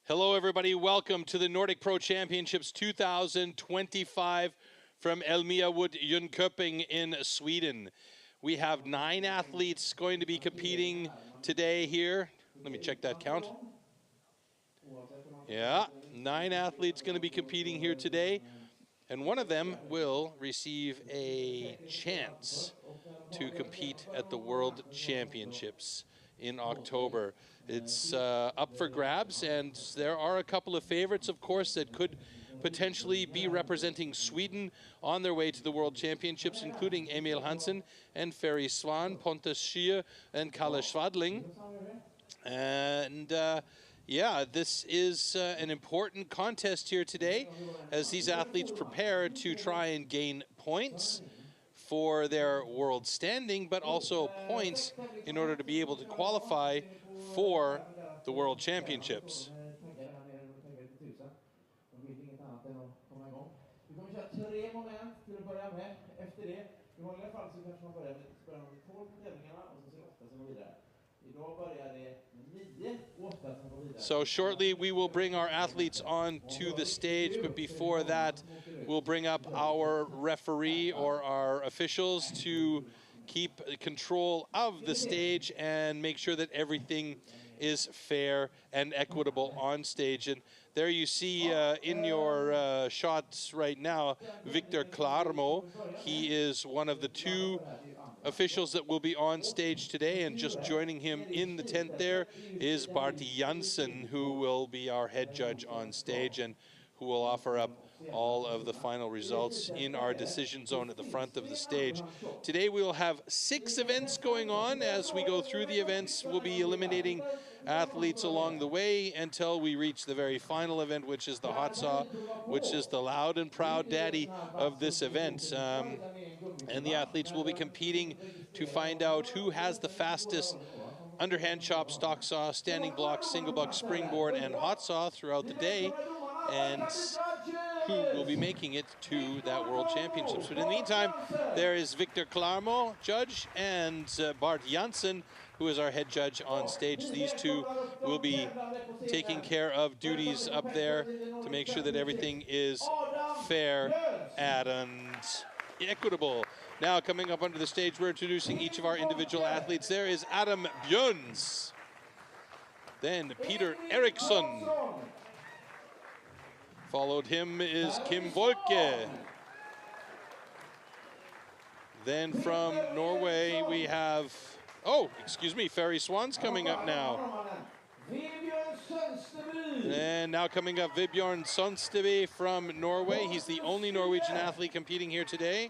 Hello, everybody. Welcome to the Nordic Pro Championships 2025 from Elmia Jönköping in Sweden. We have 9 athletes going to be competing today here. Let me check that count. Yeah, 9 athletes going to be competing here today. And one of them will receive a chance to compete at the World Championships in October. It's up for grabs, and there are a couple of favorites, of course, that could potentially be representing Sweden on their way to the World Championships, including Emil Hansen and Ferry Swan, Pontus Schier, and Kalle Schwadling. And yeah, this is an important contest here today as these athletes prepare to try and gain points for their world standing, but also points in order to be able to qualify for the World Championships. So shortly we will bring our athletes on to the stage, but before that we'll bring up our referee or our officials to keep control of the stage and make sure that everything is fair and equitable on stage. And there you see in your shots right now, Victor Klarmo. He is one of the 2 officials that will be on stage today, and just joining him in the tent there is Bart Janssen, who will be our head judge on stage and who will offer up all of the final results in our decision zone at the front of the stage. Today we will have 6 events going on. As we go through the events, we'll be eliminating athletes along the way until we reach the very final event, which is the hot saw, which is the loud and proud daddy of this event. And the athletes will be competing to find out who has the fastest underhand chop, stock saw, standing block, single buck, springboard, and hot saw throughout the day, and who will be making it to that World Championships. But in the meantime, there is Victor Klarmo, judge, and Bart Janssen, who is our head judge on stage. These 2 will be taking care of duties up there to make sure that everything is fair and equitable. Now, coming up onto the stage, we're introducing each of our individual athletes. There is Adam Björns, then Peter Eriksson. Followed him is Kim Volke. Then from Norway we have, Ferry Swan's coming up now. And now coming up, Vibjorn Sonsteby from Norway. He's the only Norwegian athlete competing here today.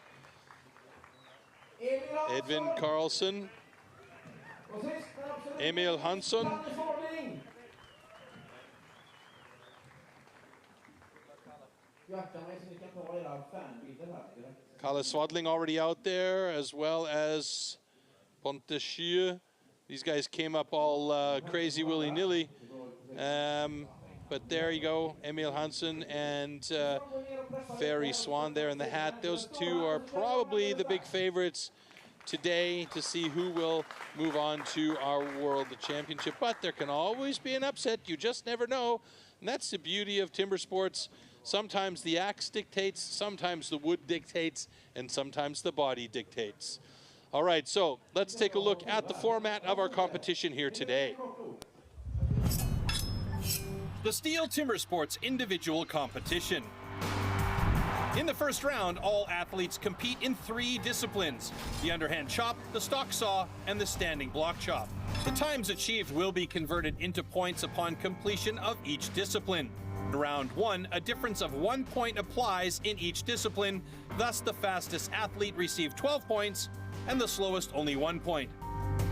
Edvin Karlsson. Emil Hansson. Kalle Schwadling already out there, as well as Pontus Schier. These guys came up all crazy willy-nilly. But there you go, Emil Hansson and Ferry Swan there in the hat. Those 2 are probably the big favorites today to see who will move on to our World Championship. But there can always be an upset. You just never know. And that's the beauty of timber sports. Sometimes the axe dictates, sometimes the wood dictates, and sometimes the body dictates. All right, so let's take a look at the format of our competition here today. The STIHL Timbersports individual competition. In the first round, all athletes compete in 3 disciplines: the underhand chop, the stock saw, and the standing block chop. The times achieved will be converted into points upon completion of each discipline. In round 1, a difference of 1 point applies in each discipline, thus the fastest athlete receives 12 points and the slowest only 1 point.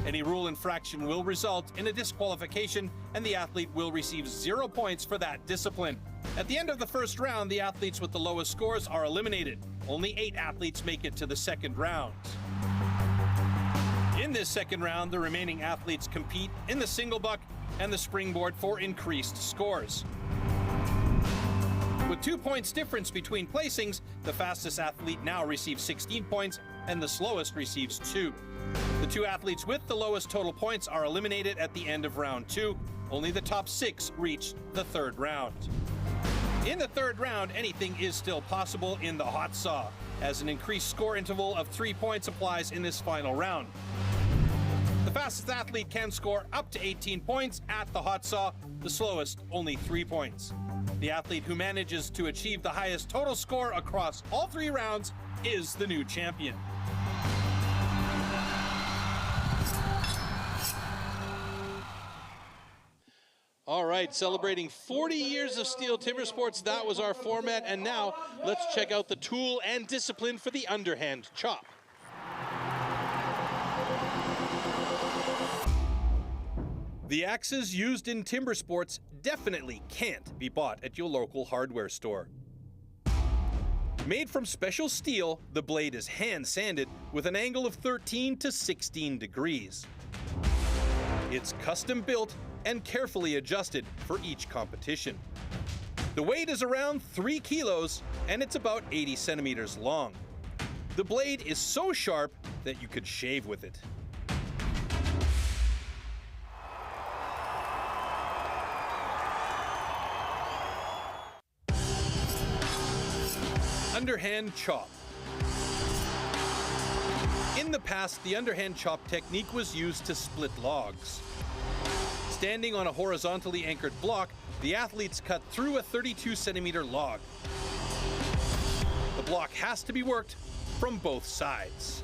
Any rule infraction will result in a disqualification, and the athlete will receive 0 points for that discipline. At the end of the first round, the athletes with the lowest scores are eliminated. Only 8 athletes make it to the second round. In this second round, the remaining athletes compete in the single buck and the springboard for increased scores. With 2 points difference between placings, the fastest athlete now receives 16 points, and the slowest receives 2. The 2 athletes with the lowest total points are eliminated at the end of round 2. Only the top 6 reach the 3rd round. In the 3rd round, anything is still possible in the hot saw, as an increased score interval of 3 points applies in this final round. The fastest athlete can score up to 18 points at the hot saw, the slowest only 3 points. The athlete who manages to achieve the highest total score across all 3 rounds is the new champion. All right, celebrating 40 years of STIHL Timbersports, that was our format, and now let's check out the tool and discipline for the underhand chop. The axes used in timber sports definitely can't be bought at your local hardware store. Made from special steel, the blade is hand sanded with an angle of 13 to 16 degrees. It's custom built and carefully adjusted for each competition. The weight is around 3 kilos and it's about 80 centimeters long. The blade is so sharp that you could shave with it. Underhand chop. In the past, the underhand chop technique was used to split logs. Standing on a horizontally anchored block, the athletes cut through a 32-centimeter log. The block has to be worked from both sides.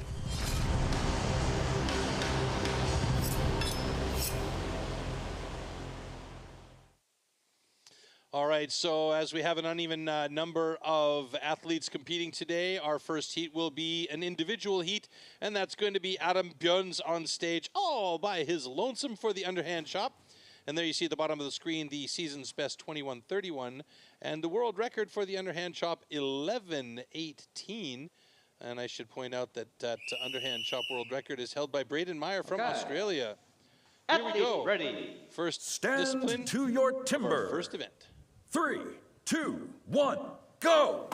All right, so as we have an uneven number of athletes competing today, our first heat will be an individual heat, and that's going to be Adam Björns on stage all by his lonesome for the underhand chop. And there you see at the bottom of the screen the season's best 21:31, and the world record for the underhand chop 11:18. And I should point out that that underhand chop world record is held by Braden Meyer from Australia. Here we go. Ready. First Stand discipline to your timber. first event. 3, 2, 1, go!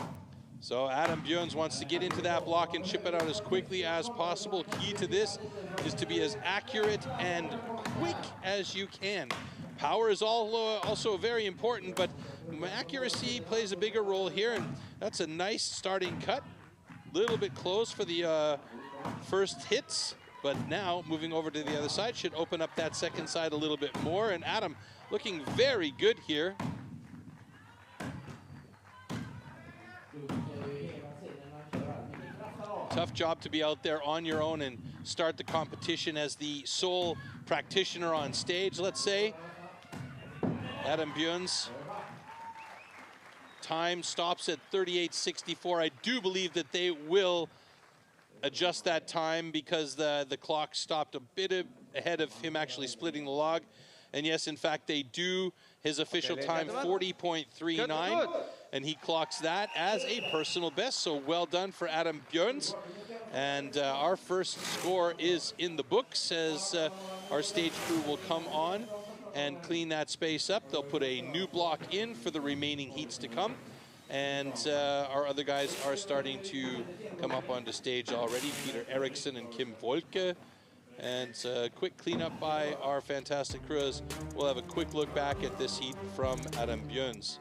So Adam Björns wants to get into that block and chip it out as quickly as possible. Key to this is to be as accurate and quick as you can. Power is also very important, but accuracy plays a bigger role here, and that's a nice starting cut. Little bit close for the first hits, but now moving over to the other side should open up that second side a little bit more, and Adam looking very good here. Tough job to be out there on your own and start the competition as the sole practitioner on stage, let's say. Adam Björns. Time stops at 38:64. I do believe that they will adjust that time because the clock stopped a bit ahead of him actually splitting the log. And yes, in fact, they do. His official time, 40.39, and he clocks that as a personal best, so well done for Adam Björns. And our first score is in the books as our stage crew will come on and clean that space up. They'll put a new block in for the remaining heats to come. And our other guys are starting to come up onto stage already. Peter Eriksson and Kim Volke. And quick cleanup by our fantastic crews. We'll have a quick look back at this heat from Adam Björns.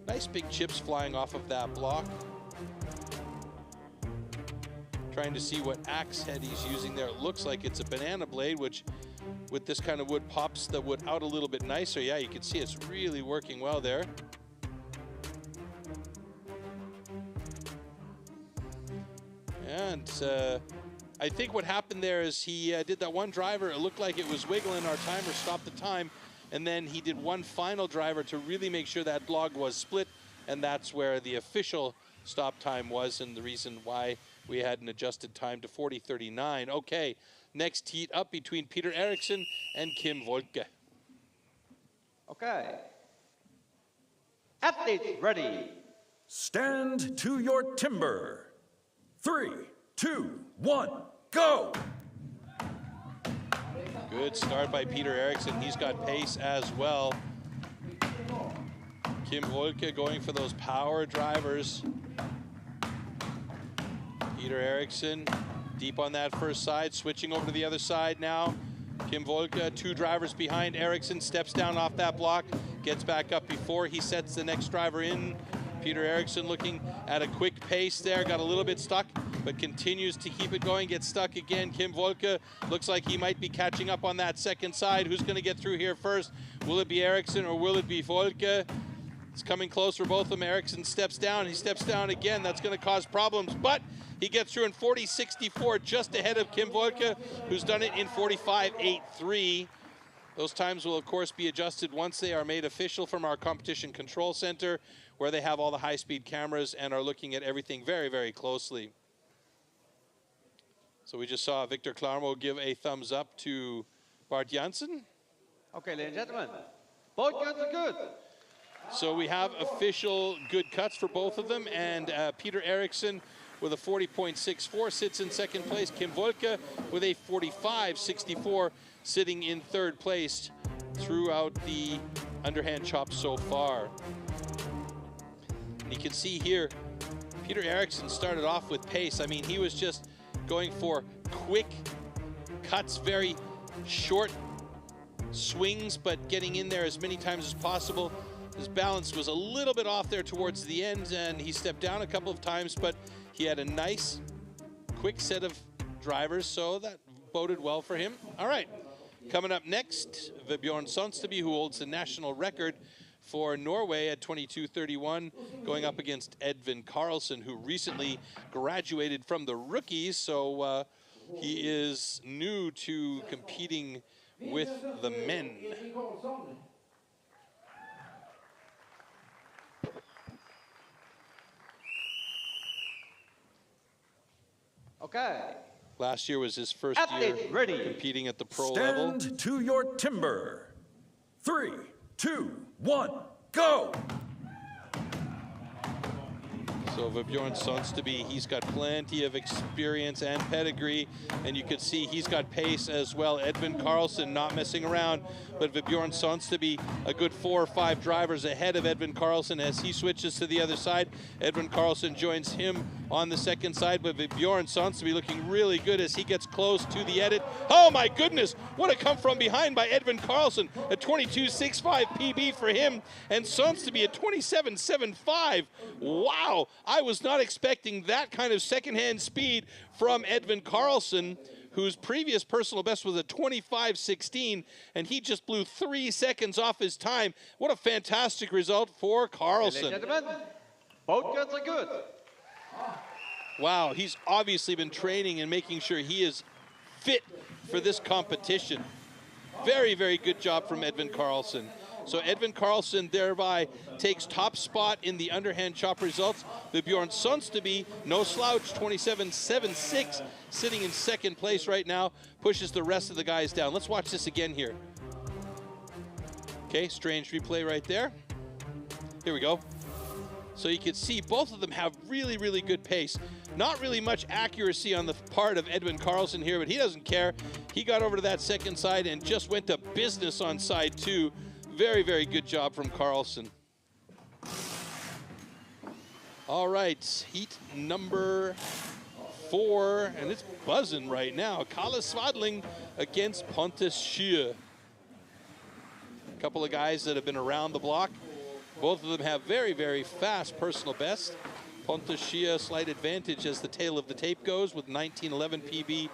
Nice big chips flying off of that block. Trying to see what axe head he's using there. It looks like it's a banana blade, which with this kind of wood pops the wood out a little bit nicer. Yeah, you can see it's really working well there. And I think what happened there is he did that one driver. It looked like it was wiggling. Our timer stopped the time. And then he did one final driver to really make sure that log was split. And that's where the official stop time was, and the reason why we had an adjusted time to 40:39. Okay, next heat up between Peter Eriksson and Kim Volke. Okay. Athletes ready. Stand to your timber. 3, 2, 1, go! Good start by Peter Eriksson. He's got pace as well. Kim Volke going for those power drivers. Peter Eriksson deep on that first side, switching over to the other side now. Kim Volke, 2 drivers behind. Eriksson steps down off that block, gets back up before he sets the next driver in. Peter Eriksson looking at a quick pace there, got a little bit stuck, but continues to keep it going, gets stuck again. Kim Volke looks like he might be catching up on that second side. Who's going to get through here first? Will it be Eriksson or will it be Volke? It's coming close for both of them. Eriksson steps down, he steps down again. That's going to cause problems, but he gets through in 40.64, just ahead of Kim Volke, who's done it in 45.83. Those times will, of course, be adjusted once they are made official from our competition control center, where they have all the high-speed cameras and are looking at everything very, very closely. So we just saw Victor Klarmo give a thumbs up to Bart Janssen. Okay, ladies and gentlemen, both guns are good. So we have official good cuts for both of them, and Peter Eriksson with a 40.64 sits in second place. Kim Volke with a 45.64 sitting in third place throughout the underhand chop so far. And you can see here, Peter Eriksson started off with pace. I mean, he was just going for quick cuts, very short swings, but getting in there as many times as possible. His balance was a little bit off there towards the end, and he stepped down a couple of times, but he had a nice, quick set of drivers, so that boded well for him. All right, coming up next, Vebjorn Sonsteby, who holds the national record for Norway at 22.31, going up against Edvin Karlsson, who recently graduated from the rookies, so he is new to competing with the men. Okay. Last year was his first year competing at the pro level. Stand to your timber. 3, 2, 1, go! So Vebjorn Sonsteby, he's got plenty of experience and pedigree, and you could see he's got pace as well. Edvin Karlsson not messing around, but Vebjorn Sonsteby a good 4 or 5 drivers ahead of Edvin Karlsson as he switches to the other side. Edvin Karlsson joins him on the second side, but Vebjorn Sonsteby looking really good as he gets close to the edit. Oh my goodness, what a come from behind by Edvin Karlsson, a 22.65 PB for him, and Sonsteby at 27.75. Wow, I was not expecting that kind of second-hand speed from Edvin Karlsson, whose previous personal best was a 25.16, and he just blew 3 seconds off his time. What a fantastic result for Karlsson. Ladies and gentlemen, both guns are good. Wow, he's obviously been training and making sure he is fit for this competition. Very, very good job from Edvin Karlsson. So Edvin Karlsson thereby takes top spot in the underhand chop results. Vebjorn Sonsteby, no slouch, 27.76, sitting in second place right now, pushes the rest of the guys down. Let's watch this again here. Okay, strange replay right there. Here we go. So you can see both of them have really, really good pace. Not really much accuracy on the part of Edvin Karlsson here, but he doesn't care. He got over to that second side and just went to business on side 2. Very, very good job from Karlsson. All right, heat number 4, and it's buzzing right now. Kalle Svadling against Pontus Schie. A couple of guys that have been around the block. Both of them have very, very fast personal best. Pontus Schie, slight advantage as the tail of the tape goes with 19.11 PB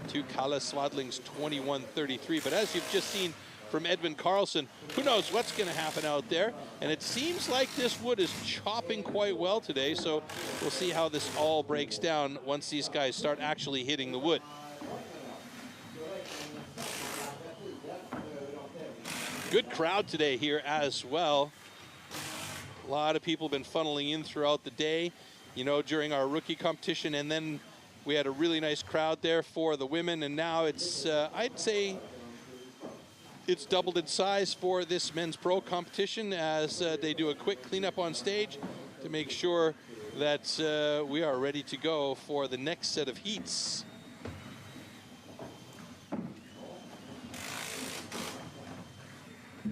to Kalle Svadling's 21.33. But as you've just seen from Edvin Karlsson, who knows what's going to happen out there. And it seems like this wood is chopping quite well today, so we'll see how this all breaks down once these guys start actually hitting the wood. Good crowd today here as well. A lot of people have been funneling in throughout the day, you know, during our rookie competition, and then we had a really nice crowd there for the women, and now it's, I'd say, it's doubled in size for this men's pro competition as they do a quick cleanup on stage to make sure that we are ready to go for the next set of heats.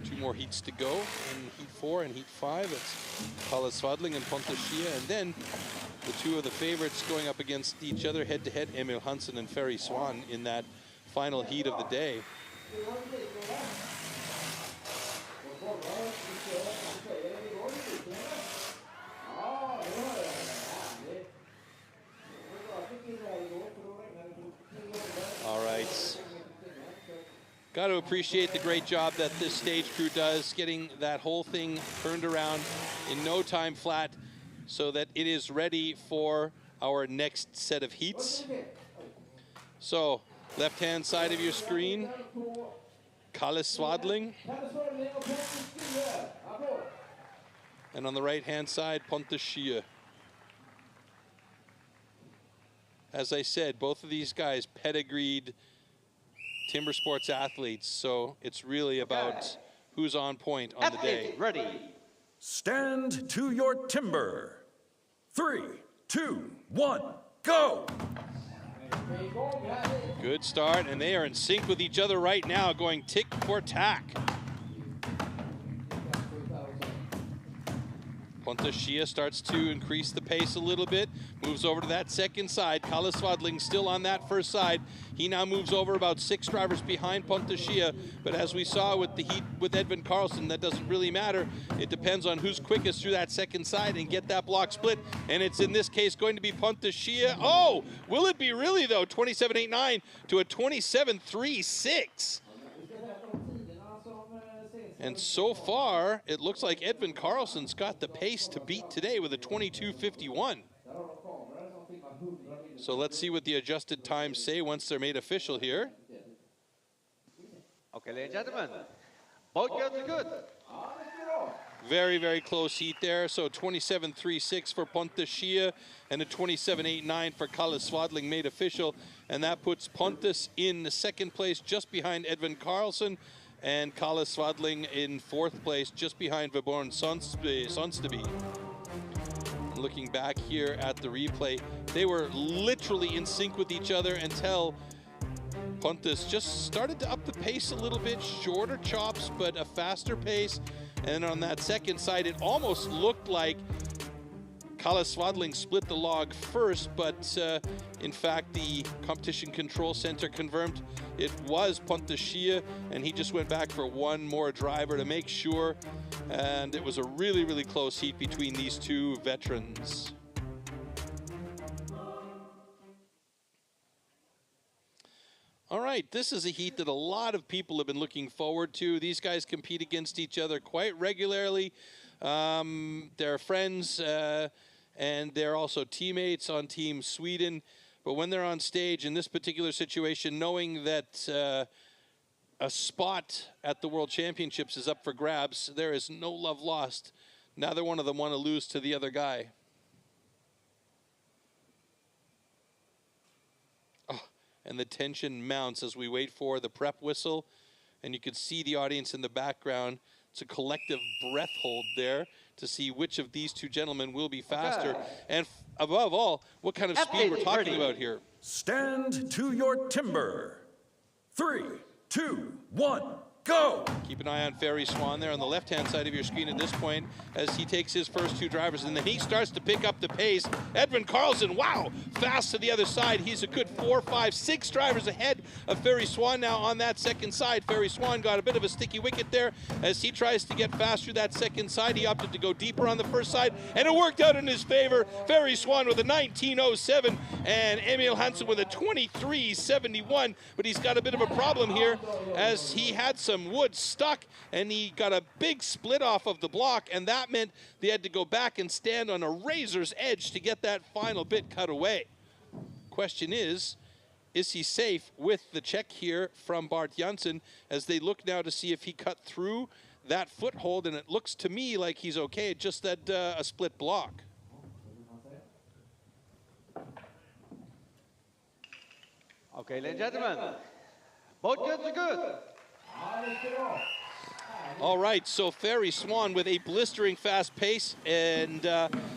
Two more heats to go in heat 4 and heat 5. It's Kalle Svadling and Pontus Schie, and then the two of the favorites going up against each other head-to-head, Emil Hansen and Ferry Swan in that final heat of the day. All right. Got to appreciate the great job that this stage crew does, getting that whole thing turned around in no time flat so that it is ready for our next set of heats. So, left-hand side of your screen, Kalle Swadling. And on the right-hand side, Pontus Schie. As I said, both of these guys pedigreed timber sports athletes, so it's really about who's on point on the day. Ready. Stand to your timber. 3, 2, 1, go! Good start, and they are in sync with each other right now, going tick for tack. Pontus Schie starts to increase the pace a little bit, moves over to that second side. Kalle Swadling still on that first side. He now moves over about 6 drivers behind Pontus Schie, but as we saw with the heat with Edvin Karlsson, that doesn't really matter. It depends on who's quickest through that second side and get that block split, and it's in this case going to be Pontus Schie. Oh, will it be really though? 27.89 to a 27.36. And so far, it looks like Edvin Karlsson's got the pace to beat today with a 22.51. So let's see what the adjusted times say once they're made official here. Okay, ladies and gentlemen, both girls are good. Very, very close heat there. So 27.36 for Pontus Schie and a 27.89 for Kalle Swadling made official. And that puts Pontus in the second place just behind Edvin Karlsson, and Kalle Swadling in 4th place just behind Vebjørn Sonsteby. Looking back here at the replay, they were literally in sync with each other until Pontus just started to up the pace a little bit, shorter chops, but a faster pace. And on that second side, it almost looked like Kalle Swadling split the log first, but in fact, the Competition Control Center confirmed it was Pontus Schie, and he just went back for one more driver to make sure. And it was a really, really close heat between these two veterans. All right, this is a heat that a lot of people have been looking forward to. These guys compete against each other quite regularly. They're friends, and they're also teammates on Team Sweden. But when they're on stage in this particular situation, knowing that a spot at the World Championships is up for grabs, there is no love lost. Neither one of them want to lose to the other guy. Oh, and the tension mounts as we wait for the prep whistle. And you can see the audience in the background. It's a collective breath hold there to see which of these two gentlemen will be faster. Okay. And above all, what kind of speed we're talking about here. Stand to your timber. 3, 2, 1, go! Keep an eye on Ferry Swan there on the left-hand side of your screen at this point as he takes his first 2 drivers, and then he starts to pick up the pace. Edvin Karlsson, wow, fast to the other side. He's a good 4, 5, 6 drivers ahead of Ferry Swan now on that second side. Ferry Swan got a bit of a sticky wicket there as he tries to get fast through that second side. He opted to go deeper on the first side, and it worked out in his favor. Ferry Swan with a 19.07 and Emil Hansen with a 23.71, but he's got a bit of a problem here as he had some wood stuck and he got a big split off of the block, and that meant they had to go back and stand on a razor's edge to get that final bit cut away. Question is he safe with the check here from Bart Janssen as they look now to see if he cut through that foothold, and it looks to me like he's okay, just that a split block. Okay, ladies and gentlemen, both girls are good. All right, so Ferry Swan with a blistering fast pace, and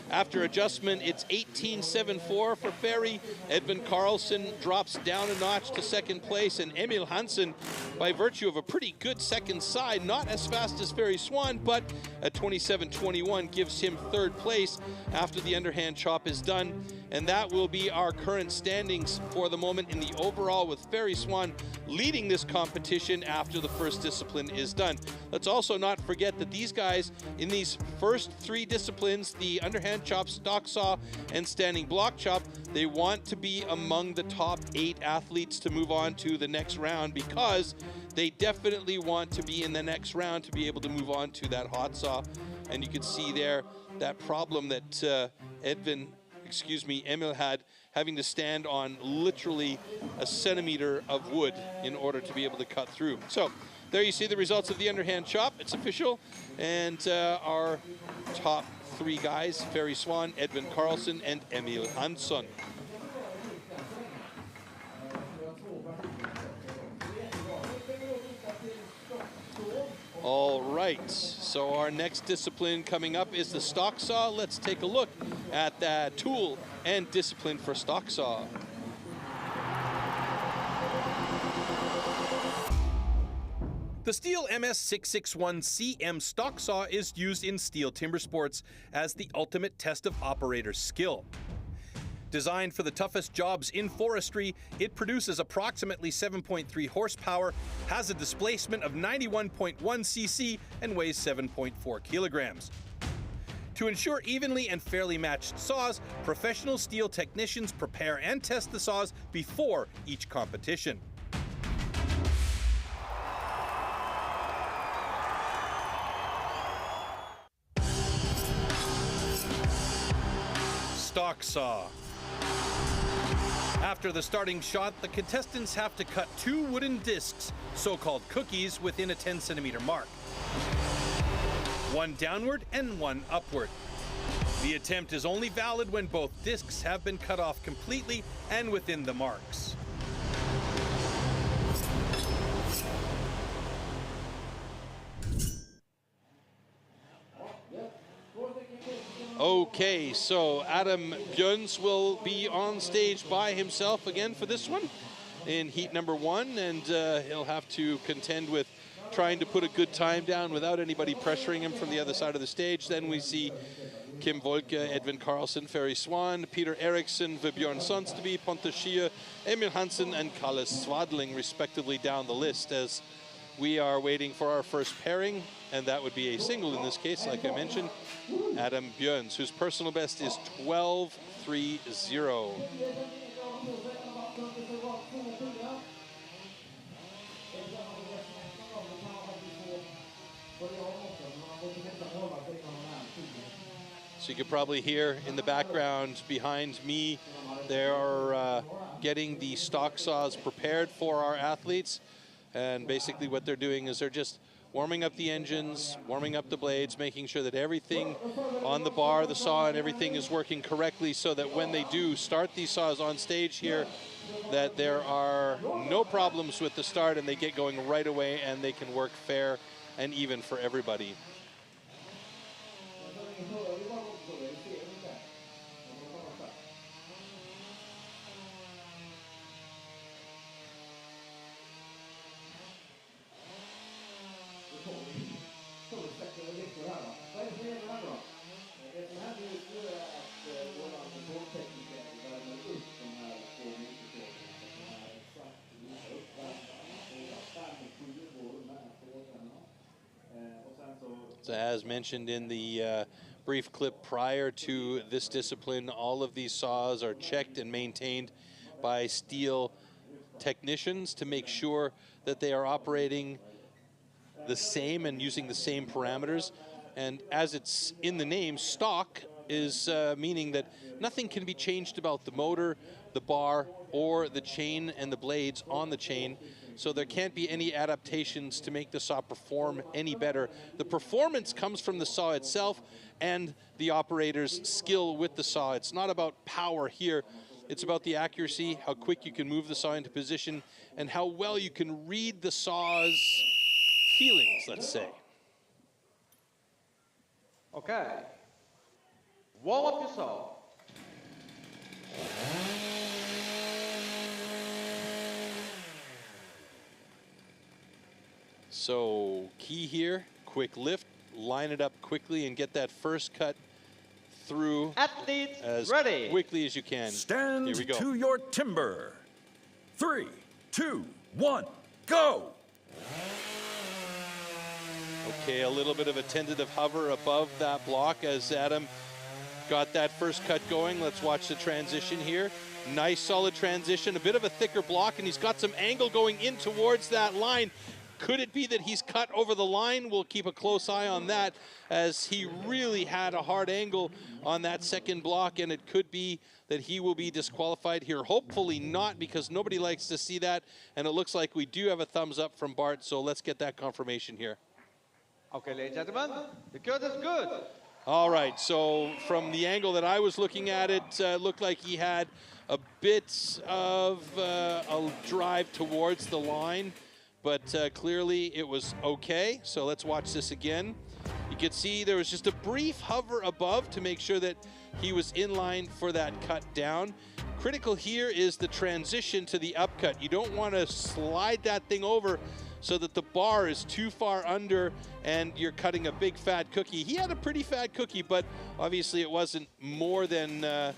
after adjustment, it's 18.74 for Ferry. Edvin Karlsson drops down a notch to second place, and Emil Hansen, by virtue of a pretty good second side, not as fast as Ferry Swan, but at 27.21 gives him third place after the underhand chop is done. And that will be our current standings for the moment in the overall, with Ferry Swan leading this competition after the first discipline is done. Let's also not forget that these guys in these first three disciplines, the underhand chop, stock saw, and standing block chop, they want to be among the top 8 athletes to move on to the next round, because they definitely want to be in the next round to be able to move on to that hot saw. And you can see there that problem that Emil had, having to stand on literally a centimeter of wood in order to be able to cut through. So there you see the results of the underhand chop. It's official. And our top 3 guys, Ferry Swan, Edvin Karlsson, and Emil Hansson. All right, so our next discipline coming up is the stock saw. Let's take a look at that tool and discipline for stock saw. The STIHL MS661CM stock saw is used in STIHL Timbersports as the ultimate test of operator skill. Designed for the toughest jobs in forestry, it produces approximately 7.3 horsepower, has a displacement of 91.1 cc, and weighs 7.4 kilograms. To ensure evenly and fairly matched saws, professional STIHL technicians prepare and test the saws before each competition. Stock saw. After the starting shot, the contestants have to cut 2 wooden discs, so-called cookies, within a 10-centimeter mark. 1 downward and 1 upward. The attempt is only valid when both discs have been cut off completely and within the marks. Okay, so Adam Björns will be on stage by himself again for this one in heat number 1, and he'll have to contend with trying to put a good time down without anybody pressuring him from the other side of the stage. Then we see Kim Wolke, Edvin Karlsson, Ferry Swan, Peter Eriksson, Vebjörn Sundsteby, Pontus Schie, Emil Hansen, and Kalle Swadling, respectively, down the list, as we are waiting for our first pairing, and that would be a single in this case, like I mentioned. Adam Björns, whose personal best is 12.30. So you could probably hear in the background behind me, they're getting the stock saws prepared for our athletes. And basically what they're doing is they're just warming up the engines, warming up the blades, making sure that everything on the bar, the saw, and everything is working correctly, so that when they do start these saws on stage here, that there are no problems with the start and they get going right away and they can work fair and even for everybody. So as mentioned in the brief clip prior to this discipline, all of these saws are checked and maintained by STIHL technicians to make sure that they are operating the same and using the same parameters. And as it's in the name, stock is meaning that nothing can be changed about the motor, the bar, or the chain and the blades on the chain. So there can't be any adaptations to make the saw perform any better. The performance comes from the saw itself and the operator's skill with the saw. It's not about power here. It's about the accuracy, how quick you can move the saw into position, and how well you can read the saw's feelings, let's say. Okay. Warm up your saw. So key here, quick lift, line it up quickly and get that first cut through Athletes as ready. quickly as you can. Stand Here we go. to your timber. 3, 2, 1, go! Okay, a little bit of a tentative hover above that block as Adam got that first cut going. Let's watch the transition here. Nice solid transition, a bit of a thicker block, and he's got some angle going in towards that line. Could it be that he's cut over the line? We'll keep a close eye on that, as he really had a hard angle on that second block, and it could be that he will be disqualified here. Hopefully not, because nobody likes to see that, and it looks like we do have a thumbs up from Bart, so let's get that confirmation here. Okay, ladies and gentlemen, the cut is good. All right, so from the angle that I was looking at it, looked like he had a bit of a drive towards the line, but clearly it was okay. So let's watch this again. You can see there was just a brief hover above to make sure that he was in line for that cut down. Critical here is the transition to the upcut. You don't want to slide that thing over so that the bar is too far under and you're cutting a big fat cookie. He had a pretty fat cookie, but obviously it wasn't more than,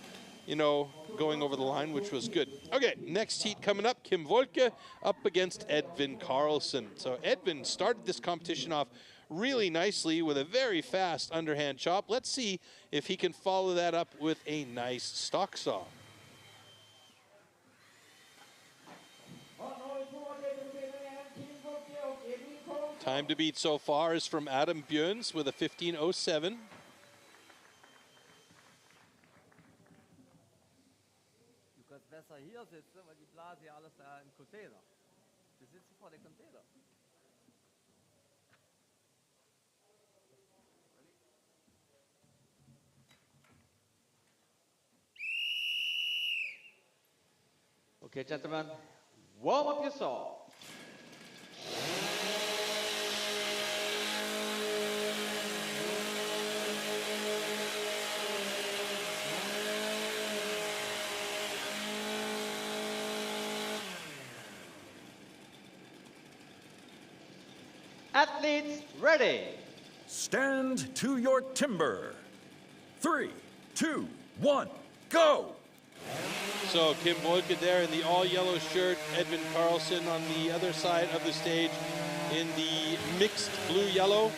you know, going over the line, which was good. Okay, next heat coming up, Kim Volke up against Edvin Karlsson. So Edvin started this competition off really nicely with a very fast underhand chop. Let's see if he can follow that up with a nice stock saw. Time to beat so far is from Adam Björns with a 15:07. Du kannst besser hier sitzen, weil die Blase ja alles da im Container. Wir sitzen vor dem Container. Okay, gentlemen, warm up your saw. Athletes ready. Stand to your timber. 3, 2, 1, go! So Kim Volke there in the all-yellow shirt, Edvin Karlsson on the other side of the stage in the mixed blue-yellow.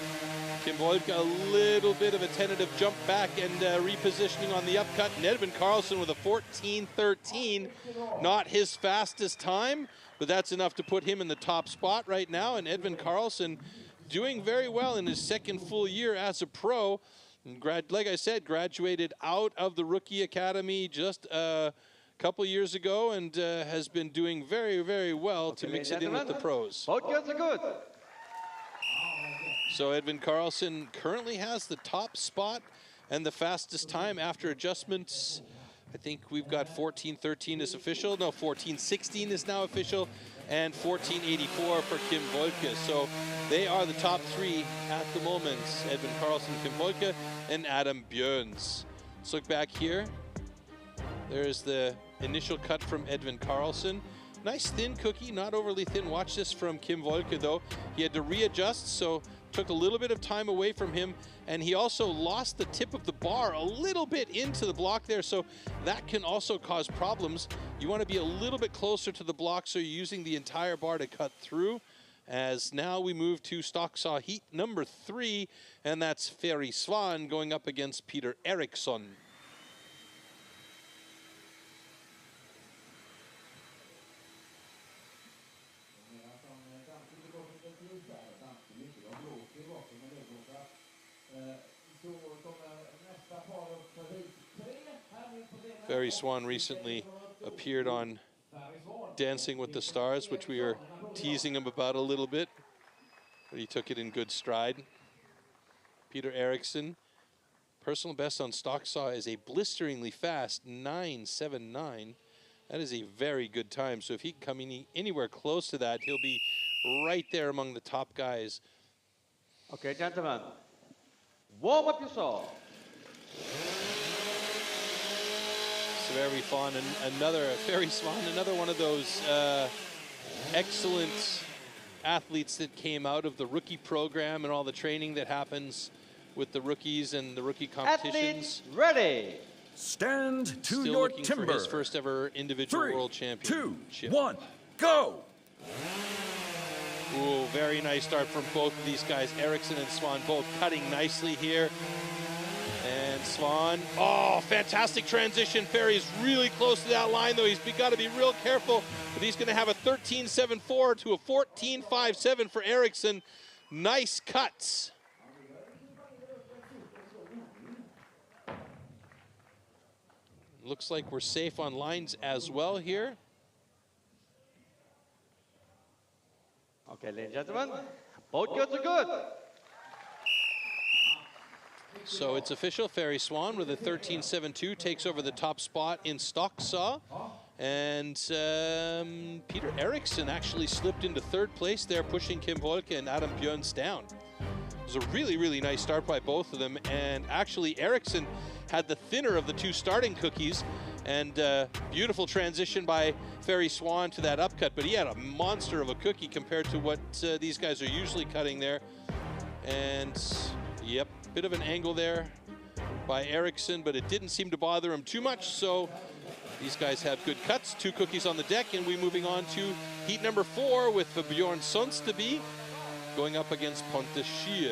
Kim Volke a little bit of a tentative jump back and repositioning on the upcut. And Edvin Karlsson with a 14:13, not his fastest time, but that's enough to put him in the top spot right now. And Edvin Karlsson doing very well in his second full year as a pro. And like I said, graduated out of the rookie academy just a couple years ago and has been doing very, very well to mix it in with the pros. Both guns are good. So Edvin Karlsson currently has the top spot and the fastest time after adjustments. I think we've got 14:13 is official. No, 14:16 is now official, and 14:84 for Kim Volke. So they are the top three at the moment. Edvin Karlsson, Kim Volke, and Adam Björns. Let's look back here. There's the initial cut from Edvin Karlsson. Nice thin cookie, not overly thin. Watch this from Kim Volke though. He had to readjust, so took a little bit of time away from him, and he also lost the tip of the bar a little bit into the block there, so that can also cause problems. You want to be a little bit closer to the block so you're using the entire bar to cut through. As now we move to stock saw heat number 3, and that's Ferry Swan going up against Peter Eriksson. Ferry Swan recently appeared on Dancing with the Stars, which we were teasing him about a little bit, but he took it in good stride. Peter Eriksson, personal best on stock saw is a blisteringly fast 9.79. That is a very good time. So if he can come anywhere close to that, he'll be right there among the top guys. Okay, gentlemen, Warm up your saw. Very fun, and very fun. Another one of those excellent athletes that came out of the rookie program and all the training that happens with the rookies and the rookie competitions. Athletes ready. Stand to Still your looking timber. for his first ever individual 3, world 2, championship. 1, go! Ooh, very nice start from both of these guys. Eriksson and Swan both cutting nicely here. And Swan, oh, fantastic transition. Ferry's really close to that line, though. He's got to be real careful. But he's going to have a 13.74 to a 14.57 for Eriksson. Nice cuts. Looks like we're safe on lines as well here. Okay, ladies and gentlemen, both goods are good. So it's official. Ferry Swan with a 13.72 takes over the top spot in stock saw. And Peter Eriksson actually slipped into third place there, pushing Kim Volke and Adam Björns down. It was a really, really nice start by both of them. And actually, Eriksson had the thinner of the two starting cookies. And beautiful transition by Ferry Swan to that upcut. But he had a monster of a cookie compared to what these guys are usually cutting there. And, yep, bit of an angle there by Eriksson, but it didn't seem to bother him too much. So these guys have good cuts. Two cookies on the deck, and we're moving on to heat number 4 with Björn Sonsteby going up against Pontus Schie.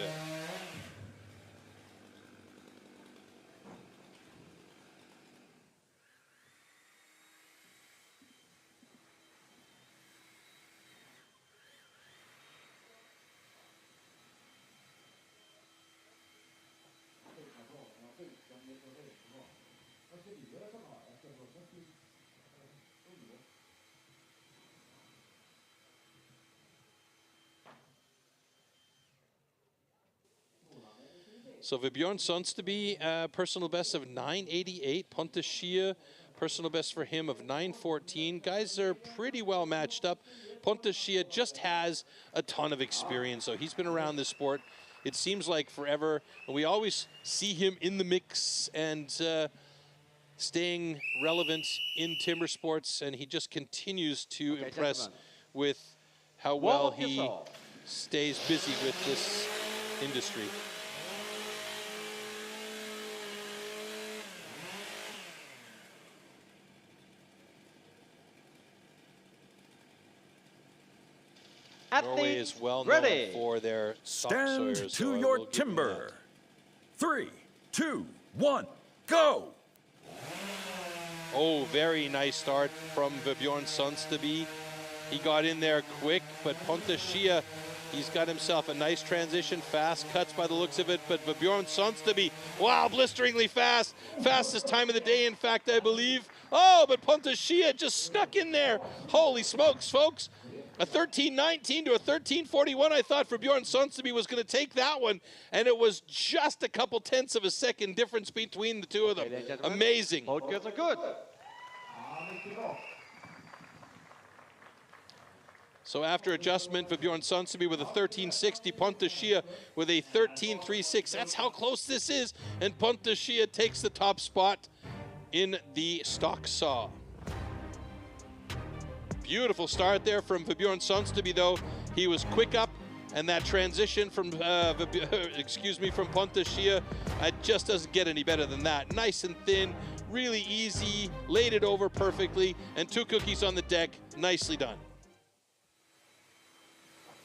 So Björn Sonsteby, personal best of 9.88. Pontus Schie, personal best for him of 9.14. Guys are pretty well matched up. Pontus Schie just has a ton of experience, so he's been around this sport, it seems like, forever. And we always see him in the mix and staying relevant in timber sports, and he just continues to impress with how well he stays busy with this industry. Norway is well known for their Stand topsoilers, to your timber. 3, 2, 1, go! Oh, very nice start from Björn Sonsteby. He got in there quick, but Pontus Schie, he's got himself a nice transition, fast cuts by the looks of it, but Björn Sonsteby, wow, blisteringly fast. Fastest time of the day, in fact, I believe. Oh, but Pontus Schie just snuck in there. Holy smokes, folks. A 13.19 to a 13.41, I thought, for Björn Sonsteby was going to take that one, and it was just a couple tenths of a second difference between the two of them. Amazing. Both goods are good. So after adjustment for Björn Sonsteby with a 13.60, Pontus Schie with a 13.36. That's how close this is, and Pontus Schie takes the top spot in the stock saw. Beautiful start there from Björn Sonsteby, though. He was quick up, and that transition from, from Pontus Schie, it just doesn't get any better than that. Nice and thin, really easy, laid it over perfectly, and two cookies on the deck. Nicely done.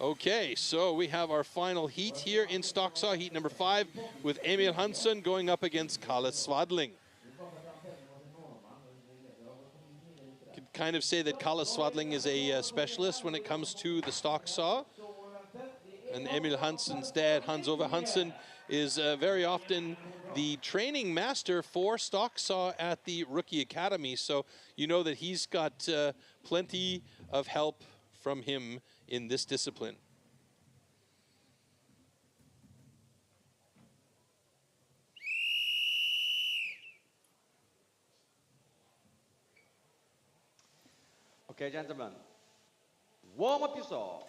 Okay, so we have our final heat here in stock saw, heat number 5, with Emil Hansson going up against Kalle Swadling. Kind of say that Kalle Swadling is a specialist when it comes to the stock saw. And Emil Hansson's dad, Hans-Ove Hansson, is very often the training master for stock saw at the Rookie Academy. So you know that he's got plenty of help from him in this discipline. Okay, gentlemen, warm up your saw.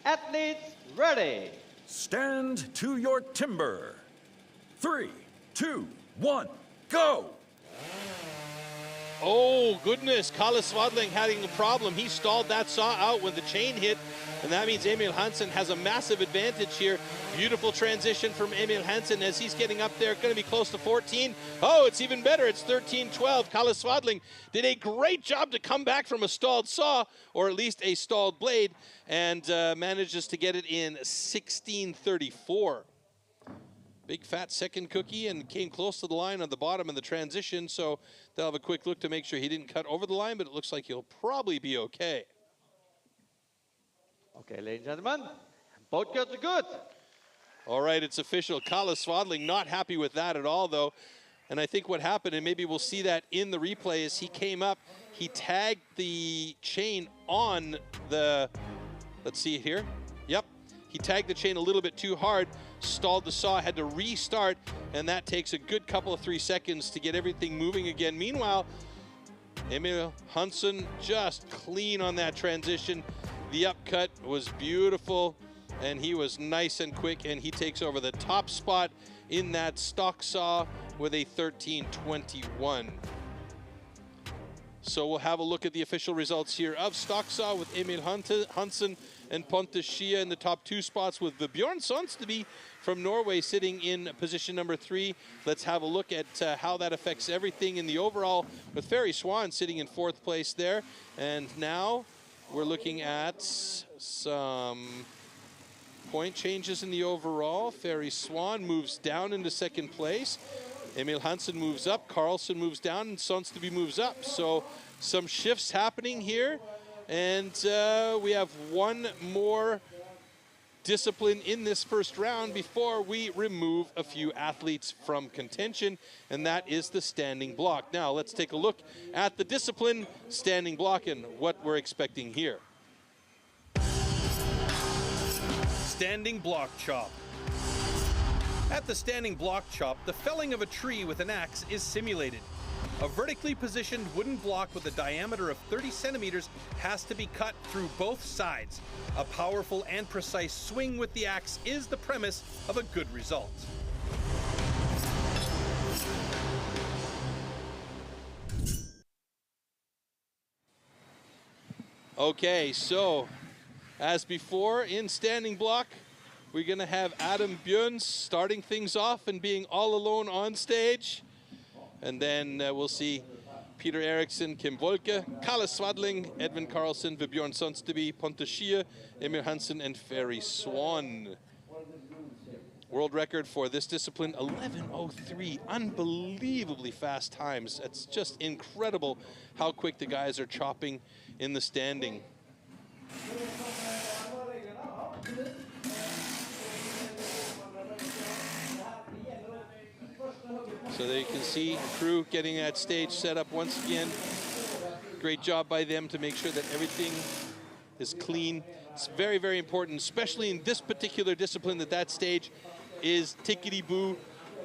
Athletes ready. Stand to your timber. 3, 2, 1, go! Oh, goodness. Kalle Swadling having a problem. He stalled that saw out when the chain hit, and that means Emil Hansen has a massive advantage here. Beautiful transition from Emil Hansen as he's getting up there, going to be close to 14. Oh, it's even better. It's 13-12. Kalle Swadling did a great job to come back from a stalled saw, or at least a stalled blade, and manages to get it in 16:34. Big fat second cookie and came close to the line on the bottom in the transition, so they'll have a quick look to make sure he didn't cut over the line, but it looks like he'll probably be okay. Okay, ladies and gentlemen, both girls are good. All right, it's official. Kalle Swadling not happy with that at all, though. And I think what happened, and maybe we'll see that in the replay, is he came up, he tagged the chain on the, let's see it here. Yep, he tagged the chain a little bit too hard, stalled the saw, had to restart, and that takes a good couple of 3 seconds to get everything moving again. Meanwhile, Emil Hansen just clean on that transition. The upcut was beautiful, and he was nice and quick, and he takes over the top spot in that stock saw with a 13:21. So we'll have a look at the official results here of stock saw with Emil Hansen and Pontus Schia in the top 2 spots, with Björn Sonsteby from Norway sitting in position number 3. Let's have a look at how that affects everything in the overall, with Ferry Swan sitting in 4th place there. And now we're looking at some point changes in the overall. Ferry Swan moves down into 2nd place. Emil Hansen moves up, Carlson moves down, and Sonsteby moves up. So some shifts happening here. And we have one more discipline in this first round before we remove a few athletes from contention, and that is the standing block. Now let's take a look at the discipline standing block and what we're expecting here. Standing block chop. At the standing block chop, the felling of a tree with an axe is simulated. A vertically positioned wooden block with a diameter of 30 centimeters has to be cut through both sides. A powerful and precise swing with the axe is the premise of a good result. Okay, so as before in standing block, we're going to have Adam Björns starting things off and being all alone on stage. And then we'll see Peter Eriksson, Kim Wolke, Kalle Swadling, Edvin Karlsson, Björn Sonsteby, Pontus Schia, Emil Hansen, and Ferry Swan. World record for this discipline, 11:03. Unbelievably fast times. It's just incredible how quick the guys are chopping in the standing. So there you can see crew getting that stage set up once again. Great job by them to make sure that everything is clean. It's very, very important, especially in this particular discipline, that stage is tickety-boo.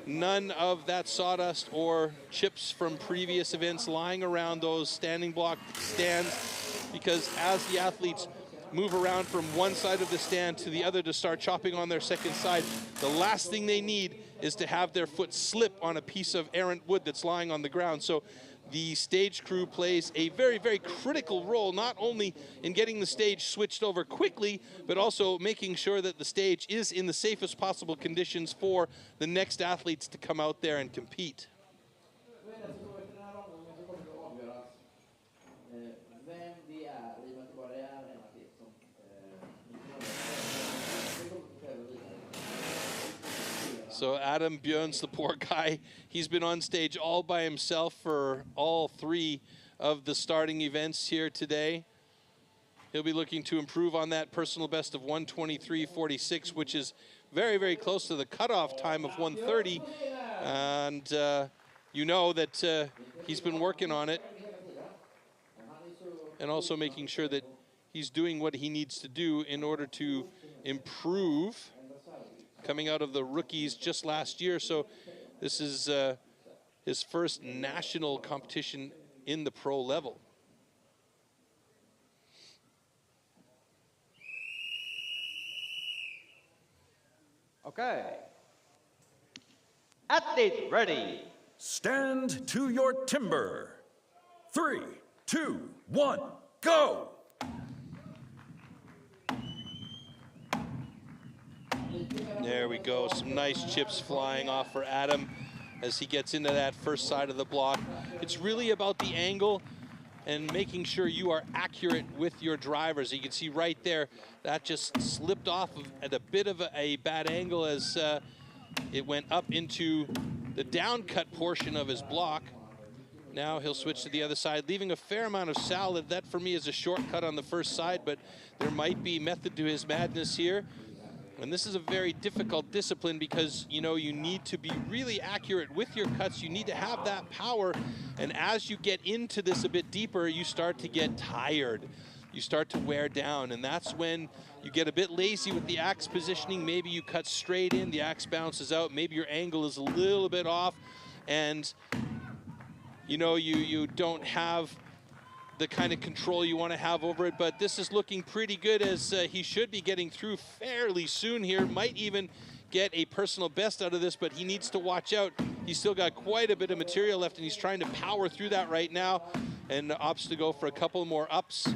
None of that sawdust or chips from previous events lying around those standing block stands, because as the athletes move around from one side of the stand to the other to start chopping on their second side, the last thing they need is to have their foot slip on a piece of errant wood that's lying on the ground. So the stage crew plays a very, very critical role, not only in getting the stage switched over quickly, but also making sure that the stage is in the safest possible conditions for the next athletes to come out there and compete. So Adam Björns, the poor guy, he's been on stage all by himself for all 3 of the starting events here today. He'll be looking to improve on that personal best of 1:23.46, which is very, very close to the cutoff time of 1:30. And you know that he's been working on it, and also making sure that he's doing what he needs to do in order to improve, coming out of the rookies just last year. So this is his first national competition in the pro level. Okay. Athlete ready. Stand to your timber. 3, 2, 1, go! There we go, some nice chips flying off for Adam as he gets into that first side of the block. It's really about the angle and making sure you are accurate with your drivers. You can see right there, that just slipped off at a bit of a bad angle as it went up into the down cut portion of his block. Now he'll switch to the other side, leaving a fair amount of salad. That for me is a shortcut on the first side, but there might be method to his madness here. And this is a very difficult discipline because, you know, you need to be really accurate with your cuts. You need to have that power. And as you get into this a bit deeper, you start to get tired. You start to wear down. And that's when you get a bit lazy with the axe positioning. Maybe you cut straight in, the axe bounces out. Maybe your angle is a little bit off. And, you know, you don't have the kind of control you want to have over it, but this is looking pretty good as he should be getting through fairly soon here. Might even get a personal best out of this, but he needs to watch out. He's still got quite a bit of material left, and he's trying to power through that right now, and opts to go for a couple more ups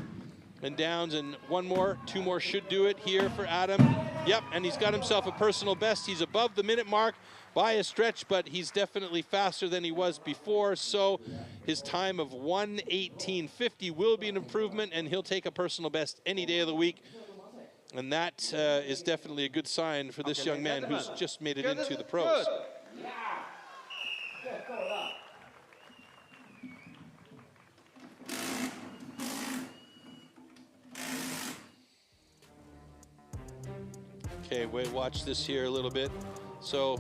and downs, and one more, two more should do it here for Adam. Yep, and he's got himself a personal best. He's above the minute mark by a stretch, but he's definitely faster than he was before, so his time of 1:18.50 will be an improvement, and he'll take a personal best any day of the week. And that is definitely a good sign for this young man who's just made it into the pros. Okay, wait, watch this here a little bit. So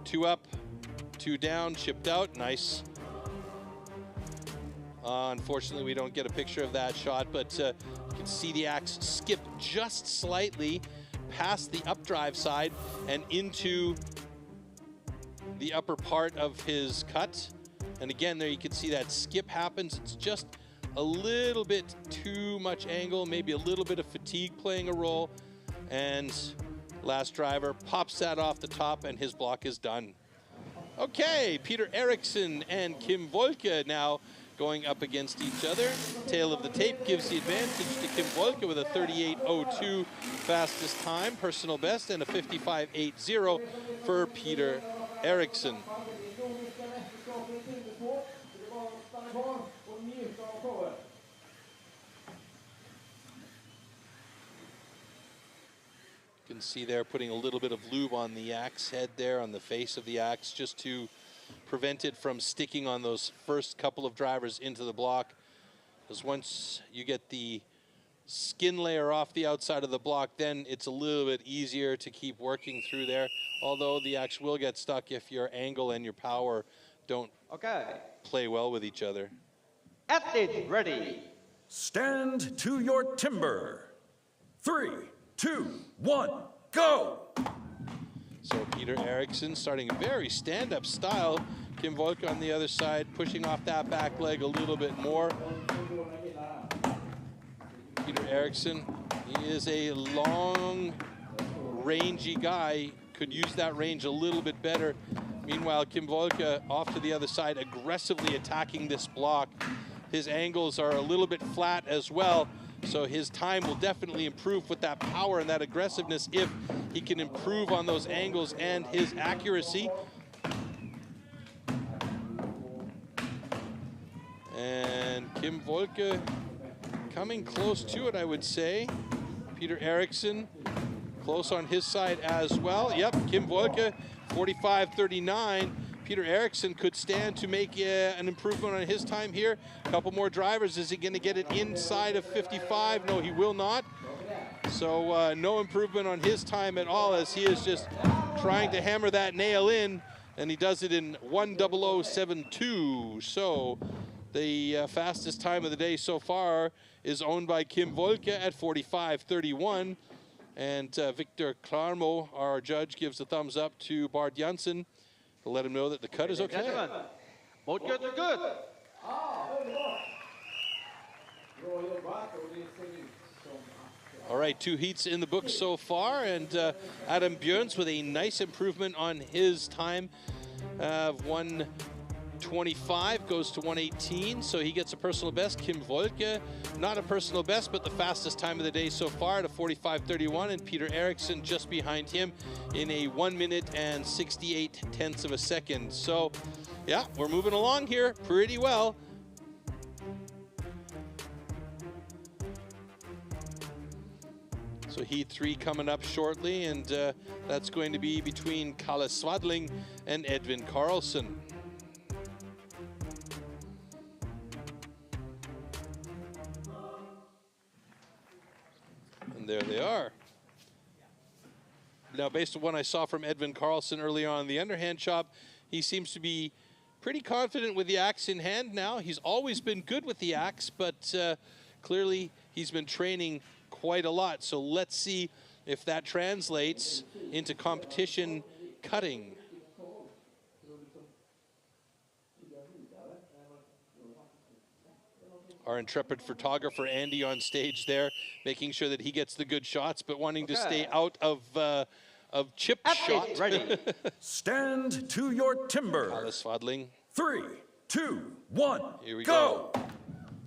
2 up, 2 down, chipped out, nice. Unfortunately, we don't get a picture of that shot, but you can see the axe skip just slightly past the updrive side and into the upper part of his cut. And again, there you can see that skip happens. It's just a little bit too much angle, maybe a little bit of fatigue playing a role. And last driver pops that off the top, and his block is done. Okay, Peter Eriksson and Kim Volke now going up against each other. Tail of the tape gives the advantage to Kim Volke with a 38.02 fastest time, personal best, and a 55.80 for Peter Eriksson. You can see there putting a little bit of lube on the axe head there, on the face of the axe, just to prevent it from sticking on those first couple of drivers into the block. Because once you get the skin layer off the outside of the block, then it's a little bit easier to keep working through there. Although the axe will get stuck if your angle and your power don't play well with each other. Athlete ready. Stand to your timber. 3, 2, 1, go! So Peter Eriksson starting a very stand-up style. Kim Volke on the other side, pushing off that back leg a little bit more. Peter Eriksson, he is a long, rangy guy. Could use that range a little bit better. Meanwhile, Kim Volke off to the other side, aggressively attacking this block. His angles are a little bit flat as well, so his time will definitely improve with that power and that aggressiveness if he can improve on those angles and his accuracy. And Kim Volke coming close to it, I would say. Peter Eriksson close on his side as well. Yep, Kim Volke 45.39. Peter Eriksson could stand to make an improvement on his time here. A couple more drivers. Is he going to get it inside of 55? No, he will not. So no improvement on his time at all, as he is just trying to hammer that nail in, and he does it in 1:00.72. So the fastest time of the day so far is owned by Kim Volke at 45.31. And Victor Klarmo, our judge, gives a thumbs up to Bart Janssen to let him know that the cut is okay. Both cuts are good. All right, 2 heats in the book so far, and Adam Björns with a nice improvement on his time of 1:25 goes to 1:18, so he gets a personal best. Kim Wolke, not a personal best, but the fastest time of the day so far at a 45:31, and Peter Eriksson just behind him in a 1 minute and 68 tenths of a second. So, yeah, we're moving along here pretty well. So heat 3 coming up shortly, and that's going to be between Kalle Swadling and Edvin Karlsson. And there they are. Now, based on what I saw from Edvin Karlsson early on in the underhand chop, he seems to be pretty confident with the axe in hand now. He's always been good with the axe, but clearly he's been training quite a lot. So let's see if that translates into competition cutting. Our intrepid photographer Andy on stage there, making sure that he gets the good shots, but wanting to stay out of chip shot. Ready. Stand to your timber. Kalle Swadling. 3, 2, 1, Here we go.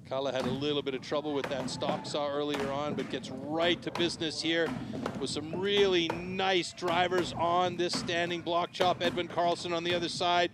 Kalle had a little bit of trouble with that stock saw earlier on, but gets right to business here with some really nice drivers on this standing block chop. Edvin Karlsson on the other side,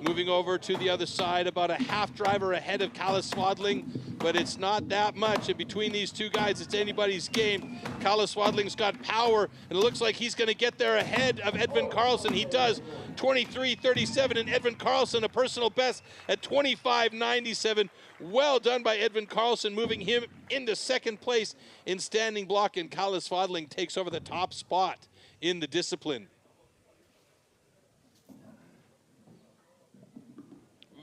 moving over to the other side, about a half driver ahead of Kalle Swadling, but it's not that much. And between these two guys, it's anybody's game. Kalle Swadling's got power, and it looks like he's going to get there ahead of Edvin Karlsson. He does. 23:37, and Edvin Karlsson a personal best at 25:97. Well done by Edvin Karlsson, moving him into second place in standing block, and Kalle Swadling takes over the top spot in the discipline.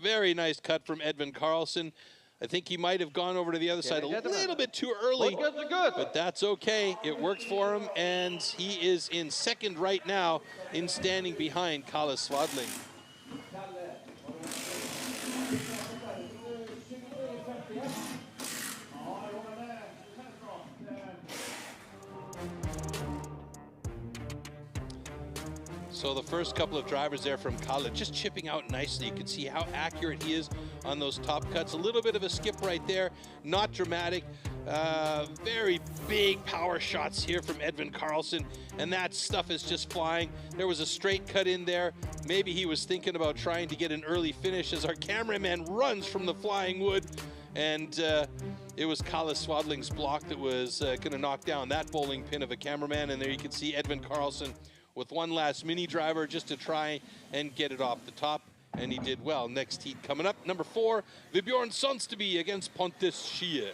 Very nice cut from Edvin Karlsson. I think he might have gone over to the other side a little bit too early, but that's okay. It worked for him, and he is in second right now in standing behind Kalle Swadling. So the first couple of drivers there from Kalle just chipping out nicely. You can see how accurate he is on those top cuts. A little bit of a skip right there, not dramatic. Very big power shots here from Edvin Karlsson, and that stuff is just flying. There was a straight cut in there. Maybe he was thinking about trying to get an early finish as our cameraman runs from the flying wood, and it was Kalle Swadling's block that was going to knock down that bowling pin of a cameraman. And there you can see Edvin Karlsson with one last mini driver just to try and get it off the top, and he did well. Next heat coming up, number 4, Vibjorn Sonsteby against Pontus Schie.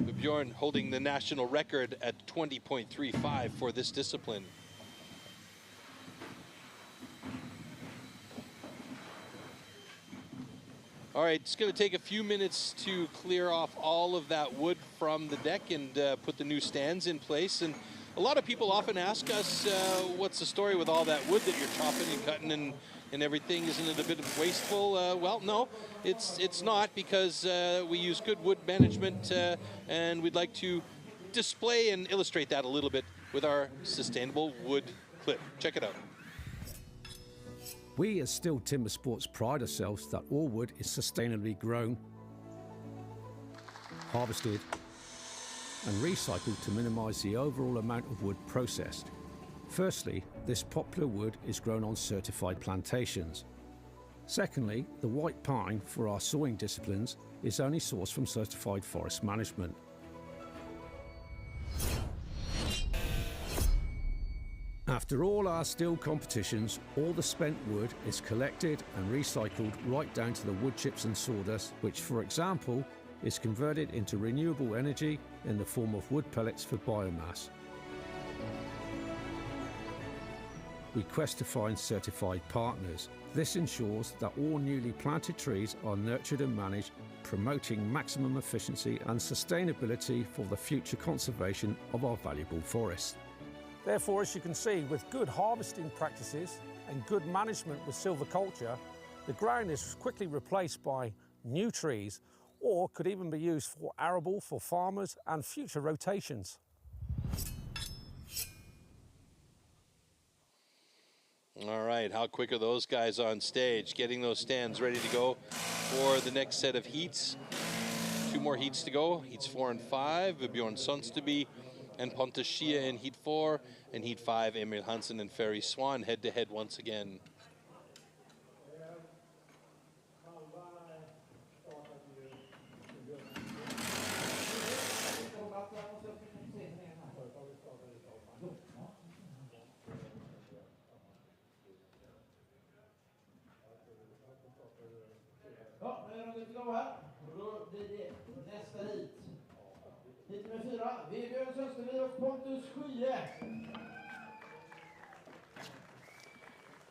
Vibjorn holding the national record at 20.35 for this discipline. All right, it's going to take a few minutes to clear off all of that wood from the deck and put the new stands in place. And a lot of people often ask us, what's the story with all that wood that you're chopping and cutting and everything? Isn't it a bit wasteful? Well, no, it's not, because we use good wood management, and we'd like to display and illustrate that a little bit with our sustainable wood clip. Check it out. We as STIHL Timbersports pride ourselves that all wood is sustainably grown, harvested and recycled to minimise the overall amount of wood processed. Firstly, this popular wood is grown on certified plantations. Secondly, the white pine for our sawing disciplines is only sourced from certified forest management. After all our STIHL competitions, all the spent wood is collected and recycled right down to the wood chips and sawdust, which, for example, is converted into renewable energy in the form of wood pellets for biomass. We quest to find certified partners. This ensures that all newly planted trees are nurtured and managed, promoting maximum efficiency and sustainability for the future conservation of our valuable forests. Therefore, as you can see, with good harvesting practices and good management with silviculture, The ground is quickly replaced by new trees, or could even be used for arable for farmers and future rotations. All right, how quick are those guys on stage? Getting those stands ready to go for the next set of heats. 2 more heats to go, heats 4 and 5. Vebjorn Sonsteby and Pontus Schia in heat 4, and heat 5, Emil Hansen and Ferry Swan head to head once again. Ja, nu är de lite igång här. Och då blir det nästa hit. Hit nummer 4, Vebjörn Sonsteby och Pontus Schia.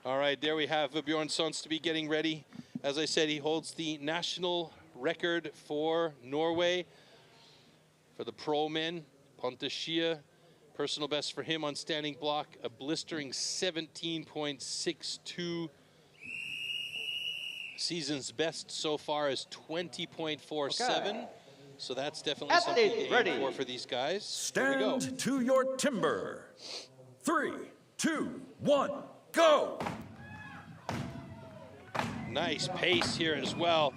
All right, there we have Vebjorn Sonsteby getting ready. As I said, he holds the national record for Norway for the pro men. Pontus Schia, personal best for him on standing block, a blistering 17.62. Season's best so far is 20.47. So that's definitely something to aim for these guys. Stand to your timber. 3, 2, 1, go! Nice pace here as well.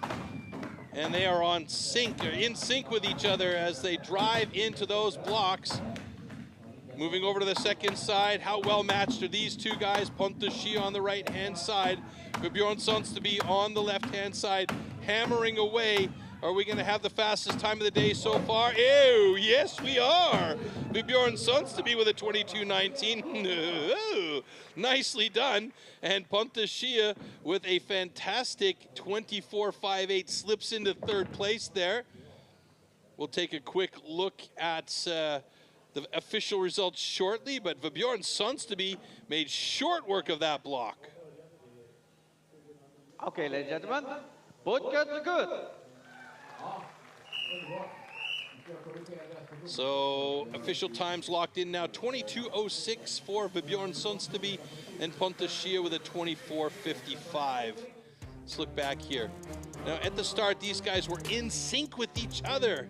And they are on sync, or in sync with each other as they drive into those blocks. Moving over to the second side, how well matched are these two guys? Pontus Schia on the right-hand side, Vebjorn Sonsteby on the left-hand side, hammering away. Are we going to have the fastest time of the day so far? Ew, yes we are. Vebjorn Sonsteby with a 22.19. Nicely done. And Pontus Schia with a fantastic 24.58 slips into 3rd place there. We'll take a quick look at the official results shortly, but Vebjorn Sonsteby made short work of that block. Okay, ladies and gentlemen, both guns are good. So official times locked in now, 22.06 for Vebjorn Sonsteby and Pontus Schia with a 24.55. Let's look back here. Now at the start, these guys were in sync with each other.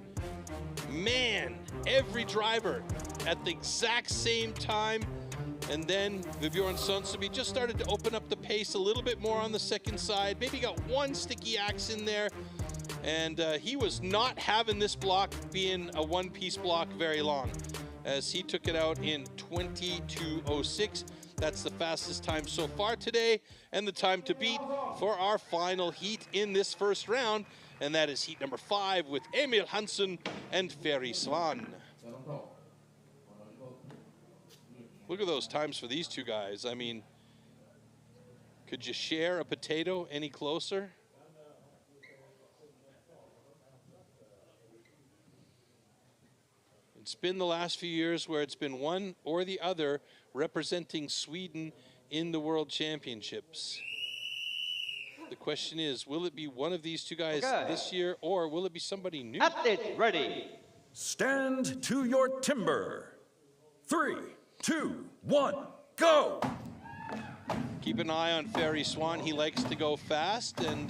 Man, every driver at the exact same time. And then Vebjorn Sonsteby just started to open up the pace a little bit more on the second side. Maybe got one sticky axe in there. And he was not having this block being a one-piece block very long, as he took it out in 22.06. That's the fastest time so far today, and the time to beat for our final heat in this first round, and that is heat number 5 with Emil Hansen and Ferry Swan. Look at those times for these two guys. I mean, could you share a potato any closer? It's been the last few years where it's been one or the other representing Sweden in the World Championships. The question is, will it be one of these two guys this year, or will it be somebody new? Athletes ready. Stand to your timber. 3, 2, 1, go! Keep an eye on Ferry Swan. He likes to go fast, and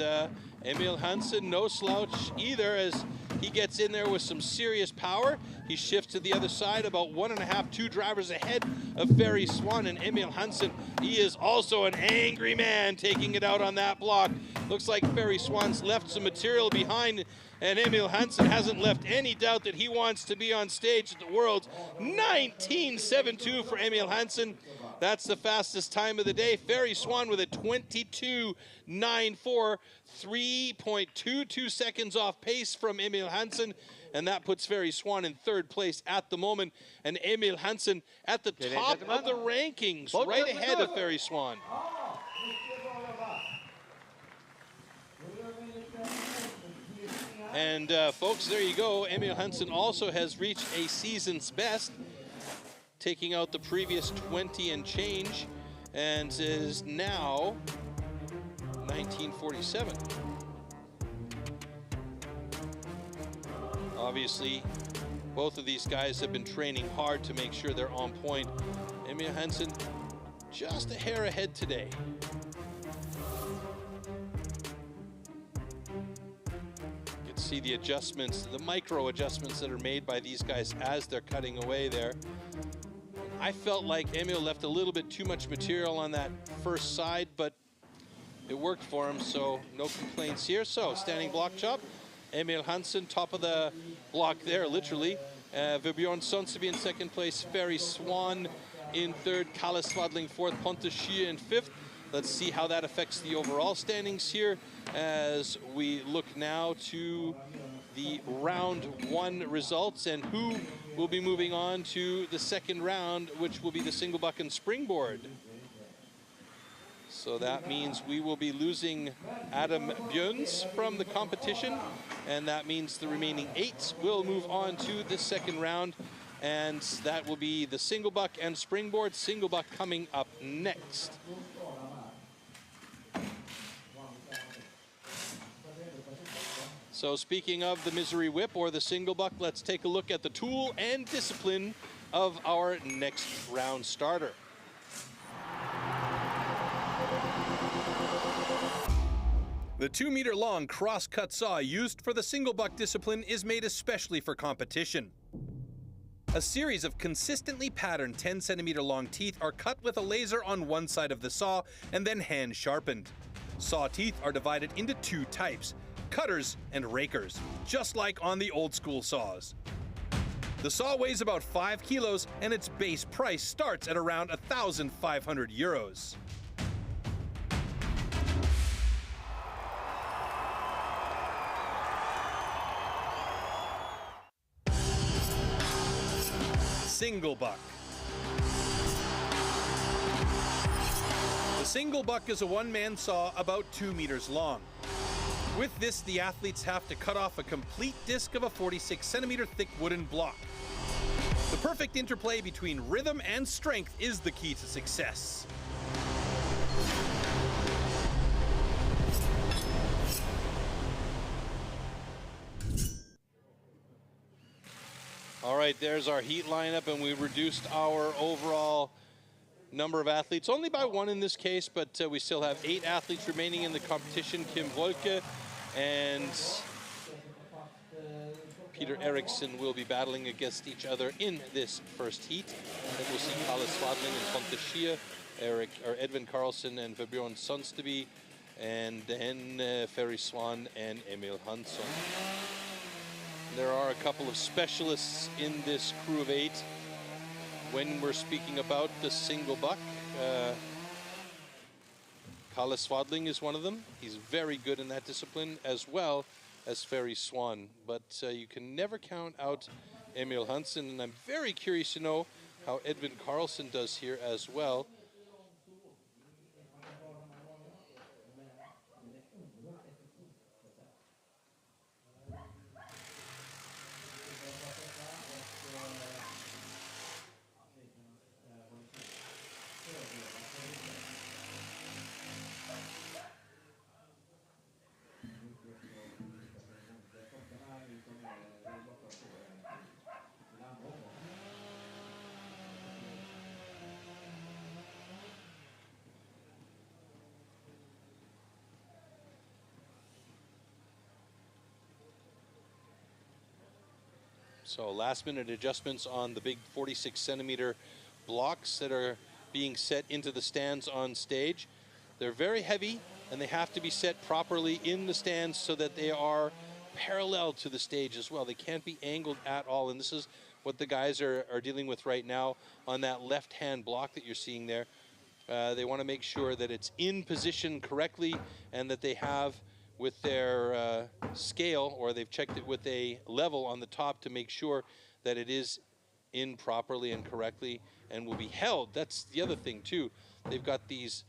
Emil Hansen, no slouch either, as he gets in there with some serious power. He shifts to the other side, about 1.5, 2 drivers ahead of Ferry Swan, and Emil Hansen, he is also an angry man taking it out on that block. Looks like Ferry Swan's left some material behind, and Emil Hansen hasn't left any doubt that he wants to be on stage at the Worlds. 19.72 for Emil Hansen. That's the fastest time of the day. Ferry Swan with a 22.94, 3.22 seconds off pace from Emil Hansen, and that puts Ferry Swan in 3rd place at the moment, and Emil Hansen at the top of the rankings, right ahead of Ferry Swan. And folks, there you go. Emil Hansen also has reached a season's best, taking out the previous 20 and change, and is now 1947. Obviously, both of these guys have been training hard to make sure they're on point. Emil Hansen just a hair ahead today. see the adjustments, the micro adjustments that are made by these guys as they're cutting away there. I felt like Emil left a little bit too much material on that first side, but it worked for him, so no complaints here. So, standing block chop. Emil Hansen, top of the block there, literally. Vebjorn Sonseby in second place. Ferry Swan in third. Kalle Swadling fourth. Pontus Schie in fifth. Let's see how that affects the overall standings here as we look now to the round 1 results and who will be moving on to the second round, which will be the single buck and springboard. So that means we will be losing Adam Björns from the competition, and that means the remaining 8 will move on to the second round, and that will be the single buck and springboard. Single buck coming up next. So speaking of the misery whip or the single buck, let's take a look at the tool and discipline of our next round starter. The 2-meter-long cross-cut saw used for the single buck discipline is made especially for competition. A series of consistently patterned 10-centimeter-long teeth are cut with a laser on one side of the saw and then hand sharpened. Saw teeth are divided into 2 types, cutters and rakers, just like on the old-school saws. The saw weighs about 5 kilos and its base price starts at around 1,500 euros. Single buck. The single buck is a one-man saw about 2 meters long. With this, the athletes have to cut off a complete disc of a 46-centimeter thick wooden block. The perfect interplay between rhythm and strength is the key to success. All right, there's our heat lineup, and we reduced our overall number of athletes, only by 1 in this case, but we still have 8 athletes remaining in the competition. Kim Wolke and Peter Eriksson will be battling against each other in this first heat. Then we'll see Kalle Swadling and Pontus Schie, Edvin Karlsson and Vebjorn Sonseby, and then Ferry Swan and Emil Hansson. There are a couple of specialists in this crew of 8 when we're speaking about the single buck. Kalle Swadling is one of them. He's very good in that discipline, as well as Ferry Swan. But you can never count out Emil Hansson, and I'm very curious to know how Edvin Karlsson does here as well. So last-minute adjustments on the big 46-centimeter blocks that are being set into the stands on stage. They're very heavy, and they have to be set properly in the stands so that they are parallel to the stage as well. They can't be angled at all, and this is what the guys are dealing with right now on that left-hand block that you're seeing there. They want to make sure that it's in position correctly and that they have with their scale, or they've checked it with a level on the top to make sure that it is in properly and correctly and will be held. That's the other thing too. They've got these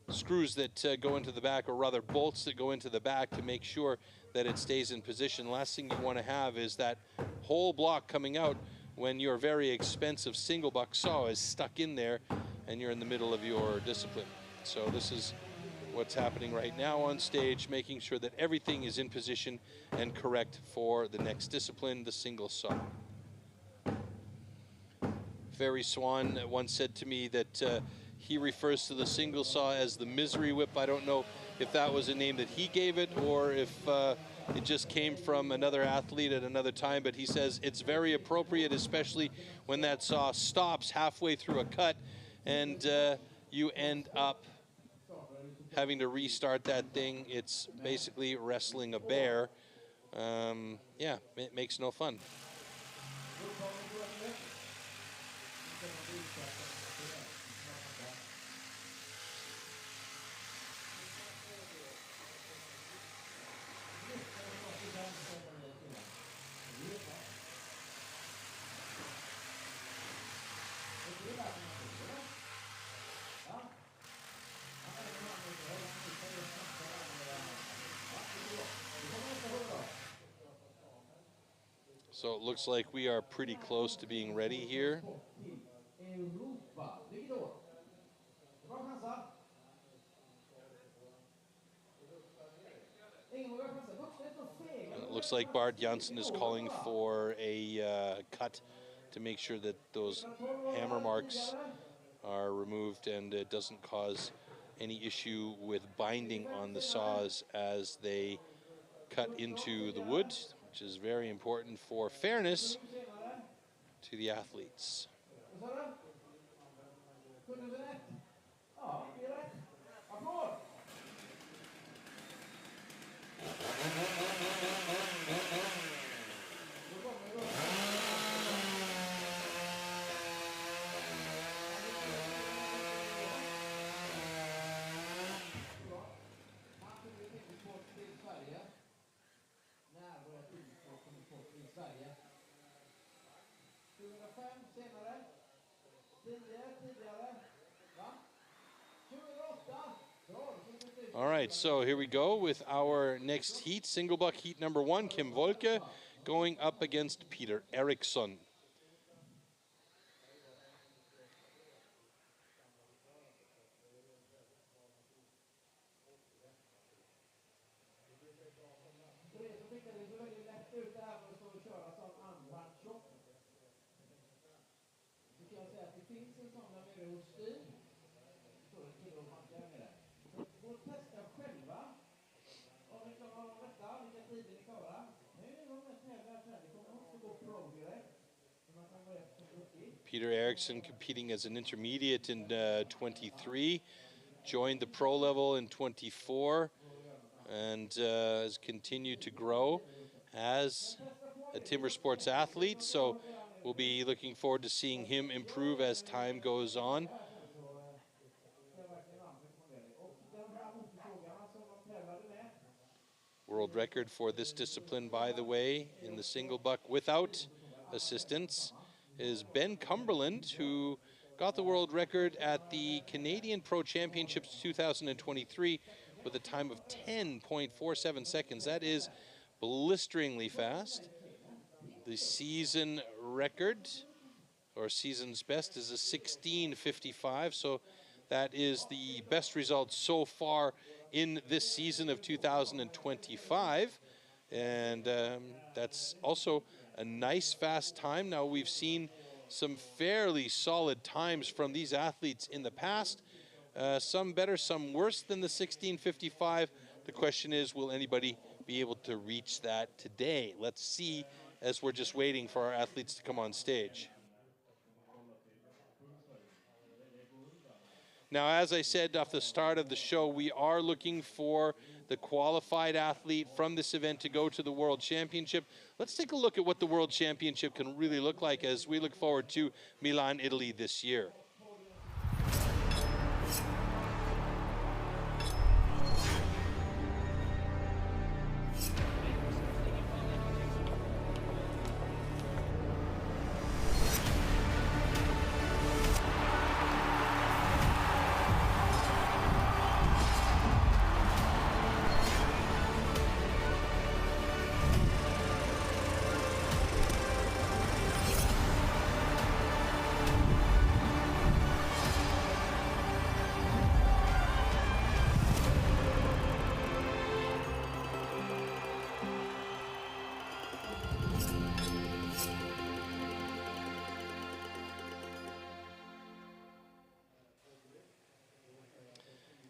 screws that go into the back, or rather bolts that go into the back to make sure that it stays in position. Last thing you want to have is that whole block coming out when your very expensive single buck saw is stuck in there and you're in the middle of your discipline. So this is what's happening right now on stage, making sure that everything is in position and correct for the next discipline, the single saw. Ferry Swan once said to me that he refers to the single saw as the misery whip. I don't know if that was a name that he gave it or if it just came from another athlete at another time, but he says it's very appropriate, especially when that saw stops halfway through a cut and you end up having to restart that thing. It's basically wrestling a bear. Yeah, it makes no fun. So it looks like we are pretty close to being ready here. And it looks like Bart Janssen is calling for a cut to make sure that those hammer marks are removed and it doesn't cause any issue with binding on the saws as they cut into the wood, which is very important for fairness to the athletes. All right, so here we go with our next heat, single buck heat number 1, Kim Wolke going up against Peter Eriksson. Peter Eriksson competing as an intermediate in 23, joined the pro level in 24, and has continued to grow as a timber sports athlete. So we'll be looking forward to seeing him improve as time goes on. World record for this discipline, by the way, in the single buck without assistance is Ben Cumberland, who got the world record at the Canadian Pro Championships 2023 with a time of 10.47 seconds. That is blisteringly fast. The season record, or season's best, is a 16:55, so that is the best result so far in this season of 2025. And that's also a nice fast time. Now, we've seen some fairly solid times from these athletes in the past. Some better, some worse than the 16:55. The question is, will anybody be able to reach that today? Let's see, as we're just waiting for our athletes to come on stage. Now, as I said off the start of the show, we are looking for the qualified athlete from this event to go to the World Championship. Let's take a look at what the World Championship can really look like as we look forward to Milan, Italy this year.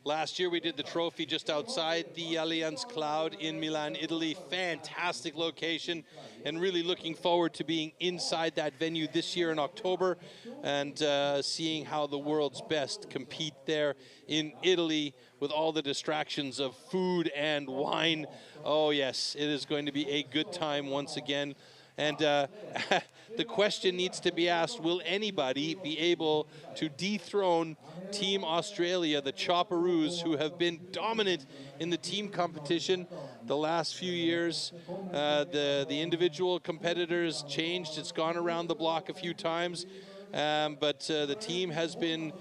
Last year we did the trophy just outside the Allianz Cloud in Milan, Italy. Fantastic location, and really looking forward to being inside that venue this year in October and seeing how the world's best compete there in Italy with all the distractions of food and wine. Oh yes, it is going to be a good time once again. And the question needs to be asked, will anybody be able to dethrone Team Australia, the Chopperoos, who have been dominant in the team competition the last few years? The individual competitors changed. It's gone around the block a few times, but the team has been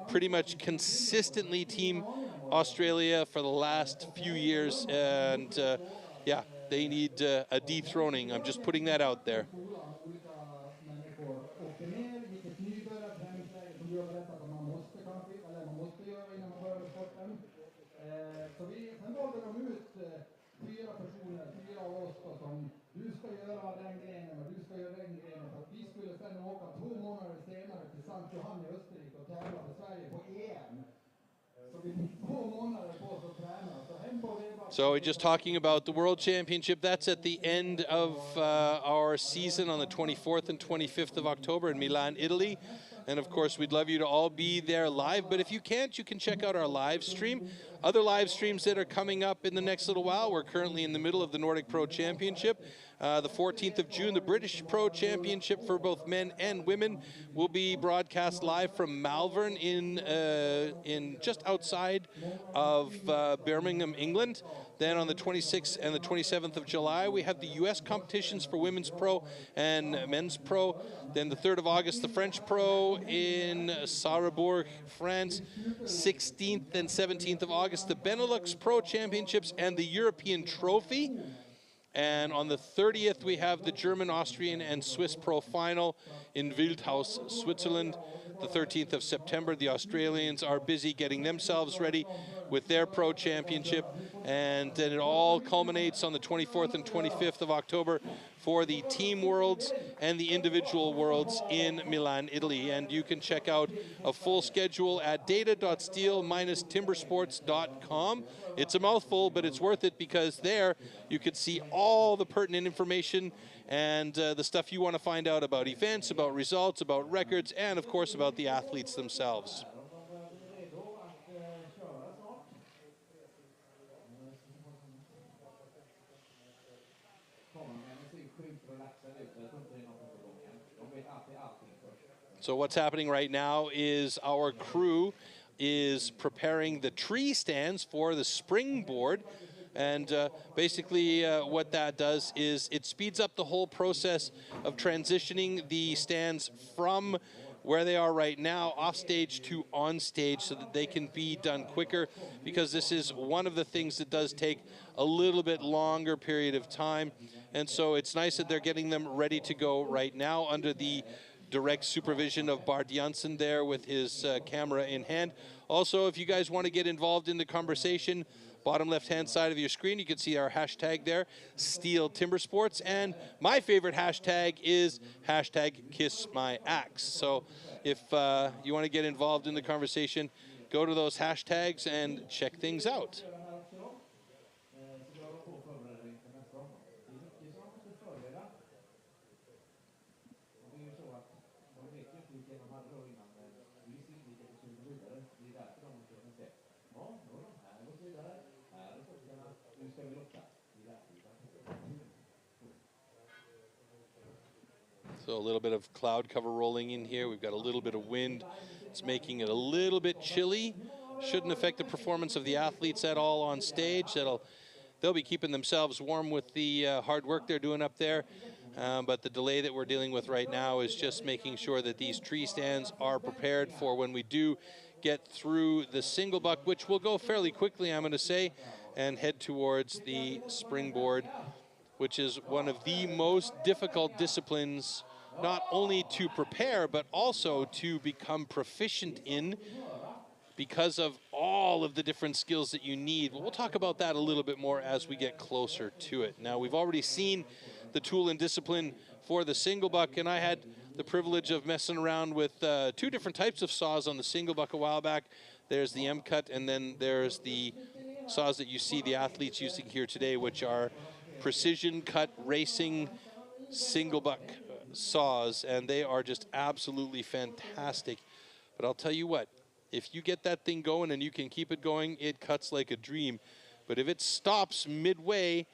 pretty much consistently Team Australia for the last few years. And yeah, they need a dethroning. I'm just putting that out there. So we're just talking about the World Championship. That's at the end of our season on the 24th and 25th of October in Milan, Italy. And of course, we'd love you to all be there live. But if you can't, you can check out our live stream. Other live streams that are coming up in the next little while. We're currently in the middle of the Nordic Pro Championship. The 14th of June, the British Pro Championship for both men and women will be broadcast live from Malvern in just outside of Birmingham, England. Then on the 26th and the 27th of July, we have the U.S. competitions for Women's Pro and Men's Pro. Then the 3rd of August, the French Pro in Sarrebourg, France. 16th and 17th of August, the Benelux Pro Championships and the European Trophy. And on the 30th, we have the German, Austrian, and Swiss Pro Final in Wildhaus, Switzerland. The 13th of September, the Australians are busy getting themselves ready with their Pro Championship. And then it all culminates on the 24th and 25th of October for the Team Worlds and the Individual Worlds in Milan, Italy. And you can check out a full schedule at data.stihl-timbersports.com. It's a mouthful, but it's worth it, because there you could see all the pertinent information and the stuff you want to find out about events, about results, about records, and of course about the athletes themselves. So what's happening right now is our crew is preparing the tree stands for the Springboard. And basically what that does is it speeds up the whole process of transitioning the stands from where they are right now off stage to on stage, so that they can be done quicker, because this is one of the things that does take a little bit longer period of time. And so it's nice that they're getting them ready to go right now under the direct supervision of Bart Janssen there with his camera in hand. Also, if you guys want to get involved in the conversation, bottom left-hand side of your screen, you can see our hashtag there, STIHL TIMBERSPORTS, and my favorite hashtag is hashtag #KissMyAxe. So if you want to get involved in the conversation, go to those hashtags and check things out. So a little bit of cloud cover rolling in here. We've got a little bit of wind. It's making it a little bit chilly. Shouldn't affect the performance of the athletes at all on stage. They'll be keeping themselves warm with the hard work they're doing up there. But the delay that we're dealing with right now is just making sure that these tree stands are prepared for when we do get through the single buck, which will go fairly quickly, I'm going to say, and head towards the springboard, which is one of the most difficult disciplines, not only to prepare, but also to become proficient in, because of all of the different skills that you need. But we'll talk about that a little bit more as we get closer to it. Now, we've already seen the tool and discipline for the single buck, and I had the privilege of messing around with 2 different types of saws on the single buck a while back. there's the M cut, and then there's the saws that you see the athletes using here today, which are precision cut racing single buck saws, and they are just absolutely fantastic. But I'll tell you what, if you get that thing going and you can keep it going, it cuts like a dream. But if it stops midway,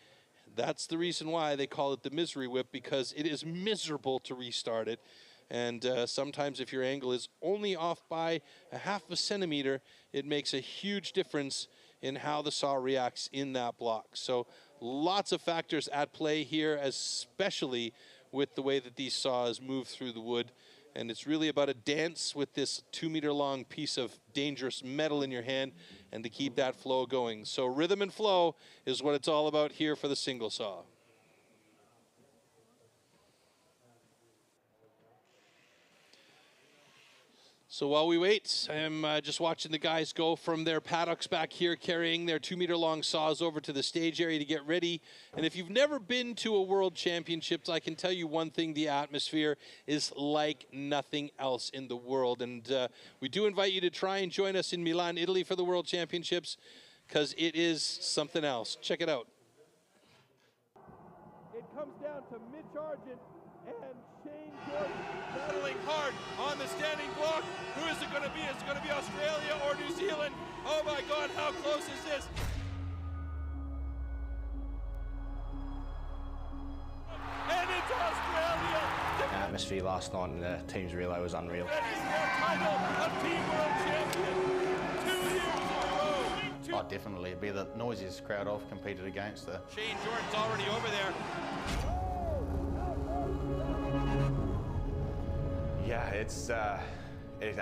that's the reason why they call it the misery whip, because it is miserable to restart it. And sometimes if your angle is only off by a half a centimeter, it makes a huge difference in how the saw reacts in that block. So lots of factors at play here, especially with the way that these saws move through the wood. And it's really about a dance with this 2-meter long piece of dangerous metal in your hand and to keep that flow going. So rhythm and flow is what it's all about here for the single saw. So while we wait, I'm just watching the guys go from their paddocks back here, carrying their 2-meter long saws over to the stage area to get ready. And if you've never been to a World Championships, I can tell you one thing: the atmosphere is like nothing else in the world. And we do invite you to try and join us in Milan, Italy for the World Championships, because it is something else. Check it out. It comes down to Mitch Argent and Shane Jordan battling hard on the standing block. Who is it going to be? Is it going to be Australia or New Zealand? Oh my God, how close is this? And it's Australia! The atmosphere last night in the team's relay was unreal. That is their title of Team World Champion 2 years in a row. Oh, definitely. It'd be the noisiest crowd I've competed against. Shane Jordan's already over there. Yeah,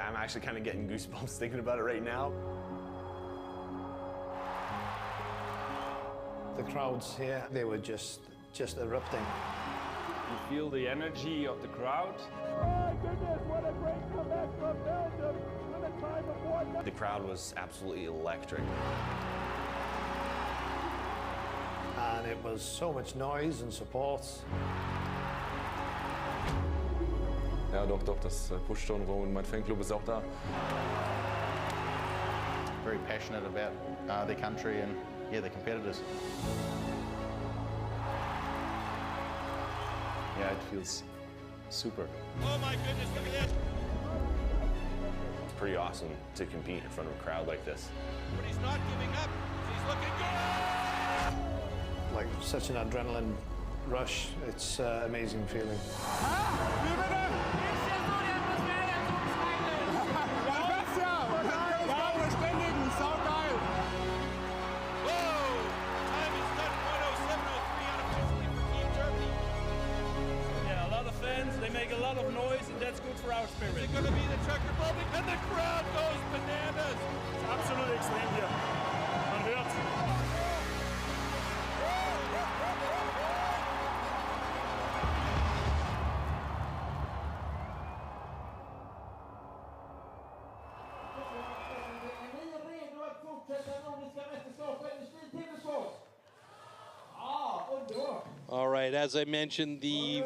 I'm actually kind of getting goosebumps thinking about it right now. The crowds here, they were just erupting. You feel the energy of the crowd. My goodness, what a great comeback from Belgium with a time of 1. The crowd was absolutely electric. And it was so much noise and support. Ja, doch, das pusht schon rum und mein Fanclub ist auch da. Very passionate about their country and, yeah, their competitors. Yeah, it feels super. Oh my goodness, look at this. It's pretty awesome to compete in front of a crowd like this. But he's not giving up. He's looking good. Like such an adrenaline rush. It's an amazing feeling. They make a lot of noise, and that's good for our spirit. Is it going to be the Czech Republic? And the crowd goes bananas. It's absolutely extrem hier. Man hört's. All right, as I mentioned, the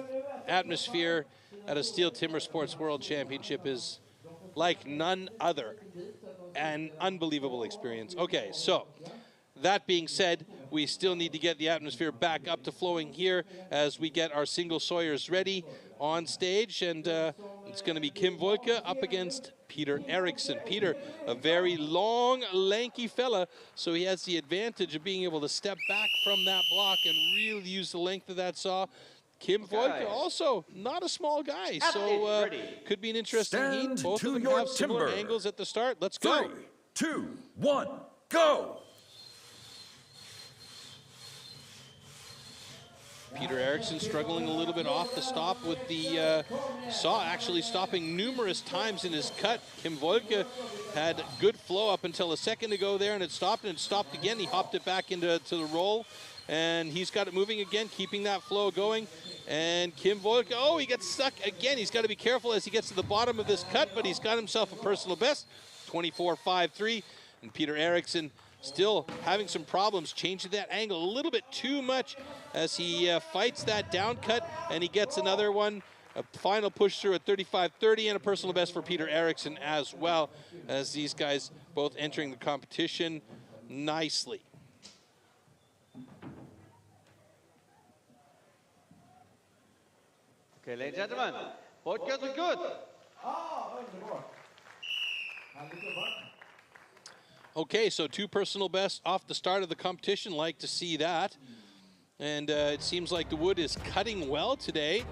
atmosphere at a STIHL Timbersports World Championship is like none other. An unbelievable experience. Okay, so that being said, we still need to get the atmosphere back up to flowing here as we get our single sawyers ready on stage, and it's going to be Kim Volke up against Peter Eriksson. Peter, a very long, lanky fella, so he has the advantage of being able to step back from that block and really use the length of that saw. Kim Volke, also not a small guy, so could be an interesting heat. Both of them have similar angles at the start. Let's go. 3, 2, 1, go! Peter Eriksson struggling a little bit off the stop with the saw, actually stopping numerous times in his cut. Kim Volke had good flow up until a second ago there, and it stopped again. He hopped it back into the roll, and he's got it moving again, keeping that flow going. And Kim Volke, oh, he gets stuck again. He's got to be careful as he gets to the bottom of this cut, but he's got himself a personal best, 24.53. And Peter Eriksson still having some problems changing that angle a little bit too much as he fights that down cut, and he gets another one A final push through at 35.30 and a personal best for Peter Eriksson as well, as these guys both entering the competition nicely. Okay, ladies and gentlemen, both girls are good. Okay, so 2 personal bests off the start of the competition. Like to see that. And it seems like the wood is cutting well today.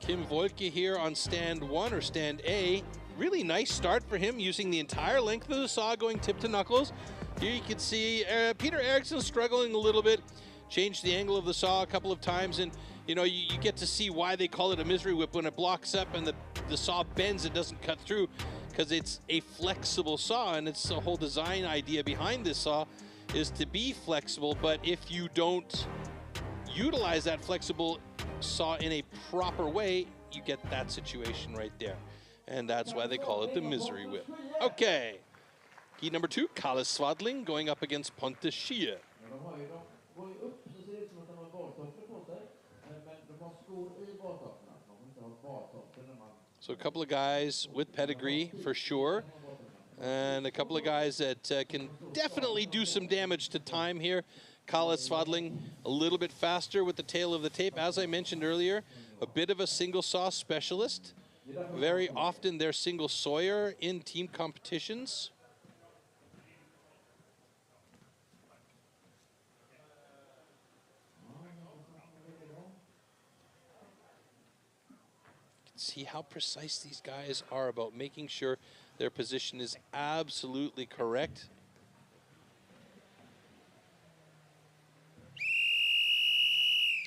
Kim Volke here on stand 1 or stand A. Really nice start for him, using the entire length of the saw, going tip to knuckles. Here you can see Peter Eriksson struggling a little bit. Changed the angle of the saw a couple of times, and you know, you get to see why they call it a misery whip. When it blocks up and the saw bends, it doesn't cut through, because it's a flexible saw, and it's the whole design idea behind this saw is to be flexible. But if you don't utilize that flexible saw in a proper way, you get that situation right there. And that's why they call it the misery whip. Okay, heat number 2, Kalle Swadling going up against Pontus Schie. So a couple of guys with pedigree for sure, and a couple of guys that can definitely do some damage to time here. Kalle Swadling a little bit faster with the tail of the tape. As I mentioned earlier, a bit of a single saw specialist. Very often they're single sawyer in team competitions. See how precise these guys are about making sure their position is absolutely correct.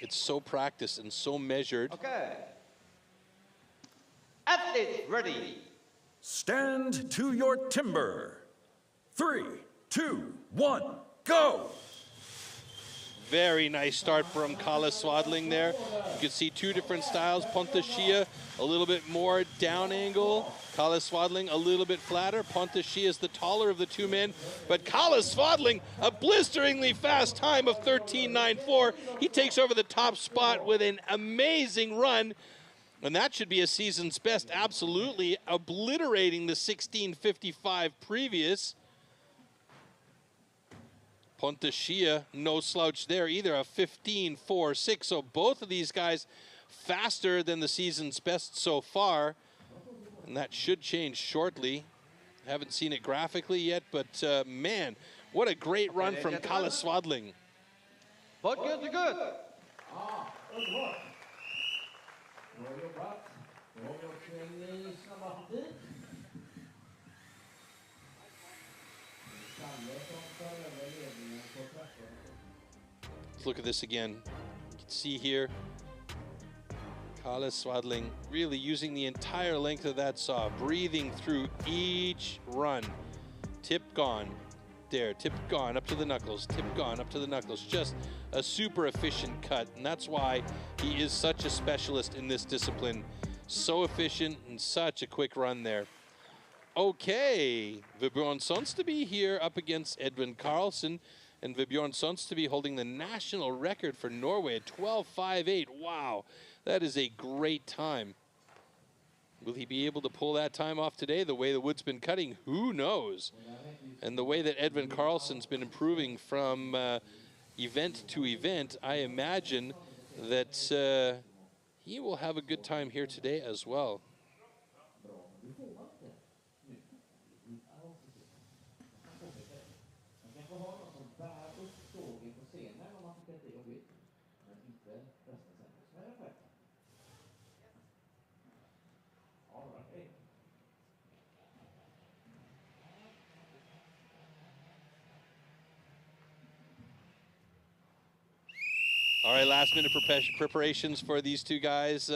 It's so practiced and so measured. Okay. Athletes ready. Stand to your timber. 3, 2, 1, go! Very nice start from Kalle Swadling there. You can see 2 different styles. Pontus Schie a little bit more down angle. Kalle Swadling a little bit flatter. Pontus Schie is the taller of the 2 men. But Kalle Swadling, a blisteringly fast time of 13.94. He takes over the top spot with an amazing run. And that should be a season's best, absolutely obliterating the 16.55 previous. Pontus Schie, no slouch there either, a 15.46. So both of these guys faster than the season's best so far. And that should change shortly. Haven't seen it graphically yet, but man, what a great run from Kalle Swadling. Both girls are good. Let's look at this again. You can see here, Kalle Swadling really using the entire length of that saw, breathing through each run. Tip gone, there, tip gone, up to the knuckles, tip gone, up to the knuckles. Just a super efficient cut, and that's why he is such a specialist in this discipline. So efficient and such a quick run there. Okay, Vibjorn Sonsteby here up against Edvin Karlsson, and Vibjorn Sonsteby holding the national record for Norway at 12.58. Wow, that is a great time. Will he be able to pull that time off today? The way the wood's been cutting, who knows? And the way that Edvin Karlsson's been improving from event to event, I imagine that he will have a good time here today as well. All right, last minute preparations for these 2 guys.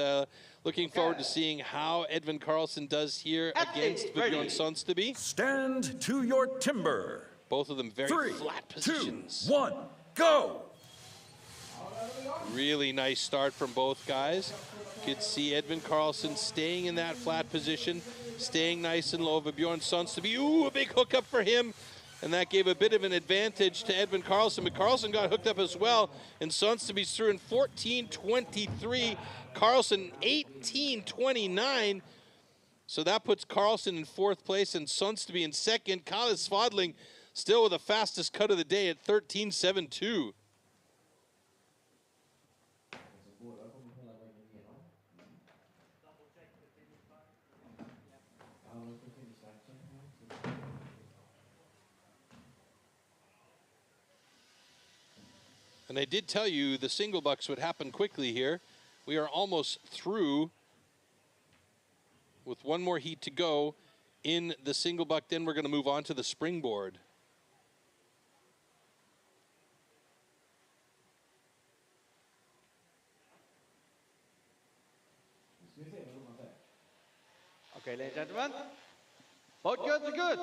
Looking forward to seeing how Edvin Karlsson does here against Vibjorn Sonsteby. Stand to your timber. Both of them very 3, flat positions. 2, 1, go! Really nice start from both guys. You could see Edvin Karlsson staying in that flat position, staying nice and low. Vibjorn Sonsteby, ooh, a big hookup for him. and that gave a bit of an advantage to Edvin Karlsson, but Karlsson got hooked up as well, and Sundsteby's through in 14:23. Karlsson 18:29. So that puts Karlsson in 4th place and Sundsteby in 2nd. Kalle Svadling still with the fastest cut of the day at 13:72. And I did tell you the single bucks would happen quickly here. We are almost through with one more heat to go in the single buck. Then we're going to move on to the springboard. Okay, ladies and gentlemen. Both goods are good.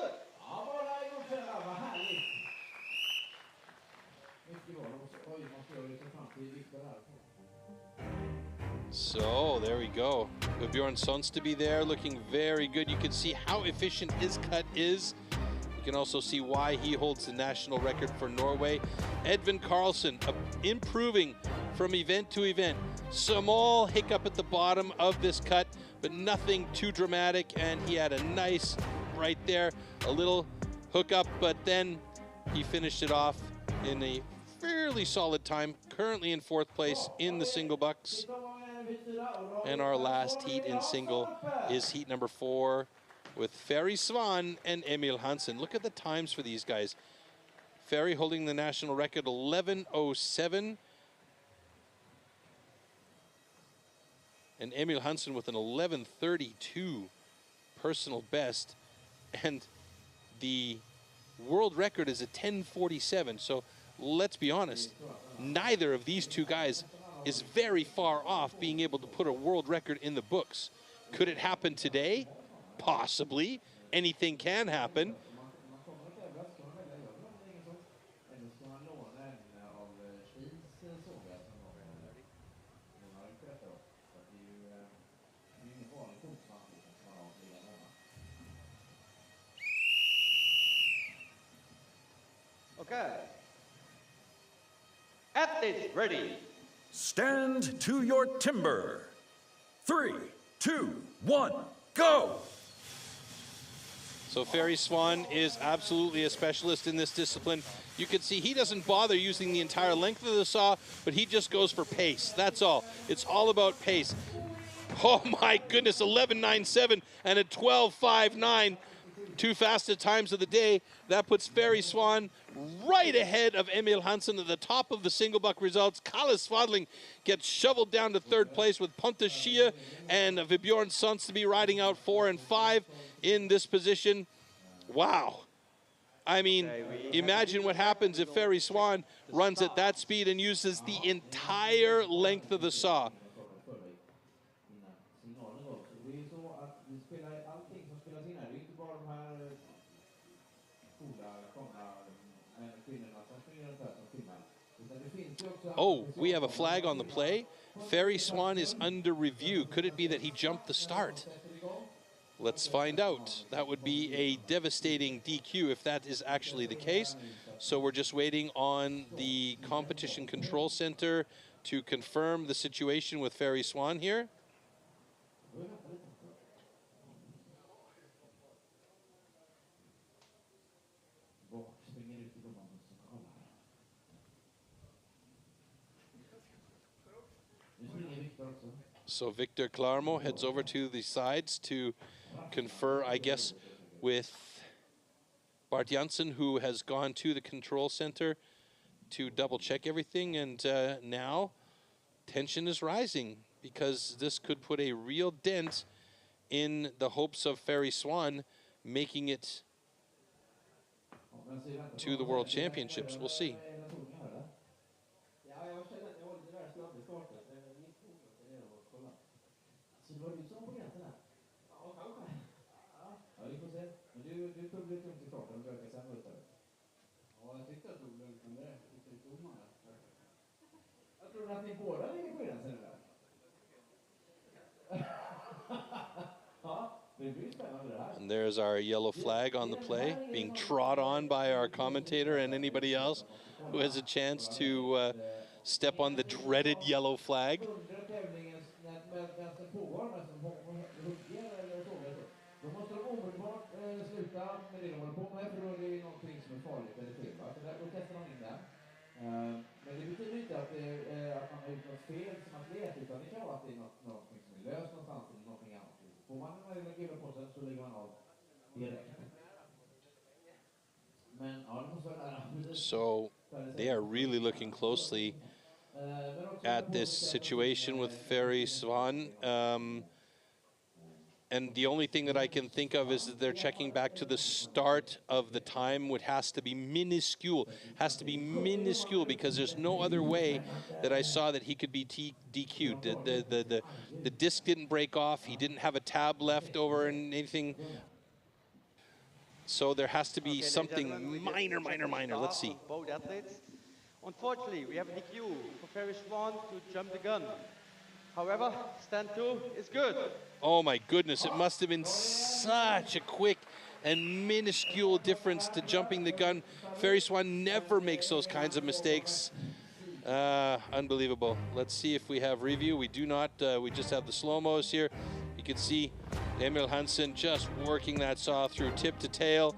So there we go. With Bjorn Sundsteby there looking very good. You can see how efficient his cut is. You can also see why he holds the national record for Norway. Edvin Karlsson improving from event to event. Small hiccup at the bottom of this cut, but nothing too dramatic. And he had a nice, right there, a little hookup, but then he finished it off in a fairly solid time. Currently in 4th place in the single bucks. And our last heat in single is heat number 4 with Ferry Svan and Emil Hansen. Look at the times for these guys. Ferry holding the national record 11:07. And Emil Hansen with an 11:32 personal best. And the world record is a 10:47. So let's be honest, neither of these two guys is very far off being able to put a world record in the books. Could it happen today? Possibly. Anything can happen. Okay. Athletes ready. Stand to your timber. 3, 2, 1, go! So Ferry Svan is absolutely a specialist in this discipline. You can see he doesn't bother using the entire length of the saw, but he just goes for pace. That's all. It's all about pace. Oh my goodness, 11:97 and a 12:59. 2 fastest times of the day. That puts Ferry Svan right ahead of Emil Hansen at the top of the single buck results. Kalle Svadling gets shoveled down to 3rd place with Pontus Schia and Vibjorn Sundsteby riding out 4 and 5 in this position. Wow. I mean, imagine what happens if Ferry Svan runs at that speed and uses the entire length of the saw. Oh, we have a flag on the play. Ferry Svan is under review. Could it be that he jumped the start? Let's find out. That would be a devastating DQ if that is actually the case. So we're just waiting on the competition control center to confirm the situation with Ferry Svan here. So Victor Klarmo heads over to the sides to confer, I guess, with Bart Janssen, who has gone to the control center to double check everything. And now tension is rising because this could put a real dent in the hopes of Ferry Svan making it to the World Championships. We'll see. And there's our yellow flag on the play, being trod on by our commentator and anybody else who has a chance to step on the dreaded yellow flag. Men det betyder inte att man har gjort något fel som atlet, utan det kan vara att det är någonting som är löst någonstans eller någonting annat. Får man den här gula posten så lägger man av direkt. Men ja, det måste vara nära. So they are really looking closely at this situation with Ferry Swan. And the only thing that I can think of is that they're checking back to the start of the time, which has to be minuscule. Has to be minuscule because there's no other way that I saw that he could be DQ'd. The disc didn't break off. He didn't have a tab left over and anything. So there has to be something minor. Let's see. Both athletes. Unfortunately, we have a DQ for Ferry Swan to jump the gun. However, stand 2 is good. Oh my goodness, it must have been such a quick and minuscule difference to jumping the gun. Ferry Swan never makes those kinds of mistakes. Unbelievable. Let's see if we have review. We do not. We just have the slow-mos here. You can see Emil Hansen just working that saw through tip to tail.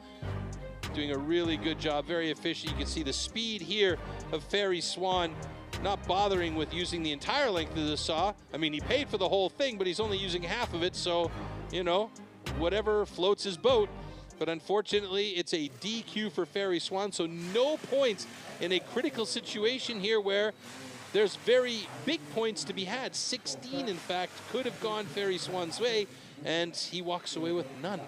Doing a really good job, very efficient. You can see the speed here of Ferry Swan, not bothering with using the entire length of the saw. I mean, he paid for the whole thing, but he's only using half of it, so, you know, whatever floats his boat. But unfortunately, it's a DQ for Ferry Swan, so no points in a critical situation here where there's very big points to be had. 16, in fact, could have gone Ferry Swan's way, and he walks away with none.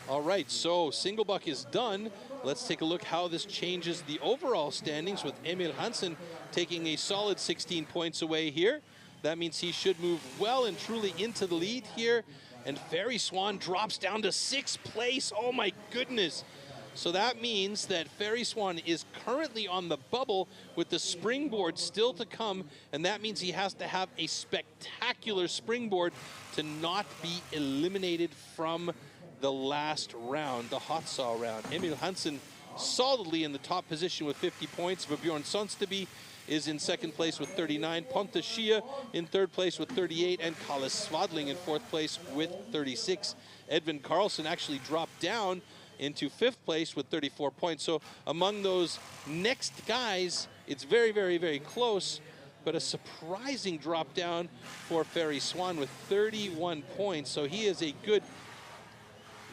All right, so single buck is done. Let's take a look how this changes the overall standings with Emil Hansen taking a solid 16 points away here. That means he should move well and truly into the lead here. And Ferry Swan drops down to 6th place. Oh my goodness. So that means that Ferry Swan is currently on the bubble with the springboard still to come. And that means he has to have a spectacular springboard to not be eliminated from the last round, the hot saw round. Emil Hansen solidly in the top position with 50 points. Björn Sonsteby is in 2nd place with 39. Pontus Schia in 3rd place with 38. And Kalle Svadling in 4th place with 36. Edvin Karlsson actually dropped down into 5th place with 34 points. So among those next guys, it's very, very, very close. But a surprising drop down for Ferry Swan with 31 points. So he is a good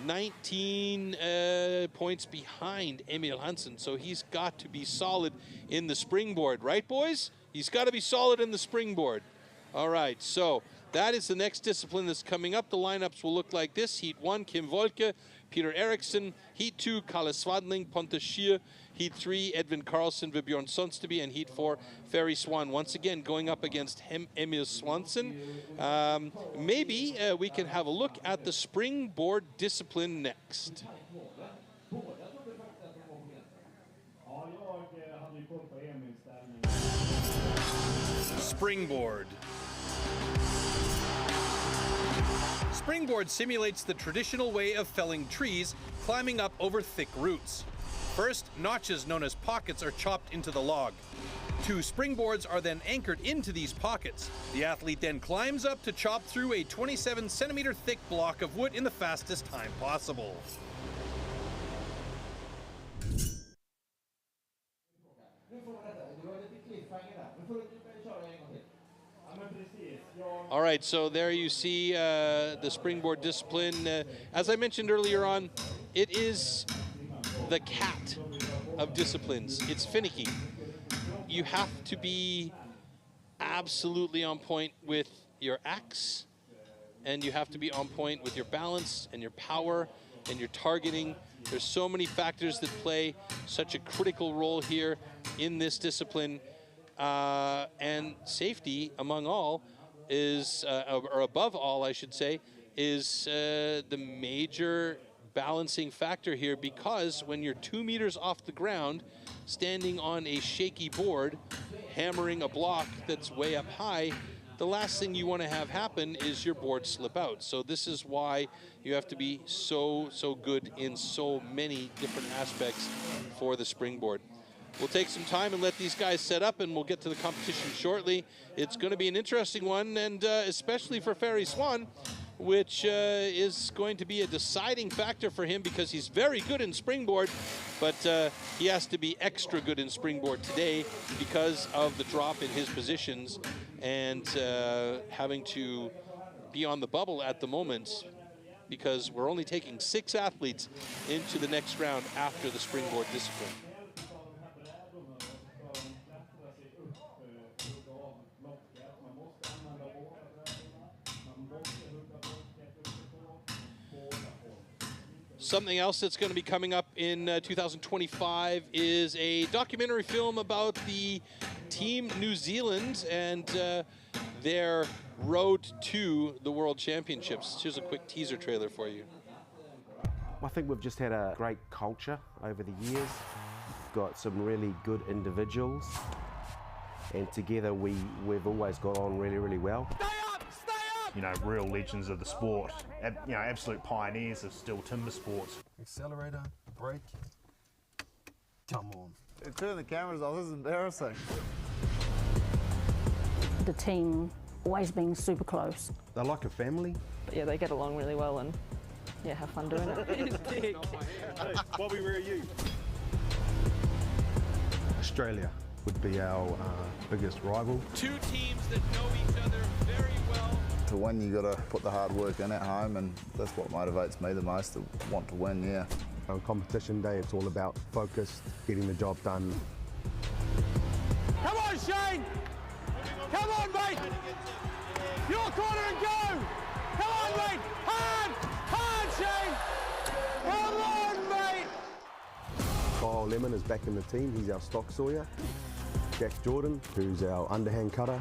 19 points behind Emil Hansen, so he's got to be solid in the springboard, right, boys? He's got to be solid in the springboard. All right, so that is the next discipline that's coming up. The lineups will look like this. Heat 1, Kim Wolke, Peter Eriksson. Heat 2, Kalle Svadling, Pontus Schia. Heat 3, Edvin Karlsson, Björn Sonsteby. And Heat 4, Ferry Swan. Once again, going up against Emil Swanson. Maybe we can have a look at the springboard discipline next. Springboard. Springboard simulates the traditional way of felling trees, climbing up over thick roots. First, notches known as pockets are chopped into the log. 2 springboards are then anchored into these pockets. The athlete then climbs up to chop through a 27-centimeter thick block of wood in the fastest time possible. All right, so there you see the springboard discipline. As I mentioned earlier on, it is the cat of disciplines. It's finicky. You have to be absolutely on point with your axe, and you have to be on point with your balance and your power and your targeting. There's so many factors that play such a critical role here in this discipline, and safety among all is, or above all, I should say, is the major balancing factor here, because when you're 2 meters off the ground, standing on a shaky board, hammering a block that's way up high, the last thing you want to have happen is your board slip out. So this is why you have to be so good in so many different aspects for the springboard. We'll take some time and let these guys set up, and we'll get to the competition shortly. It's going to be an interesting one, and especially for Ferry Swan, which is going to be a deciding factor for him because he's very good in springboard, but he has to be extra good in springboard today because of the drop in his positions and having to be on the bubble at the moment, because we're only taking 6 athletes into the next round after the springboard discipline. Something else that's going to be coming up in 2025 is a documentary film about the Team New Zealand and their road to the World Championships. Here's a quick teaser trailer for you. I think we've just had a great culture over the years. Got some really good individuals, and together we've always got on really well. You know, real legends of the sport, you know, absolute pioneers of STIHL Timbersports. Accelerator, brake, come on. Turn the cameras off, this is embarrassing. The team always being super close. They're like a family. But yeah, they get along really well and yeah, have fun doing it. Hey, Bobby, where are you? Australia would be our biggest rival. 2 teams that know each other very well. To win, you got to put the hard work in at home, and that's what motivates me the most, to want to win, yeah. On competition day, it's all about focus, getting the job done. Come on, Shane! Come on, mate! Your corner and go! Come on, mate! Hard, Shane! Come on, mate! Kyle Lemon is back in the team, he's our stock sawyer. Jack Jordan, who's our underhand cutter.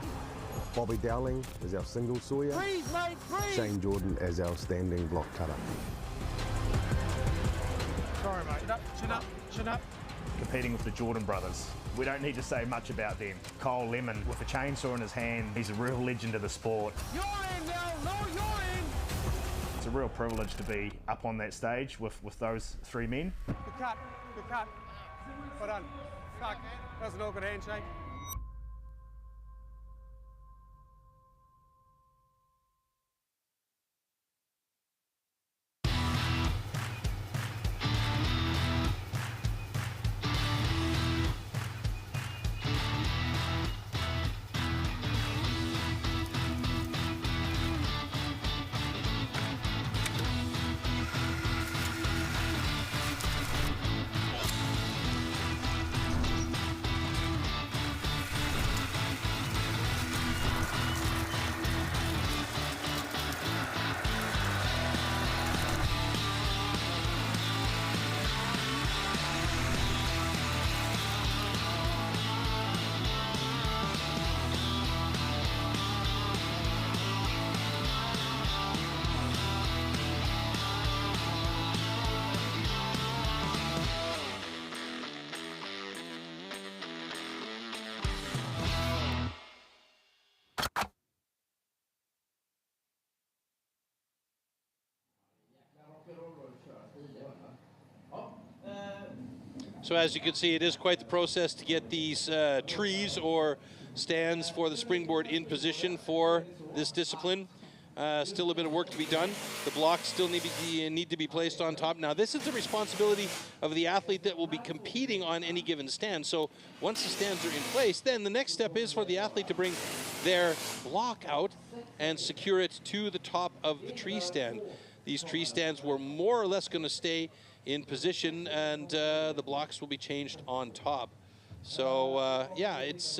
Bobby Dowling is our single sawyer. Freeze, mate, freeze! Shane Jordan as our standing block cutter. Sorry, mate. Chin up. Competing with the Jordan brothers. We don't need to say much about them. Kyle Lemon, with a chainsaw in his hand, he's a real legend of the sport. You're in now, no, you're in! It's a real privilege to be up on that stage with those 3 men. Good cut. Well done. Fuck, that's an awkward handshake. So as you can see, it is quite the process to get these trees or stands for the springboard in position for this discipline. Still a bit of work to be done. The blocks still need to be placed on top. Now, this is the responsibility of the athlete that will be competing on any given stand. So once the stands are in place, then the next step is for the athlete to bring their block out and secure it to the top of the tree stand. These tree stands were more or less going to stay in position, and the blocks will be changed on top. So yeah, it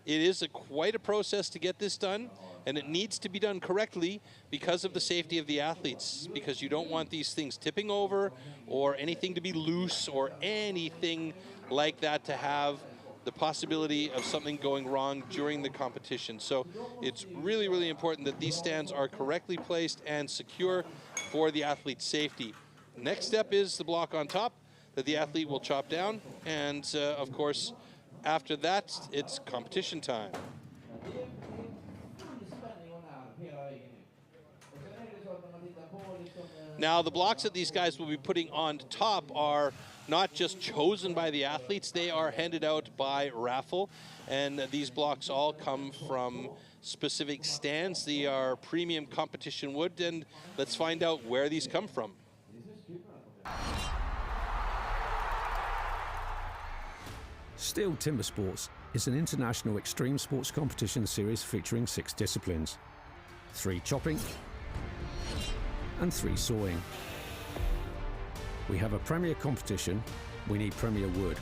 is quite a process to get this done, and it needs to be done correctly because of the safety of the athletes, because you don't want these things tipping over or anything to be loose or anything like that to have the possibility of something going wrong during the competition. So it's really, really important that these stands are correctly placed and secure for the athlete's safety. Next step is the block on top that the athlete will chop down, and of course, after that, it's competition time. Now, the blocks that these guys will be putting on top are not just chosen by the athletes, they are handed out by raffle. And these blocks all come from specific stands. They are premium competition wood, and let's find out where these come from. STIHL Timbersports is an international extreme sports competition series featuring 6 disciplines: 3 chopping and 3 sawing. We have a premier competition, we need premier wood.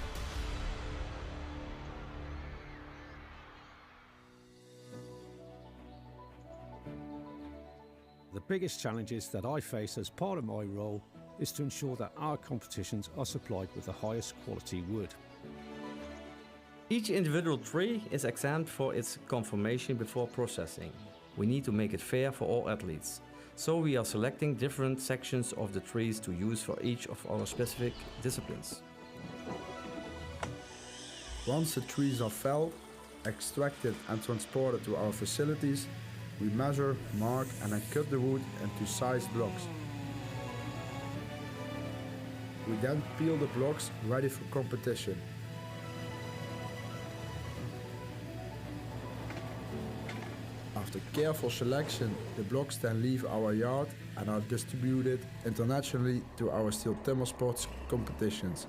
The biggest challenges that I face as part of my role is to ensure that our competitions are supplied with the highest quality wood. Each individual tree is examined for its conformation before processing. We need to make it fair for all athletes. So we are selecting different sections of the trees to use for each of our specific disciplines. Once the trees are felled, extracted and transported to our facilities, we measure, mark and then cut the wood into sized blocks. We then peel the blocks ready for competition. After careful selection, the blocks then leave our yard and are distributed internationally to our STIHL Timbersports competitions.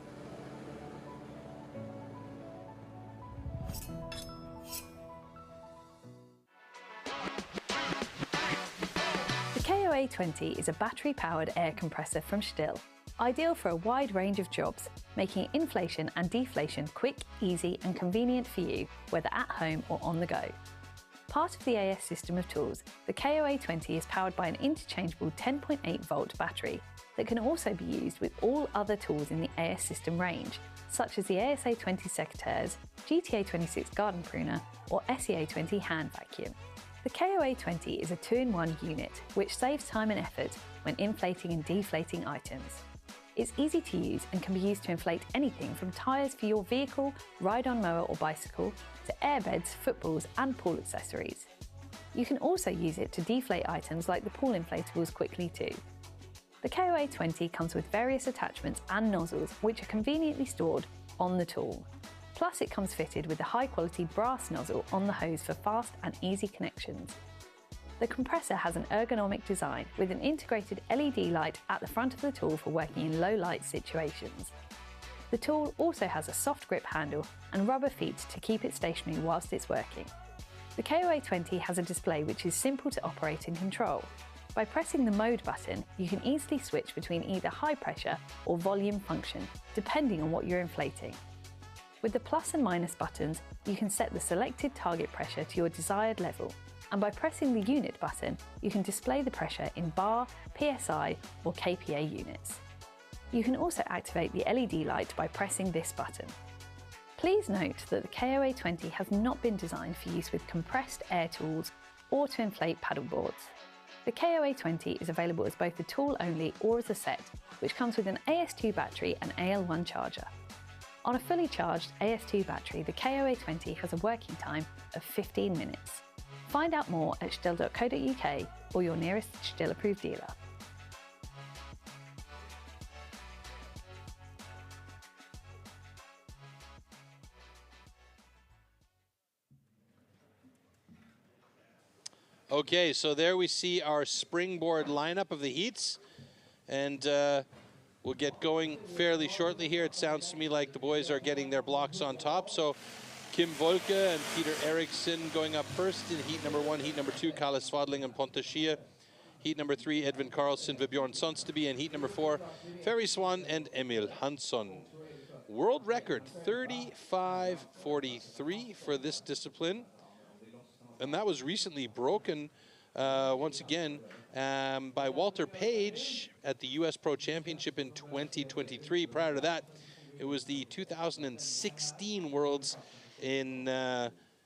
The KOA-20 is a battery-powered air compressor from STIHL, ideal for a wide range of jobs, making inflation and deflation quick, easy and convenient for you, whether at home or on the go. Part of the AS system of tools, the KOA-20 is powered by an interchangeable 10.8 volt battery that can also be used with all other tools in the AS system range, such as the ASA-20 secateurs, GTA-26 garden pruner or SEA-20 hand vacuum. The KOA-20 is a 2-in-1 unit, which saves time and effort when inflating and deflating items. It's easy to use and can be used to inflate anything from tyres for your vehicle, ride-on mower or bicycle, to airbeds, footballs and pool accessories. You can also use it to deflate items like the pool inflatables quickly too. The KOA-20 comes with various attachments and nozzles which are conveniently stored on the tool. Plus it comes fitted with a high-quality brass nozzle on the hose for fast and easy connections. The compressor has an ergonomic design with an integrated LED light at the front of the tool for working in low light situations. The tool also has a soft grip handle and rubber feet to keep it stationary whilst it's working. The KOA-20 has a display which is simple to operate and control. By pressing the mode button, you can easily switch between either high pressure or volume function, depending on what you're inflating. With the plus and minus buttons, you can set the selected target pressure to your desired level, and by pressing the unit button, you can display the pressure in bar, PSI or kPa units. You can also activate the LED light by pressing this button. Please note that the KOA-20 has not been designed for use with compressed air tools or to inflate paddle boards. The KOA-20 is available as both a tool only or as a set, which comes with an AS2 battery and AL1 charger. On a fully charged AS2 battery, the KOA-20 has a working time of 15 minutes. Find out more at stihl.co.uk or your nearest STIHL approved dealer. Okay, so there we see our springboard lineup of the heats, and we'll get going fairly shortly here. It sounds to me like the boys are getting their blocks on top. So Kim Volke and Peter Eriksson going up first in heat number 1, heat number 2, Kalle Svadling and Pontus Schie. Heat number 3, Edvin Karlsson, Vibjorn Sonsteby, and heat number 4, Ferry Swan and Emil Hansson. World record 35:43 for this discipline. And that was recently broken once again by Walter Page at the US Pro Championship in 2023. Prior to that, it was the 2016 Worlds in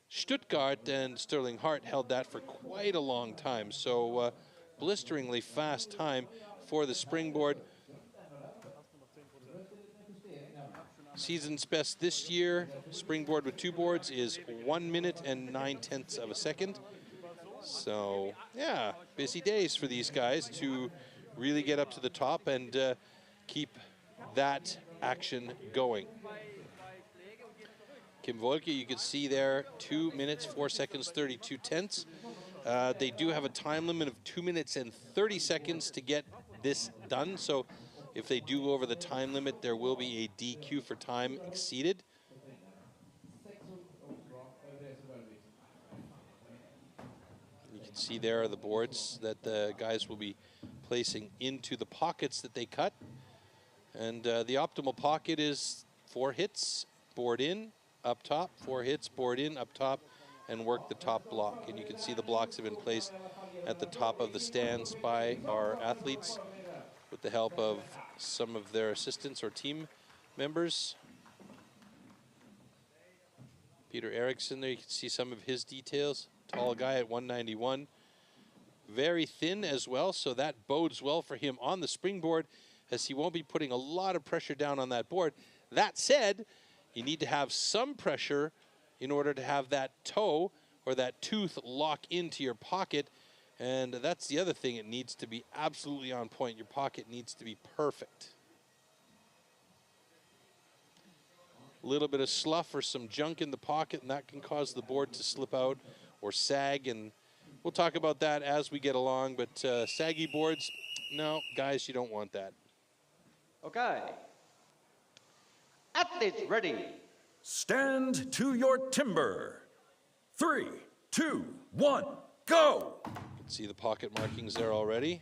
Stuttgart, and Sterling Hart held that for quite a long time. So blisteringly fast time for the springboard. Season's best this year, springboard with 2 boards, is 1 minute and 9/10 of a second. So, yeah, busy days for these guys to really get up to the top and keep that action going. Kim Volke, you can see there, 2 minutes, 4 seconds, 32 tenths. They do have a time limit of 2 minutes and 30 seconds to get this done. So if they do go over the time limit, there will be a DQ for time exceeded. You can see there are the boards that the guys will be placing into the pockets that they cut. And the optimal pocket is 4 hits, board in, up top, 4 hits, board in, up top, and work the top block. And you can see the blocks have been placed at the top of the stands by our athletes with the help of some of their assistants or team members. Peter Eriksson there, you can see some of his details. Tall guy at 191. Very thin as well, so that bodes well for him on the springboard, as he won't be putting a lot of pressure down on that board. That said, you need to have some pressure in order to have that toe or that tooth lock into your pocket. And that's the other thing, it needs to be absolutely on point. Your pocket needs to be perfect. A little bit of slough or some junk in the pocket, and that can cause the board to slip out or sag, and we'll talk about that as we get along. But saggy boards, no, guys, you don't want that. Okay. Athletes ready. Stand to your timber. 3, 2, 1, go! You can see the pocket markings there already.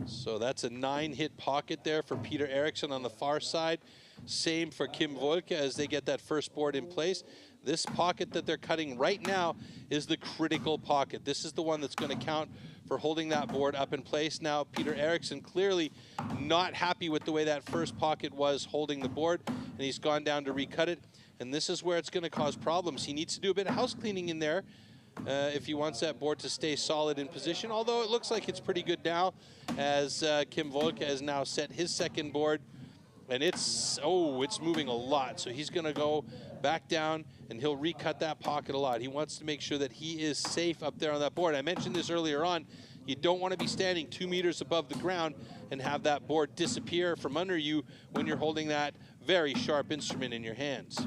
So that's a 9-hit pocket there for Peter Eriksson on the far side. Same for Kim Volke as they get that first board in place. This pocket that they're cutting right now is the critical pocket. This is the one that's going to count for holding that board up in place. Now, Peter Eriksson clearly not happy with the way that first pocket was holding the board, and he's gone down to recut it. And this is where it's going to cause problems. He needs to do a bit of house cleaning in there if he wants that board to stay solid in position, although it looks like it's pretty good now, as Kim Volke has now set his second board. And it's moving a lot. So he's going to go back down, and he'll recut that pocket a lot. He wants to make sure that he is safe up there on that board. I mentioned this earlier on. You don't want to be standing 2 meters above the ground and have that board disappear from under you when you're holding that very sharp instrument in your hands.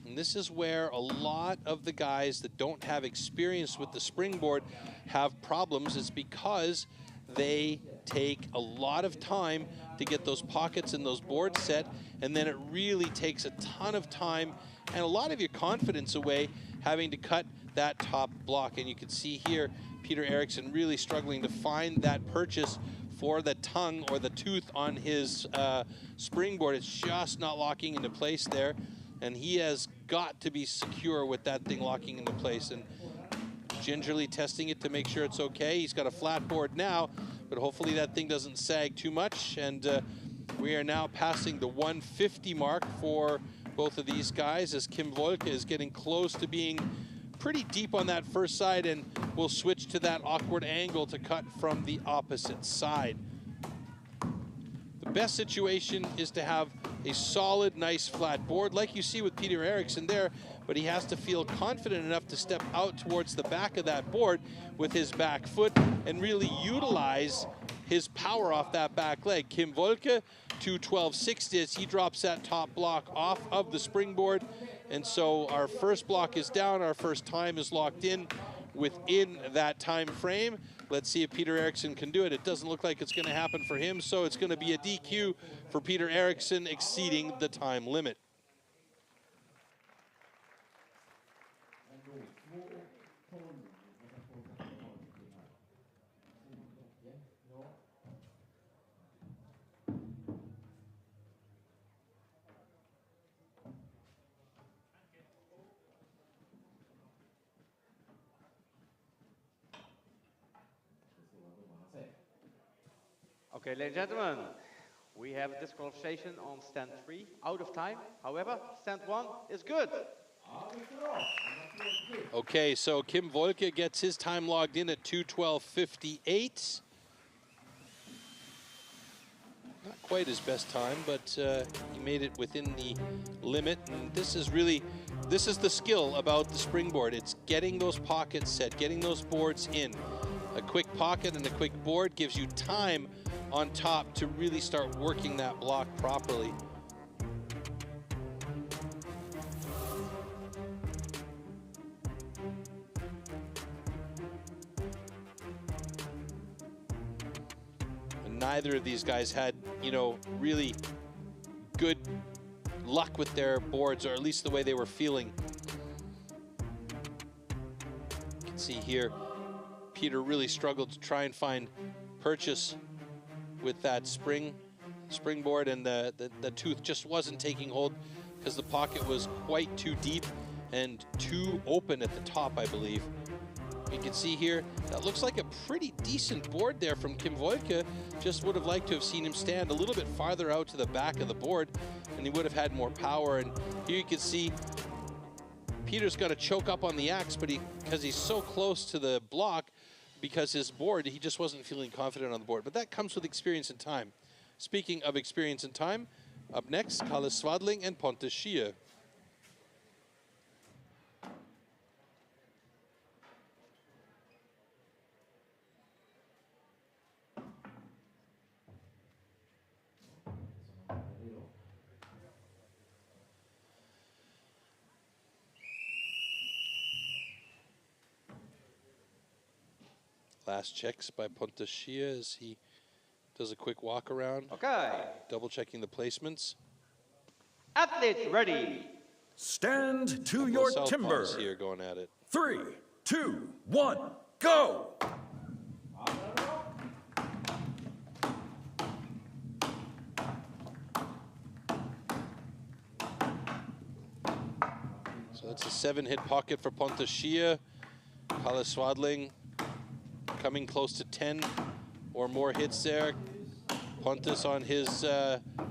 And this is where a lot of the guys that don't have experience with the springboard have problems. It's because they take a lot of time to get those pockets and those boards set, and then it really takes a ton of time and a lot of your confidence away having to cut that top block. And you can see here Peter Eriksson really struggling to find that purchase for the tongue or the tooth on his springboard. It's just not locking into place there, and he has got to be secure with that thing locking into place, and gingerly testing it to make sure it's okay. He's got a flat board now, but hopefully that thing doesn't sag too much. And we are now passing the 150 mark for both of these guys, as Kim Volke is getting close to being pretty deep on that first side, and we'll switch to that awkward angle to cut from the opposite side. The best situation is to have a solid, nice flat board like you see with Peter Eriksson there, but he has to feel confident enough to step out towards the back of that board with his back foot and really utilize his power off that back leg. Kim Volke, 2:12.60 as he drops that top block off of the springboard. And so our first block is down, our first time is locked in within that time frame. Let's see if Peter Eriksson can do it. It doesn't look like it's going to happen for him, so it's going to be a DQ for Peter Eriksson exceeding the time limit. Okay, ladies and gentlemen, we have a disqualification on stand 3, out of time. However, stand 1 is good. Okay, so Kim Volke gets his time logged in at 2:12.58. Not quite his best time, but he made it within the limit. And this is the skill about the springboard. It's getting those pockets set, getting those boards in. A quick pocket and a quick board gives you time on top to really start working that block properly. And neither of these guys had, you know, really good luck with their boards, or at least the way they were feeling. You can see here, Peter really struggled to try and find purchase with that springboard, and the tooth just wasn't taking hold because the pocket was quite too deep and too open at the top, I believe. You can see here, that looks like a pretty decent board there from Kim Volke. Just would have liked to have seen him stand a little bit farther out to the back of the board, and he would have had more power. And here you can see Peter's got to choke up on the axe, but because he's so close to the block, because his board, he just wasn't feeling confident on the board. But that comes with experience and time. Speaking of experience and time, up next, Kalle Swadling and Pontus Schie. Last checks by Pontus Schie as he does a quick walk around. Okay. Double checking the placements. Athletes ready. Stand to your timber. Here going at it. 3, 2, 1, go! So that's a 7-hit pocket for Pontus Schie. Kalle Swadling coming close to 10 or more hits there. Pontus on his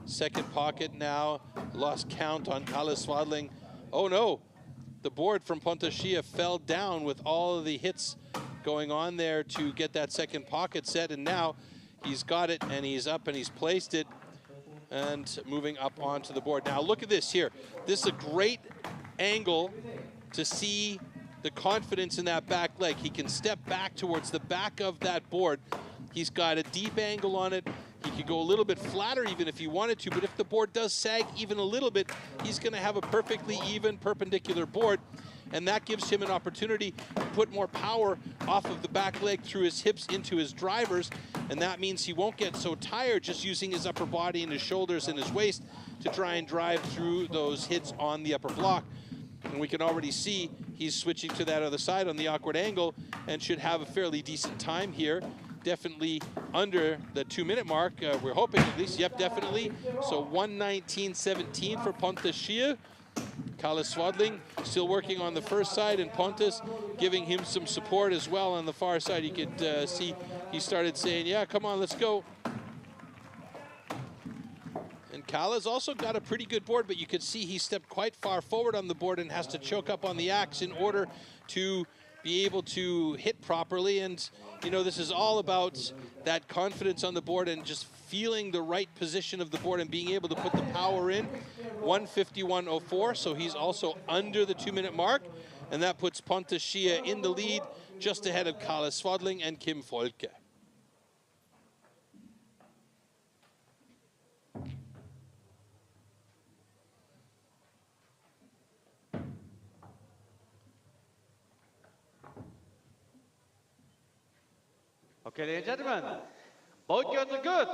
second pocket now. Lost count on Kalle Swadling. Oh no, the board from Pontus Schie fell down with all of the hits going on there to get that second pocket set, and now he's got it and he's up and he's placed it and moving up onto the board. Now look at this here. This is a great angle to see the confidence in that back leg. He can step back towards the back of that board. He's got a deep angle on it. He could go a little bit flatter even if he wanted to, but if the board does sag even a little bit, he's gonna have a perfectly even perpendicular board, and that gives him an opportunity to put more power off of the back leg through his hips into his drivers, and that means he won't get so tired just using his upper body and his shoulders and his waist to try and drive through those hits on the upper block. And we can already see he's switching to that other side on the awkward angle and should have a fairly decent time here. Definitely under the 2-minute mark. We're hoping at least. Yep, definitely. So 1:19.17 for Pontus Schie. Kalle Swadling still working on the first side, and Pontus giving him some support as well on the far side. You could see he started saying, yeah, come on, let's go. And Kalle's also got a pretty good board, but you could see he stepped quite far forward on the board and has to choke up on the axe in order to be able to hit properly. And, you know, this is all about that confidence on the board and just feeling the right position of the board and being able to put the power in. 1:51.04, so he's also under the 2-minute mark. And that puts Pontus Schie in the lead, just ahead of Kalle Swadling and Kim Volke. Okay, ladies and gentlemen, both guns are good.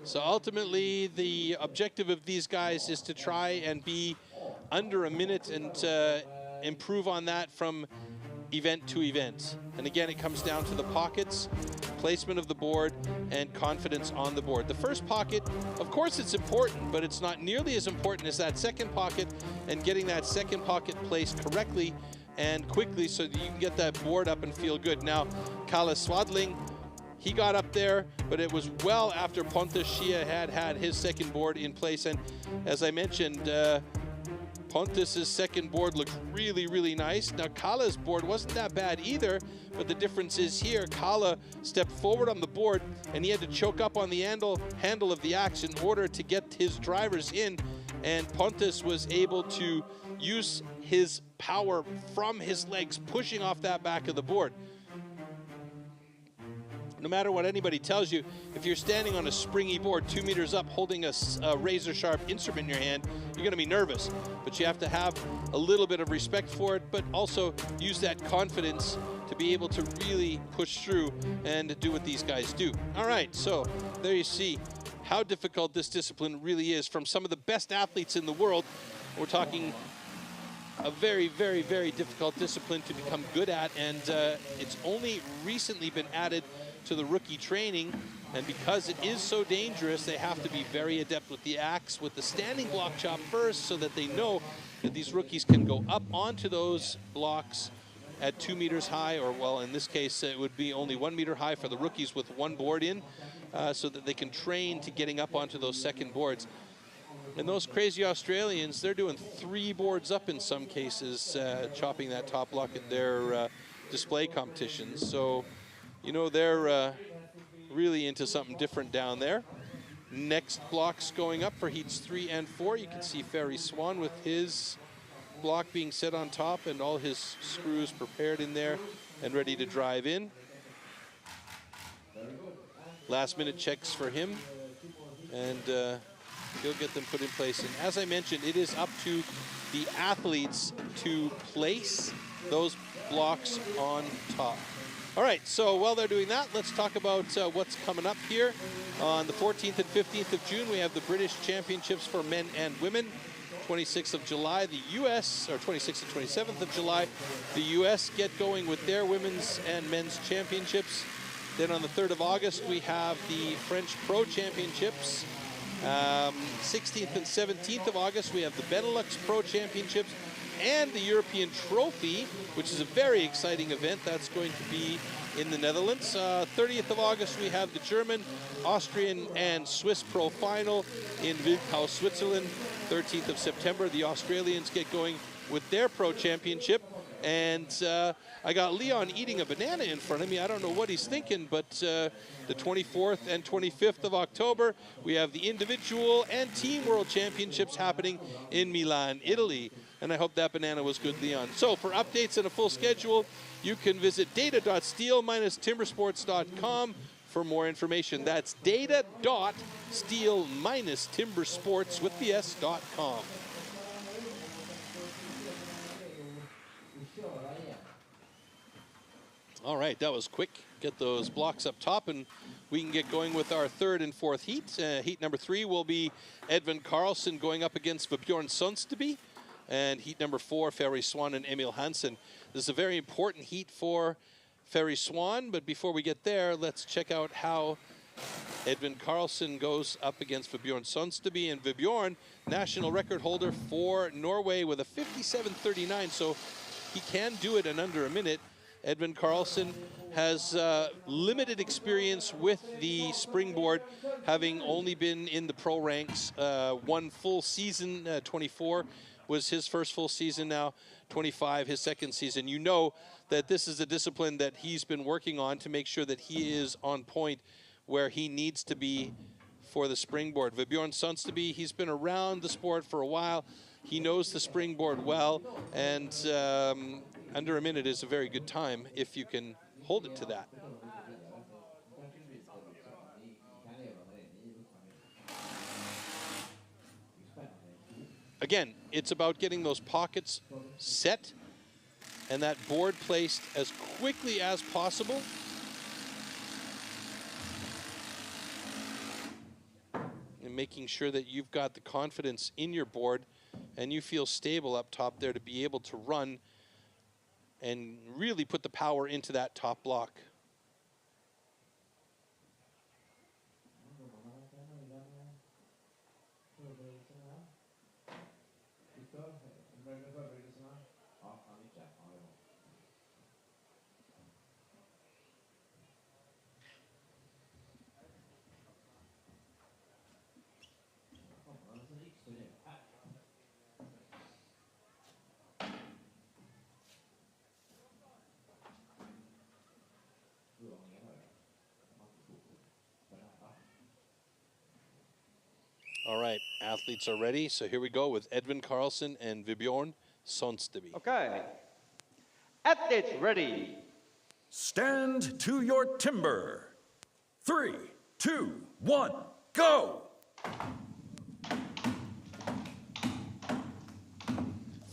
So ultimately, the objective of these guys is to try and be under a minute and improve on that from event to event. And again, it comes down to the pockets, placement of the board, and confidence on the board. The first pocket, of course it's important, but it's not nearly as important as that second pocket, and getting that second pocket placed correctly and quickly so that you can get that board up and feel good. Now, Kalle Swadling, he got up there, but it was well after Pontus Schie had his second board in place. And as I mentioned, Pontus's second board looks really, really nice. Now Kala's board wasn't that bad either, but the difference is here, Kala stepped forward on the board and he had to choke up on the handle of the axe in order to get his drivers in, and Pontus was able to use his power from his legs pushing off that back of the board. No matter what anybody tells you, if you're standing on a springy board 2 meters up holding a razor-sharp instrument in your hand, you're going to be nervous. But you have to have a little bit of respect for it, but also use that confidence to be able to really push through and do what these guys do. All right, so there you see how difficult this discipline really is from some of the best athletes in the world. We're talking a very, very, very difficult discipline to become good at, and it's only recently been added to the rookie training, and because it is so dangerous, they have to be very adept with the axe, with the standing block chop first, so that they know that these rookies can go up onto those blocks at 2 meters high, or well, in this case, it would be only 1 meter high for the rookies with one board in, so that they can train to getting up onto those second boards. And those crazy Australians, they're doing 3 boards up in some cases, chopping that top block at their display competitions. So, you know, they're really into something different down there. Next blocks going up for heats 3 and 4. You can see Ferry Swan with his block being set on top and all his screws prepared in there and ready to drive in. Last minute checks for him, and he'll get them put in place. And as I mentioned, it is up to the athletes to place those blocks on top. All right, so while they're doing that, let's talk about what's coming up here. On the 14th and 15th of June, we have the British Championships for men and women. 26th of July, the U.S., or 26th and 27th of July, the U.S. get going with their women's and men's championships. Then on the 3rd of August, we have the French Pro Championships. 16th and 17th of August, we have the Benelux Pro Championships and the European Trophy, which is a very exciting event. That's going to be in the Netherlands. 30th of August, we have the German, Austrian, and Swiss Pro Final in Wildkau, Switzerland. 13th of September, the Australians get going with their Pro Championship. And I got Leon eating a banana in front of me. I don't know what he's thinking, but the 24th and 25th of October, we have the individual and team world championships happening in Milan, Italy. And I hope that banana was good, Leon. So for updates and a full schedule, you can visit data.stihl-timbersports.com for more information. That's data.stihl-timbersports with the S.com. All right, that was quick. Get those blocks up top, and we can get going with our 3rd and 4th heat. Heat number 3 will be Edvin Karlsson going up against Vebjorn Sundsteby. And heat number 4, Ferry Swan and Emil Hansen. This is a very important heat for Ferry Swan, but before we get there, let's check out how Edvin Karlsson goes up against Vebjorn Sundsteby. And Vebjorn, national record holder for Norway with a 57.39, so he can do it in under a minute. Edvin Karlsson has limited experience with the springboard, having only been in the pro ranks 1 full season. 24 was his first full season, now 25 his second season. You know that this is a discipline that he's been working on to make sure that he is on point where he needs to be for the springboard. Vebjorn Sundsteby, he's been around the sport for a while. He knows the springboard well, and under a minute is a very good time if you can hold it to that. Again, it's about getting those pockets set and that board placed as quickly as possible. And making sure that you've got the confidence in your board and you feel stable up top there to be able to run and really put the power into that top block. All right, athletes are ready. So here we go with Edvin Karlsson and Vibjorn Sonsteby. Okay. Athletes ready. Stand to your timber. 3, 2, 1, go!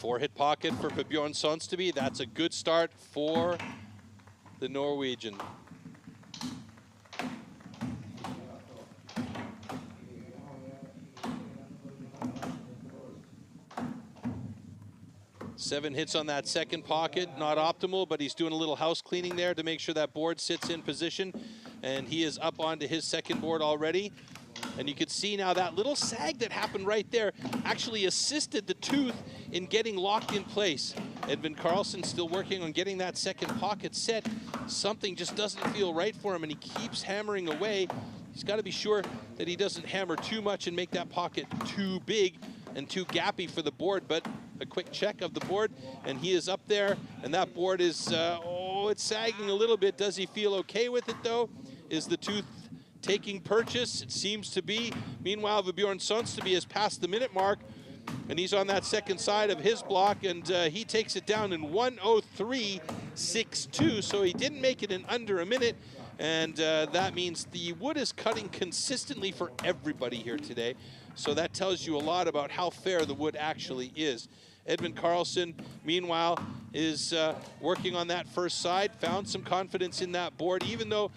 4-hit pocket for Vibjorn Sonsteby. That's a good start for the Norwegian. Seven hits on that second pocket, not optimal, but he's doing a little house cleaning there to make sure that board sits in position. And he is up onto his second board already. And you can see now that little sag that happened right there actually assisted the tooth in getting locked in place. Edvin Karlsson still working on getting that second pocket set. Something just doesn't feel right for him, and he keeps hammering away. He's got to be sure that he doesn't hammer too much and make that pocket too big and too gappy for the board. But a quick check of the board, and he is up there, and that board is, it's sagging a little bit. Does he feel okay with it, though? Is the tooth taking purchase? It seems to be. Meanwhile, Vibjorn Sonsteby has passed the minute mark, and he's on that second side of his block, and he takes it down in 1:03.62, so he didn't make it in under a minute, and that means the wood is cutting consistently for everybody here today. So that tells you a lot about how fair the wood actually is. Edvin Karlsson, meanwhile, is working on that first side, found some confidence in that board, even though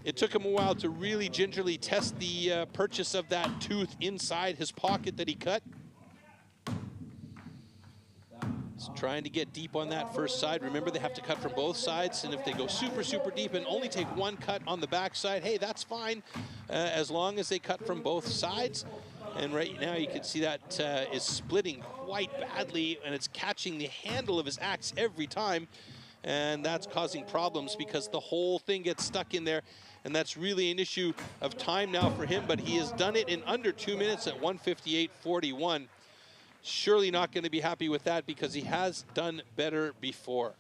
it took him a while to really gingerly test the purchase of that tooth inside his pocket that he cut. He's trying to get deep on that first side. Remember, they have to cut from both sides, and if they go super, super deep and only take one cut on the back side, hey, that's fine, as long as they cut from both sides. And right now you can see that is splitting quite badly, and it's catching the handle of his axe every time. And that's causing problems because the whole thing gets stuck in there. And that's really an issue of time now for him, but he has done it in under 2 minutes at 1:58.41. Surely not going to be happy with that because he has done better before.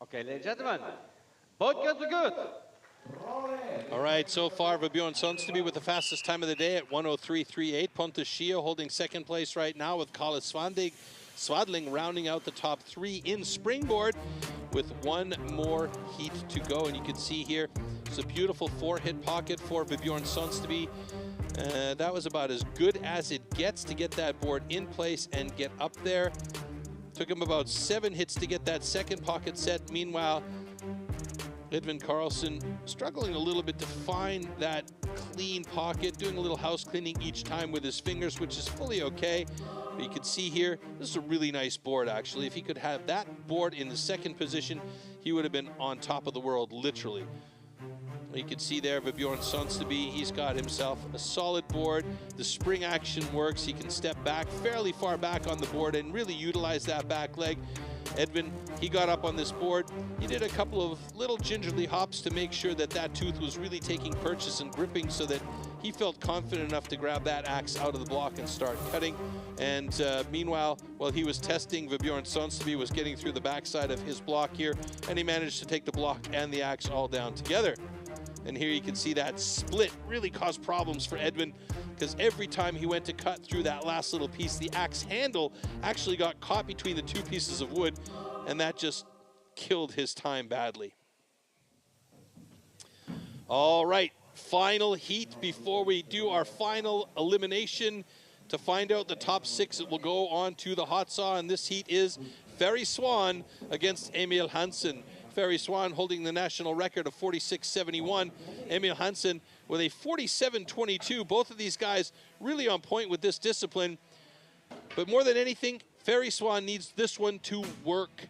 Okay, ladies and gentlemen, both guns are good. All right, so far Vibjorn Sonsteby with the fastest time of the day at 1:03.38. Pontus Schio holding second place right now with Kalle Svadling rounding out the top three in Springboard with one more heat to go. And you can see here, it's a beautiful 4-hit pocket for Vibjorn Sonsteby. That was about as good as it gets to get that board in place and get up there. Took him about 7 hits to get that second pocket set. Meanwhile, Edvin Karlsson struggling a little bit to find that clean pocket, doing a little house cleaning each time with his fingers, which is fully okay. But you can see here, this is a really nice board, actually. If he could have that board in the second position, he would have been on top of the world, literally. You can see there, Vibjorn Sonsteby, he's got himself a solid board. The spring action works. He can step back fairly far back on the board and really utilize that back leg. Edvin, he got up on this board. He did a couple of little gingerly hops to make sure that that tooth was really taking purchase and gripping so that he felt confident enough to grab that axe out of the block and start cutting. And meanwhile, while he was testing, Vibjorn Sonsteby was getting through the backside of his block here, and he managed to take the block and the axe all down together. And here you can see that split really caused problems for Edvin because every time he went to cut through that last little piece, the axe handle actually got caught between the two pieces of wood, and that just killed his time badly. All right, final heat before we do our final elimination to find out the top 6 that will go on to the hot saw, and this heat is Ferry Swan against Emil Hansen. Ferry Swan holding the national record of 46.71. Emil Hansen with a 47.22. Both of these guys really on point with this discipline. But more than anything, Ferry Swan needs this one to work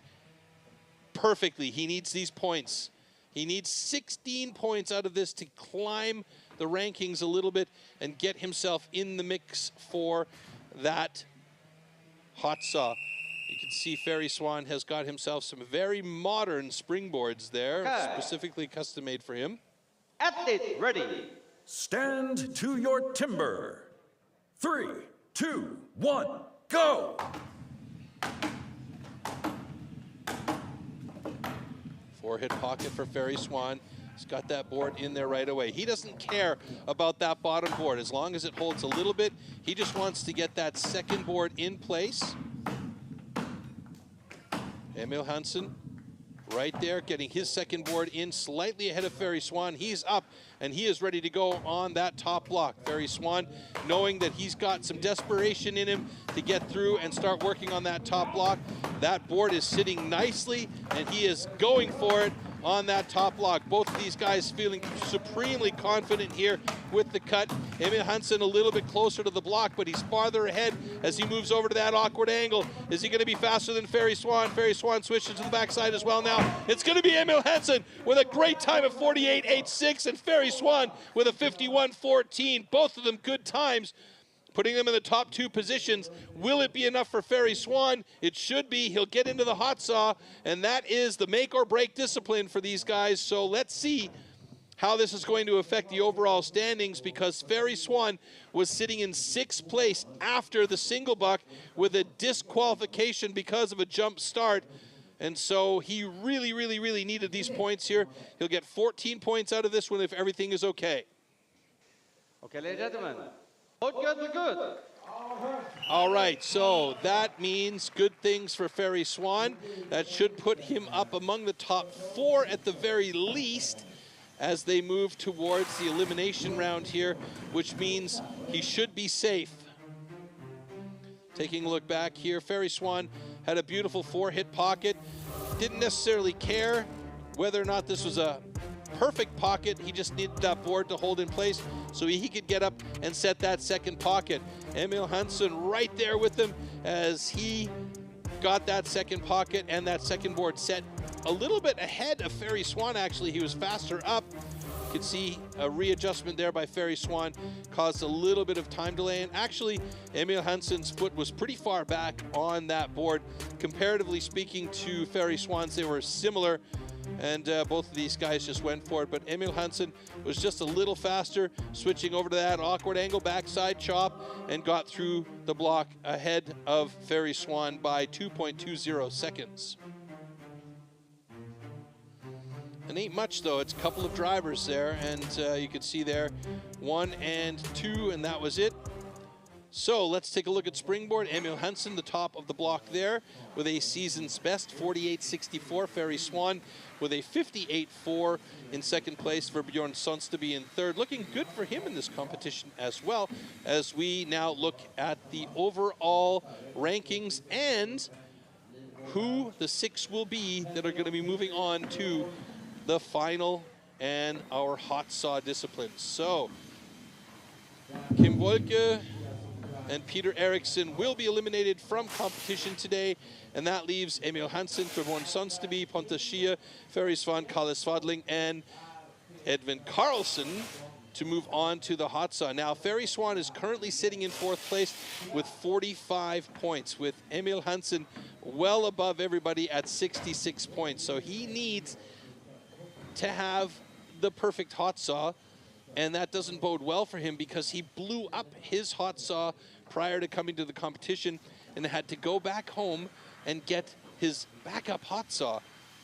perfectly. He needs these points. He needs 16 points out of this to climb the rankings a little bit and get himself in the mix for that hot saw. You can see Ferry Swan has got himself some very modern springboards there, specifically custom made for him. Athlete ready. Stand to your timber. 3, 2, 1, go! Four-hit pocket for Ferry Swan. He's got that board in there right away. He doesn't care about that bottom board. As long as it holds a little bit, he just wants to get that second board in place. Emil Hansen right there, getting his second board in slightly ahead of Ferry Swan. He's up, and he is ready to go on that top block. Ferry Swan, knowing that he's got some desperation in him to get through and start working on that top block. That board is sitting nicely, and he is going for it on that top block. Both of these guys feeling supremely confident here with the cut. Emil Hansen a little bit closer to the block, but he's farther ahead as he moves over to that awkward angle. Is he going to be faster than Ferry Swan? Ferry Swan switches to the backside as well now. It's going to be Emil Hansen with a great time of 48.86 and Ferry Swan with a 51.14. Both of them good times, putting them in the top two positions. Will it be enough for Ferry Swan? It should be. He'll get into the hot saw, and that is the make or break discipline for these guys. So let's see how this is going to affect the overall standings, because Ferry Swan was sitting in 6th place after the single buck with a disqualification because of a jump start. And so he really, really, really needed these points here. He'll get 14 points out of this one if everything is okay. Okay, ladies and gentlemen. Good. All right, so that means good things for Ferry Swan. That should put him up among the top 4 at the very least as they move towards the elimination round here, which means he should be safe. Taking a look back here, Ferry Swan had a beautiful 4-hit pocket. Didn't necessarily care whether or not this was a perfect pocket. He just needed that board to hold in place so he could get up and set that second pocket. Emil Hansen right there with him as he got that second pocket and that second board set a little bit ahead of Ferry Swan. Actually, he was faster up. You could see a readjustment there by Ferry Swan caused a little bit of time delay, and actually Emil Hansen's foot was pretty far back on that board. Comparatively speaking to Ferry Swan's, they were similar, and both of these guys just went for it, but Emil Hansen was just a little faster, switching over to that awkward angle backside chop, and got through the block ahead of Ferry Swan by 2.20 seconds. It ain't much though, it's a couple of drivers there, and you can see there 1 and 2, and that was it. So let's take a look at Springboard. Emil Hansen, the top of the block there, with a season's best, 48.64. Ferry Swan with a 58.4 in second place for Bjorn Sonsteby in third. Looking good for him in this competition as well, as we now look at the overall rankings and who the 6 will be that are going to be moving on to the final and our hot saw disciplines. So Kim Wolke and Peter Eriksson will be eliminated from competition today, and that leaves Emil Hansen, Bjorn Sonsteby, Pontus Schia, Ferry Swan, Kalle Svadling, and Edvin Karlsson to move on to the hot saw. Now, Ferry Swan is currently sitting in 4th place with 45 points, with Emil Hansen well above everybody at 66 points. So he needs to have the perfect hot saw, and that doesn't bode well for him because he blew up his hot saw prior to coming to the competition and had to go back home and get his backup hot saw.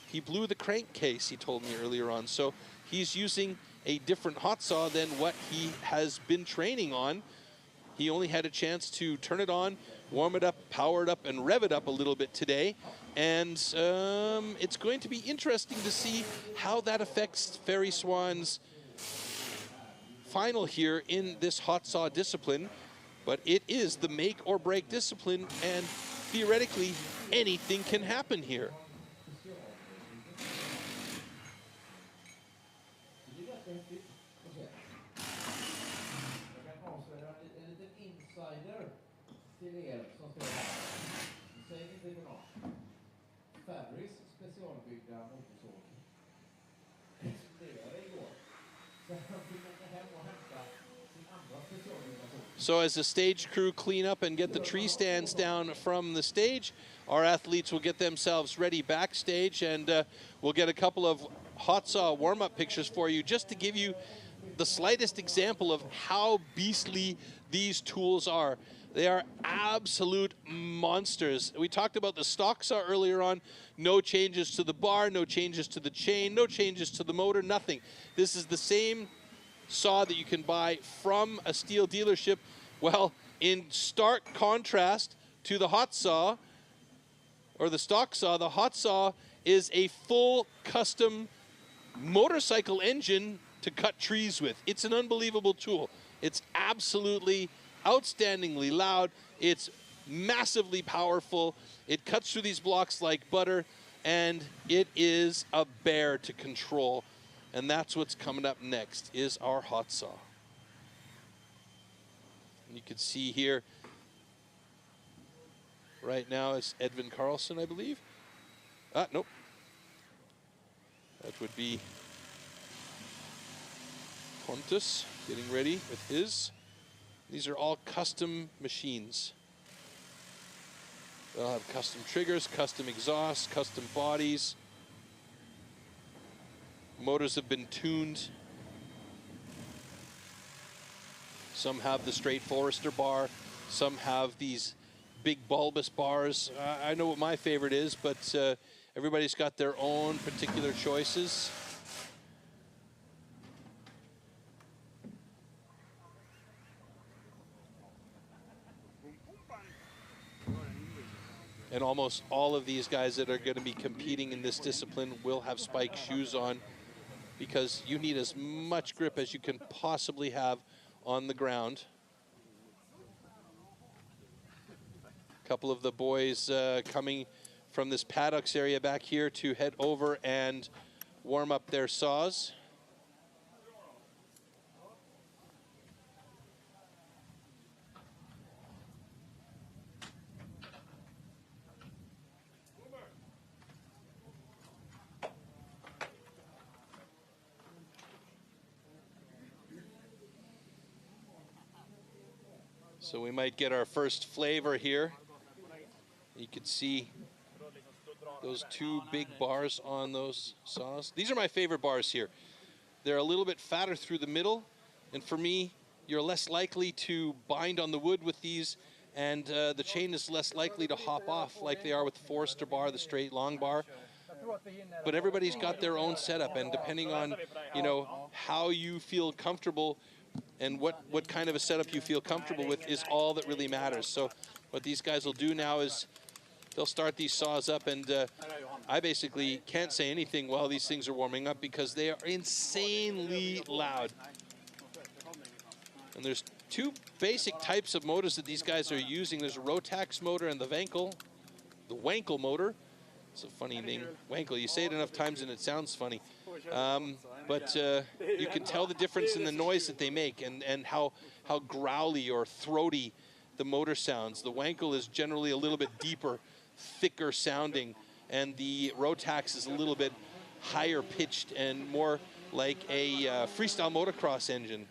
He blew the crankcase, he told me earlier on, so he's using a different hot saw than what he has been training on. He only had a chance to turn it on, warm it up, power it up, and rev it up a little bit today. And it's going to be interesting to see how that affects Ferry Swan's final here in this hot saw discipline. But it is the make or break discipline, and theoretically anything can happen here. So as the stage crew clean up and get the tree stands down from the stage, our athletes will get themselves ready backstage, and we'll get a couple of hot saw warm-up pictures for you just to give you the slightest example of how beastly these tools are. They are absolute monsters. We talked about the stock saw earlier on. No changes to the bar, no changes to the chain, no changes to the motor, nothing. This is the same saw that you can buy from a STIHL dealership. Well, in stark contrast to the hot saw, or the stock saw, the hot saw is a full custom motorcycle engine to cut trees with. It's an unbelievable tool. It's absolutely outstandingly loud. It's massively powerful. It cuts through these blocks like butter, and it is a bear to control. And that's what's coming up next, is our hot saw. And you can see here, right now it's Edvin Carlson, I believe. Nope. That would be Pontus getting ready with his. These are all custom machines. They'll have custom triggers, custom exhausts, custom bodies. Motors have been tuned. Some have the straight Forester bar. Some have these big bulbous bars. I know what my favorite is, but everybody's got their own particular choices. And almost all of these guys that are going to be competing in this discipline will have spike shoes on, because you need as much grip as you can possibly have on the ground. A couple of the boys coming from this paddocks area back here to head over and warm up their saws. So we might get our first flavor here. You can see those two big bars on those saws. These are my favorite bars here. They're a little bit fatter through the middle, and for me, you're less likely to bind on the wood with these, and the chain is less likely to hop off like they are with the Forester bar, the straight long bar. But everybody's got their own setup, and depending on, you know, how you feel comfortable and what kind of a setup you feel comfortable with is all that really matters. So what these guys will do now is they'll start these saws up, and I basically can't say anything while these things are warming up because they are insanely loud. And there's two basic types of motors that these guys are using. There's a Rotax motor and the Wankel motor. It's a funny name, Wankel. You say it enough times and it sounds funny. But you can tell the difference in the noise that they make, and how growly or throaty the motor sounds. The Wankel is generally a little bit deeper, thicker sounding, and the Rotax is a little bit higher pitched and more like a freestyle motocross engine.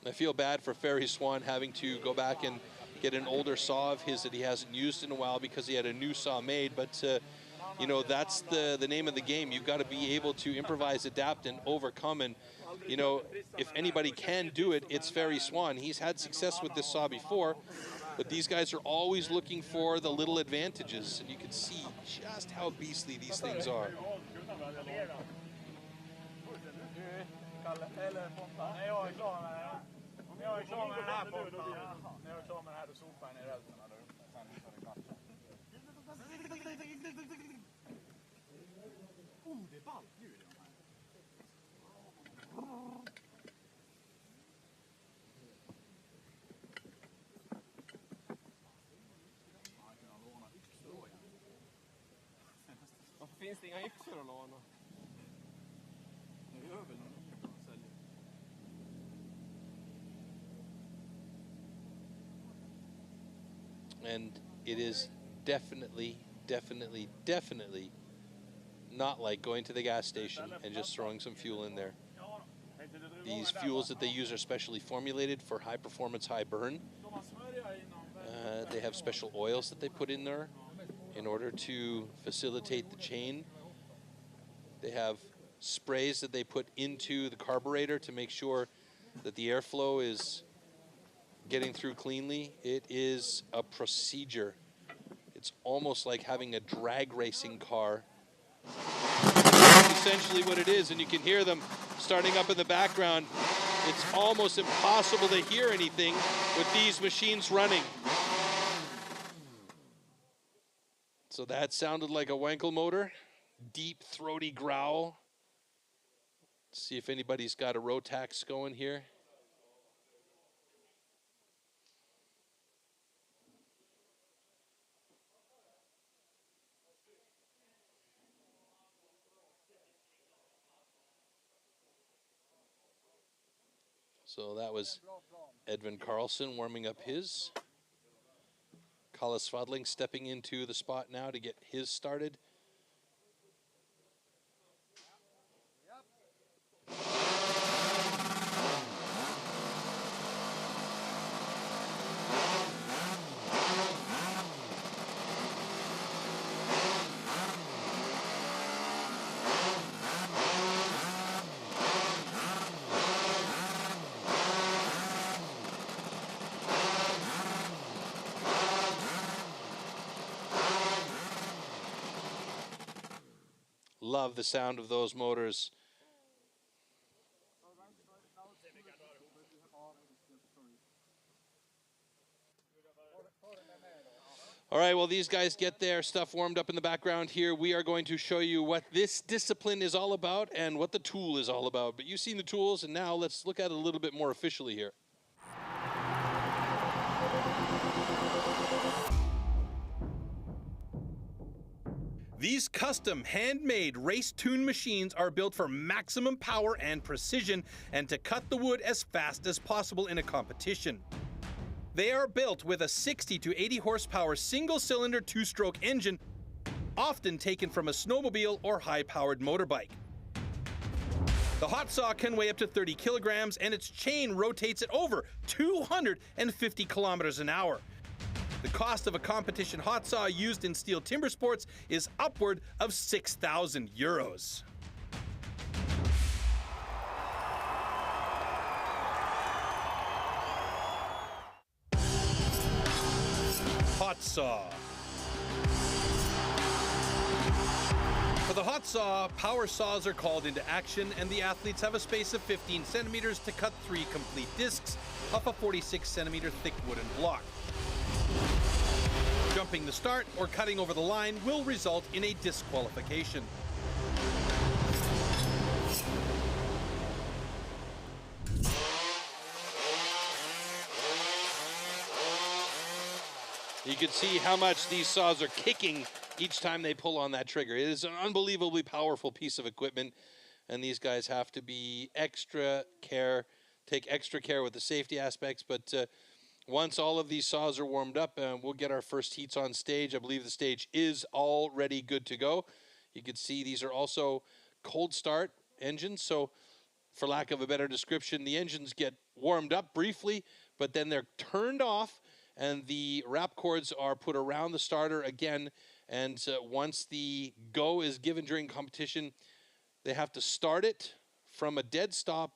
I feel bad for Ferry Swan having to go back and get an older saw of his that he hasn't used in a while because he had a new saw made, but you know, that's the name of the game. You've got to be able to improvise, adapt, and overcome, and you know, if anybody can do it, it's Ferry Swan. He's had success with this saw before, but these guys are always looking for the little advantages, and you can see just how beastly these things are. Finns det inga yxor att låna? Nu gör väl säljer. And it is definitely not like going to the gas station and just throwing some fuel in there. These fuels that they use are specially formulated for high performance, high burn. They have special oils that they put in there in order to facilitate the chain. They have sprays that they put into the carburetor to make sure that the airflow is getting through cleanly. It is a procedure. It's almost like having a drag racing car. That's essentially what it is, and you can hear them starting up in the background. It's almost impossible to hear anything with these machines running. So that sounded like a Wankel motor. Deep, throaty growl. Let's see if anybody's got a Rotax going here. So that was Edvin Karlsson warming up his. Kalle Svadling stepping into the spot now to get his started. Love the sound of those motors. All right, well, these guys get their stuff warmed up in the background here. We are going to show you what this discipline is all about and what the tool is all about. But you've seen the tools, and now let's look at it a little bit more officially here. These custom handmade race-tuned machines are built for maximum power and precision and to cut the wood as fast as possible in a competition. They are built with a 60 to 80 horsepower single-cylinder two-stroke engine, often taken from a snowmobile or high-powered motorbike. The hot saw can weigh up to 30 kilograms and its chain rotates at over 250 kilometers an hour. The cost of a competition hot saw used in STIHL Timbersports is upward of 6,000 euros. Hot saw. For the hot saw, power saws are called into action and the athletes have a space of 15 centimeters to cut 3 complete discs off a 46 centimeter thick wooden block. Jumping the start or cutting over the line will result in a disqualification. You can see how much these saws are kicking each time they pull on that trigger. It is an unbelievably powerful piece of equipment, and these guys have to be take extra care with the safety aspects, but once all of these saws are warmed up, we'll get our first heats on stage. I believe the stage is already good to go. You can see these are also cold start engines, so for lack of a better description, the engines get warmed up briefly, but then they're turned off, and the wrap cords are put around the starter again, and once the go is given during competition, they have to start it from a dead stop,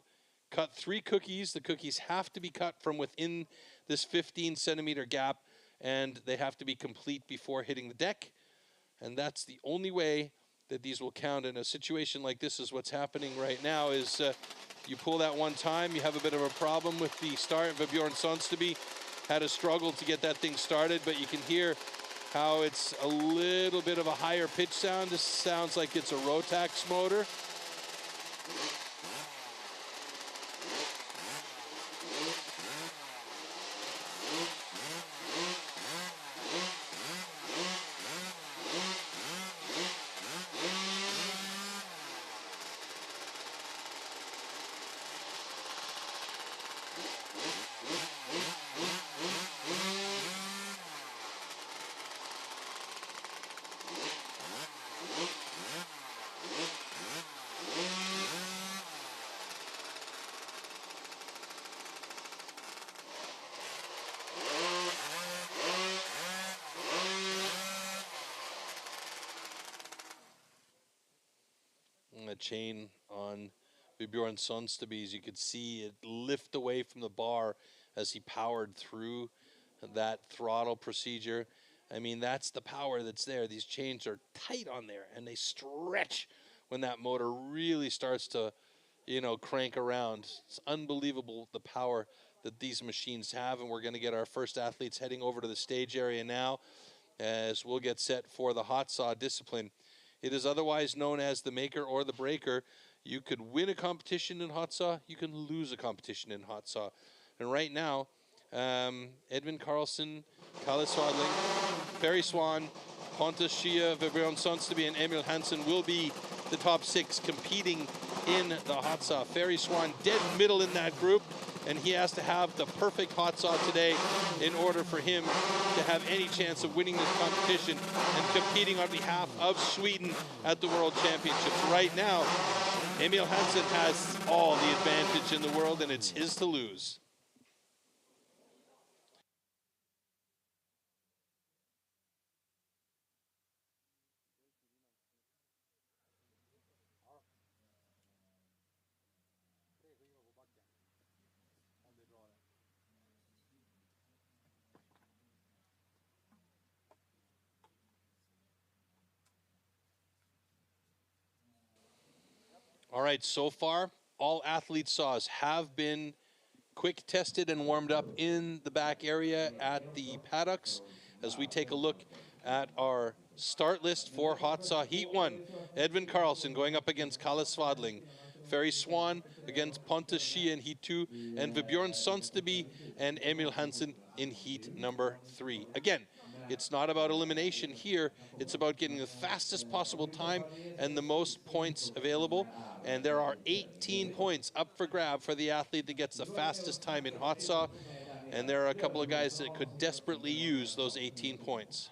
cut 3 cookies. The cookies have to be cut from within this 15 centimeter gap, and they have to be complete before hitting the deck, and that's the only way that these will count. In a situation like this is what's happening right now is you pull that one time, you have a bit of a problem with the start. Bjorn Sonsteby had a struggle to get that thing started, but you can hear how it's a little bit of a higher pitch sound. This sounds like it's a Rotax motor. chain on Vibjorn Sonsteby. As you could see it lift away from the bar as he powered through that throttle procedure. I mean, that's the power that's there. These chains are tight on there, and they stretch when that motor really starts to, you know, crank around. It's unbelievable the power that these machines have, and we're going to get our first athletes heading over to the stage area now as we'll get set for the hot saw discipline. It is otherwise known as the maker or the breaker. You could win a competition in hot saw, you can lose a competition in hot saw. And right now, Edvin Karlsson, Kalle Swadling, Ferry Swan, Pontus Schia, Vibjorn Sonsteby, and Emil Hansen will be the top 6 competing in the hot saw. Ferry Swan dead middle in that group, and he has to have the perfect hot saw today in order for him to have any chance of winning this competition and competing on behalf of Sweden at the World Championships. Right now, Emil Hansen has all the advantage in the world, and it's his to lose. All right, so far, all athlete saws have been quick tested and warmed up in the back area at the paddocks. As we take a look at our start list for hot saw heat 1, Edvin Karlsson going up against Kalle Swadling, Ferry Swan against Pontus Schia in heat 2, and Vibjorn Sonsteby and Emil Hansen in heat number 3. Again, it's not about elimination here. It's about getting the fastest possible time and the most points available. And there are 18 points up for grab for the athlete that gets the fastest time in hot saw. And there are a couple of guys that could desperately use those 18 points.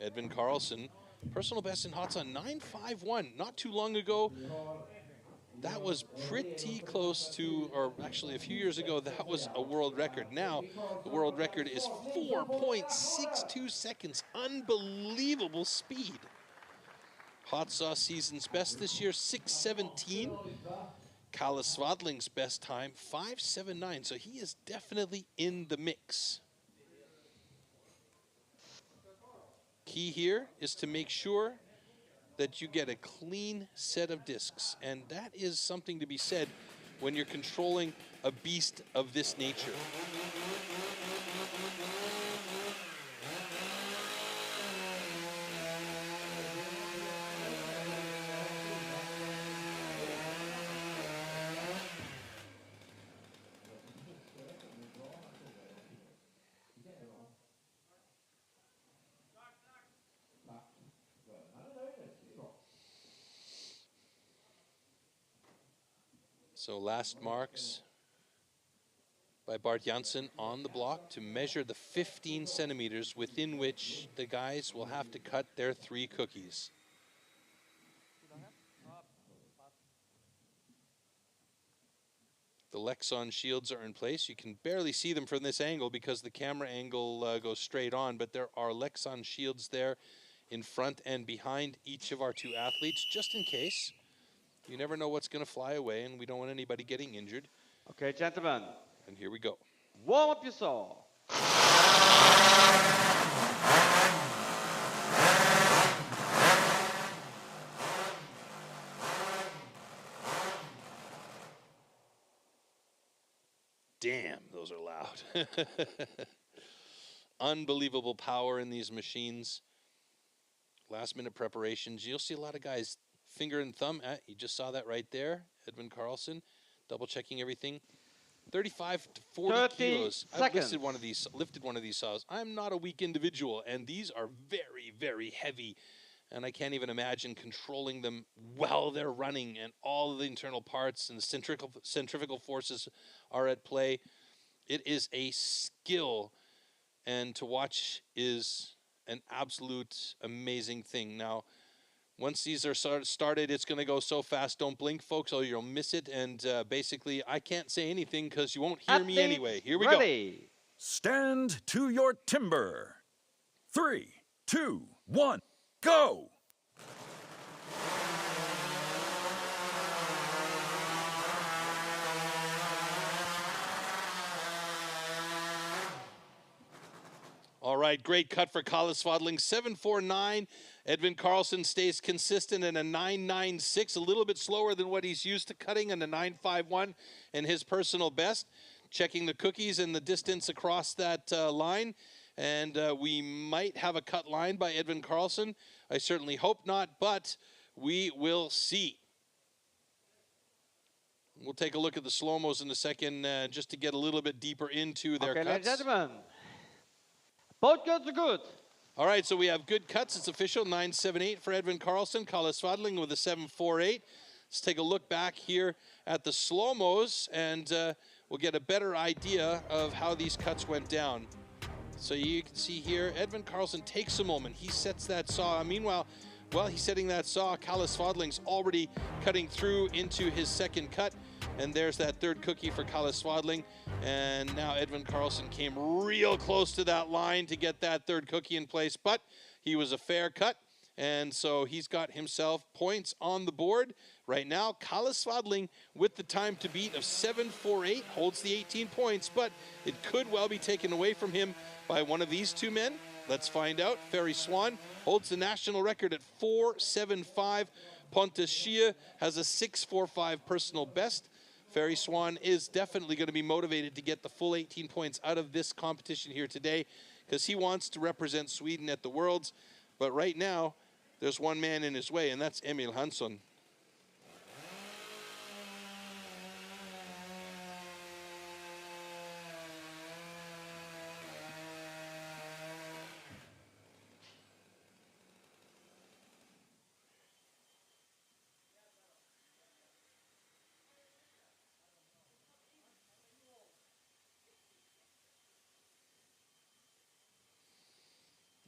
Edvin Karlsson, personal best in hot saw, 9.51. Not too long ago, that was pretty close to, or actually a few years ago, that was a world record. Now, the world record is 4.62 seconds. Unbelievable speed. Hot saw season's best this year, 6.17. Kalle Swadling's best time, 5.79. So he is definitely in the mix. Key here is to make sure that you get a clean set of discs, and that is something to be said when you're controlling a beast of this nature. So last marks by Bart Janssen on the block to measure the 15 centimeters within which the guys will have to cut their 3 cookies. The Lexon shields are in place. You can barely see them from this angle because the camera angle goes straight on, but there are Lexon shields there in front and behind each of our 2 athletes, just in case. You never know what's going to fly away, and we don't want anybody getting injured. Okay, gentlemen. And here we go. Warm up your saw. Damn, those are loud. Unbelievable power in these machines. Last minute preparations. You'll see a lot of guys finger and thumb. You just saw that right there. Edvin Karlsson, double checking everything. 35 to 40 kilos. I've lifted one of these saws. I'm not a weak individual, and these are very, very heavy. And I can't even imagine controlling them while they're running, and all of the internal parts and the centrifugal forces are at play. It is a skill, and to watch is an absolute amazing thing. Now, once these are started, it's going to go so fast. Don't blink, folks, or you'll miss it. And basically, I can't say anything because you won't hear me anyway. Here we go. Stand to your timber. 3, 2, 1. go! All right, great cut for Kalle Swadling, 7.49. Edvin Karlsson stays consistent in a 9.96, a little bit slower than what he's used to cutting, in a 9.51 and his personal best. Checking the cookies and the distance across that line, and we might have a cut line by Edvin Karlsson. I certainly hope not, but we will see. We'll take a look at the slow-mos in a second just to get a little bit deeper into their cuts. Ladies and gentlemen, both cuts are good. All right, so we have good cuts. It's official, 9.78 for Edvin Karlsson. Kalle Swadling with a 7.48. Let's take a look back here at the slow-mos, and we'll get a better idea of how these cuts went down. So you can see here, Edvin Karlsson takes a moment. He sets that saw. Meanwhile, while he's setting that saw, Kalle Swadling's already cutting through into his second cut. And there's that third cookie for Kalle Swadling. And now Edvin Karlsson came real close to that line to get that third cookie in place, but he was a fair cut. And so he's got himself points on the board. Right now, Kalle Swadling with the time to beat of 7.48 holds the 18 points, but it could well be taken away from him by one of these two men. Let's find out. Ferry Swan holds the national record at 4.75. Pontus Schie has a 6.45 personal best. Ferry Swan is definitely going to be motivated to get the full 18 points out of this competition here today because he wants to represent Sweden at the Worlds. But right now, there's one man in his way, and that's Emil Hansson.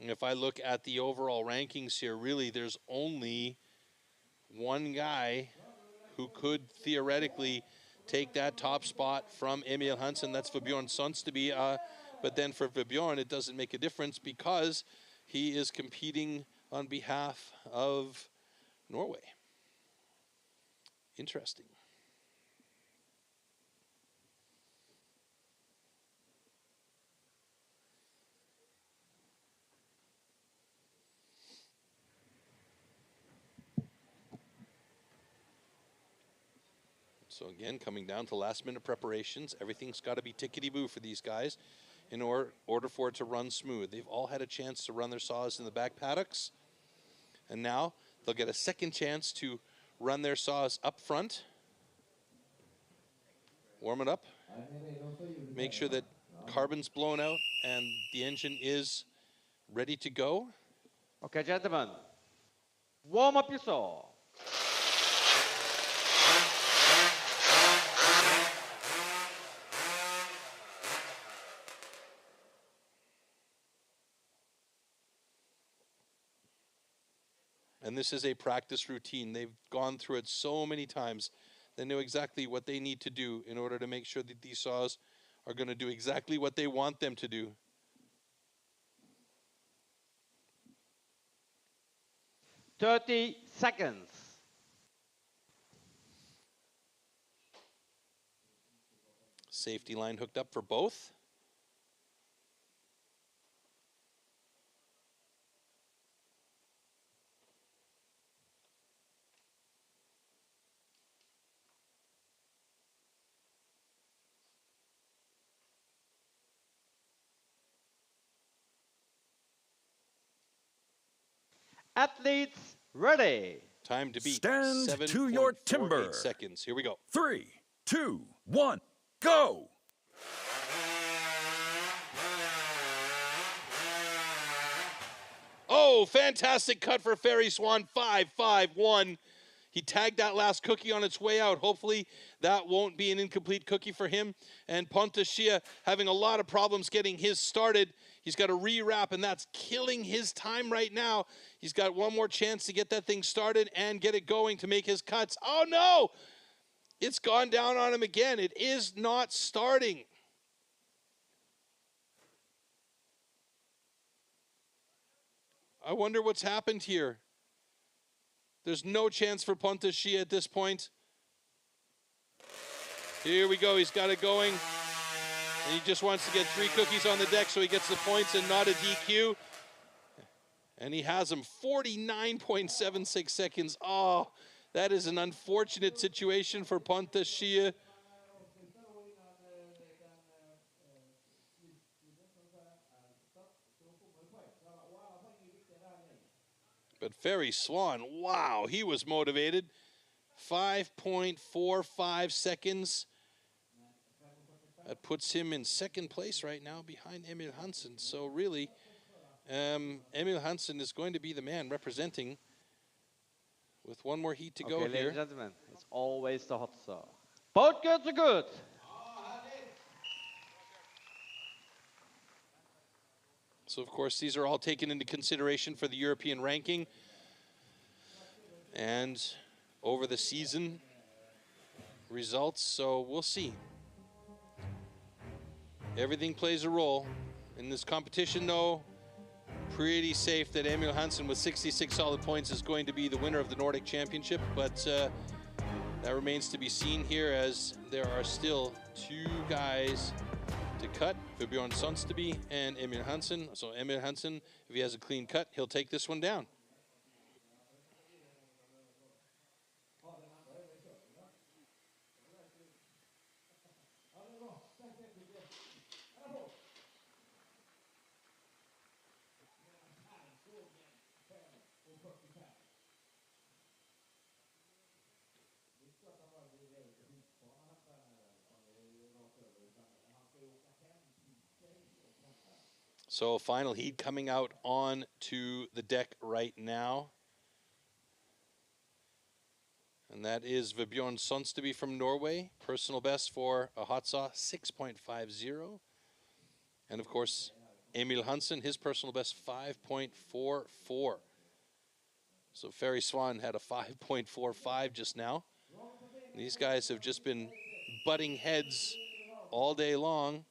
If I look at the overall rankings here, really there's only one guy who could theoretically take that top spot from Emil Hansson. That's Vebjorn Sundsteby. But then for Vebjorn, it doesn't make a difference because he is competing on behalf of Norway. Interesting. So again, coming down to last-minute preparations, everything's got to be tickety-boo for these guys in order for it to run smooth. They've all had a chance to run their saws in the back paddocks, and now they'll get a second chance to run their saws up front. Warm it up. Make sure that carbon's blown out and the engine is ready to go. Okay, gentlemen, warm up your saw. And this is a practice routine. They've gone through it so many times. They know exactly what they need to do in order to make sure that these saws are going to do exactly what they want them to do. "30 seconds. Safety line hooked up for both. Athletes ready. Time to beat. Stand to your timber. 7.48 seconds. Here we go. 3, 2, 1, go! Oh, fantastic cut for Ferry Swan, 5.51. He tagged that last cookie on its way out. Hopefully that won't be an incomplete cookie for him. And Pontus Schie having a lot of problems getting his started. He's got a rewrap, and that's killing his time right now. He's got one more chance to get that thing started and get it going to make his cuts. Oh, no! It's gone down on him again. It is not starting. I wonder what's happened here. There's no chance for Pontus Shia at this point. Here we go. He's got it going. And he just wants to get 3 cookies on the deck so he gets the points and not a DQ. And he has them 49.76 seconds. Oh, that is an unfortunate situation for Pontus Shia. But Ferry Swan, wow, he was motivated. 5.45 seconds. That puts him in 2nd place right now behind Emil Hansen. So really, Emil Hansen is going to be the man representing with 1 more heat to go here. Ladies and gentlemen, it's always the hot saw. Both girls are good. So, of course, these are all taken into consideration for the European ranking. And over the season results, so we'll see. Everything plays a role. In this competition, though, pretty safe that Emil Hansen with 66 solid points is going to be the winner of the Nordic Championship, but that remains to be seen here as there are still 2 guys to cut, Vebjorn Sonsteby and Emil Hansen. So Emil Hansen, if he has a clean cut, he'll take this one down. So final heat coming out on to the deck right now. And that is Vebjorn Sonsteby from Norway. Personal best for a hot saw, 6.50. And of course, Emil Hansen, his personal best, 5.44. So Ferry Swan had a 5.45 just now. And these guys have just been butting heads all day long.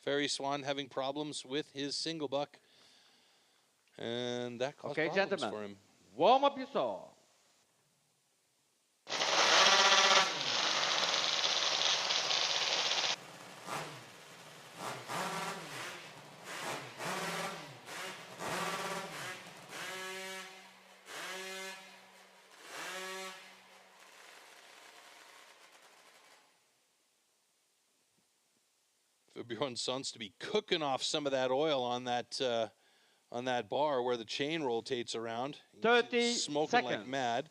Ferry Swan having problems with his single buck. And that caused problems for him. Warm up your saw. Vebjorn Sonsteby cooking off some of that oil on that bar where the chain rotates around. 30 smoking seconds. like mad.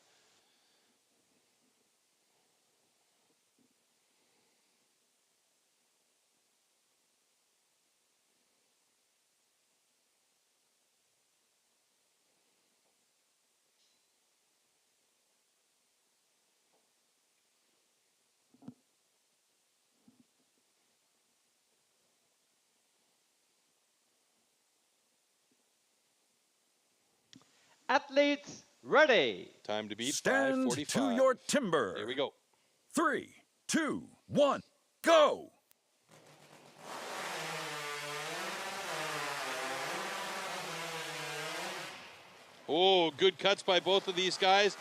Athletes ready. Time to beat. Stand 5:45. to your timber. Here we go. 3, 2, 1, go! Oh, good cuts by both of these guys.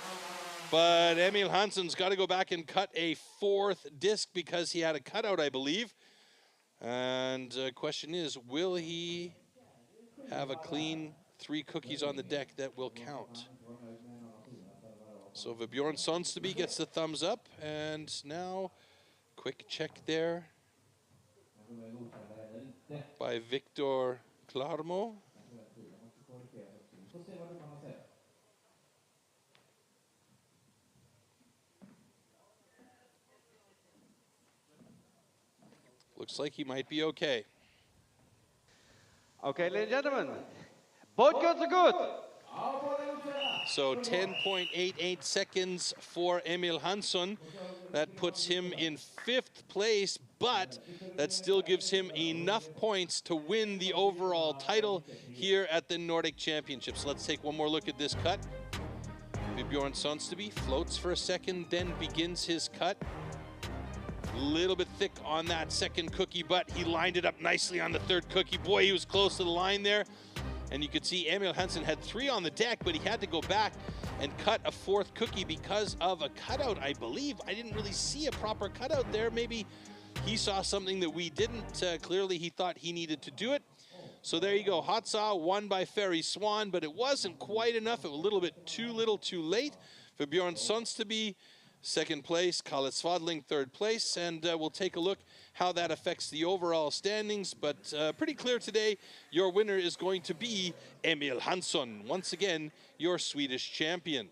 But Emil Hansen's got to go back and cut a 4th disc because he had a cutout, I believe. And the question is, will he have a clean 3 cookies on the deck that will count? So Vebjorn Sonsteby gets the thumbs up, and now quick check there by Victor Klarmo. Looks like he might be okay. Okay, ladies and gentlemen, both girls are good. So 10.88 seconds for Emil Hansen. That puts him in 5th place, but that still gives him enough points to win the overall title here at the Nordic Championships. Let's take one more look at this cut. Vebjorn Sonsteby floats for a second, then begins his cut. A little bit thick on that 2nd cookie, but he lined it up nicely on the 3rd cookie. Boy, he was close to the line there. And you could see Emil Hansson had 3 on the deck, but he had to go back and cut a 4th cookie because of a cutout, I believe. I didn't really see a proper cutout there. Maybe he saw something that we didn't. Clearly, he thought he needed to do it. So there you go. Hot Saw won by Ferry Swan, but it wasn't quite enough. It was a little bit too little too late for Bjorn Sonsteby. 2nd place, Kalle Svadling 3rd place, and we'll take a look how that affects the overall standings. But pretty clear today, your winner is going to be Emil Hansson, once again, your Swedish champion.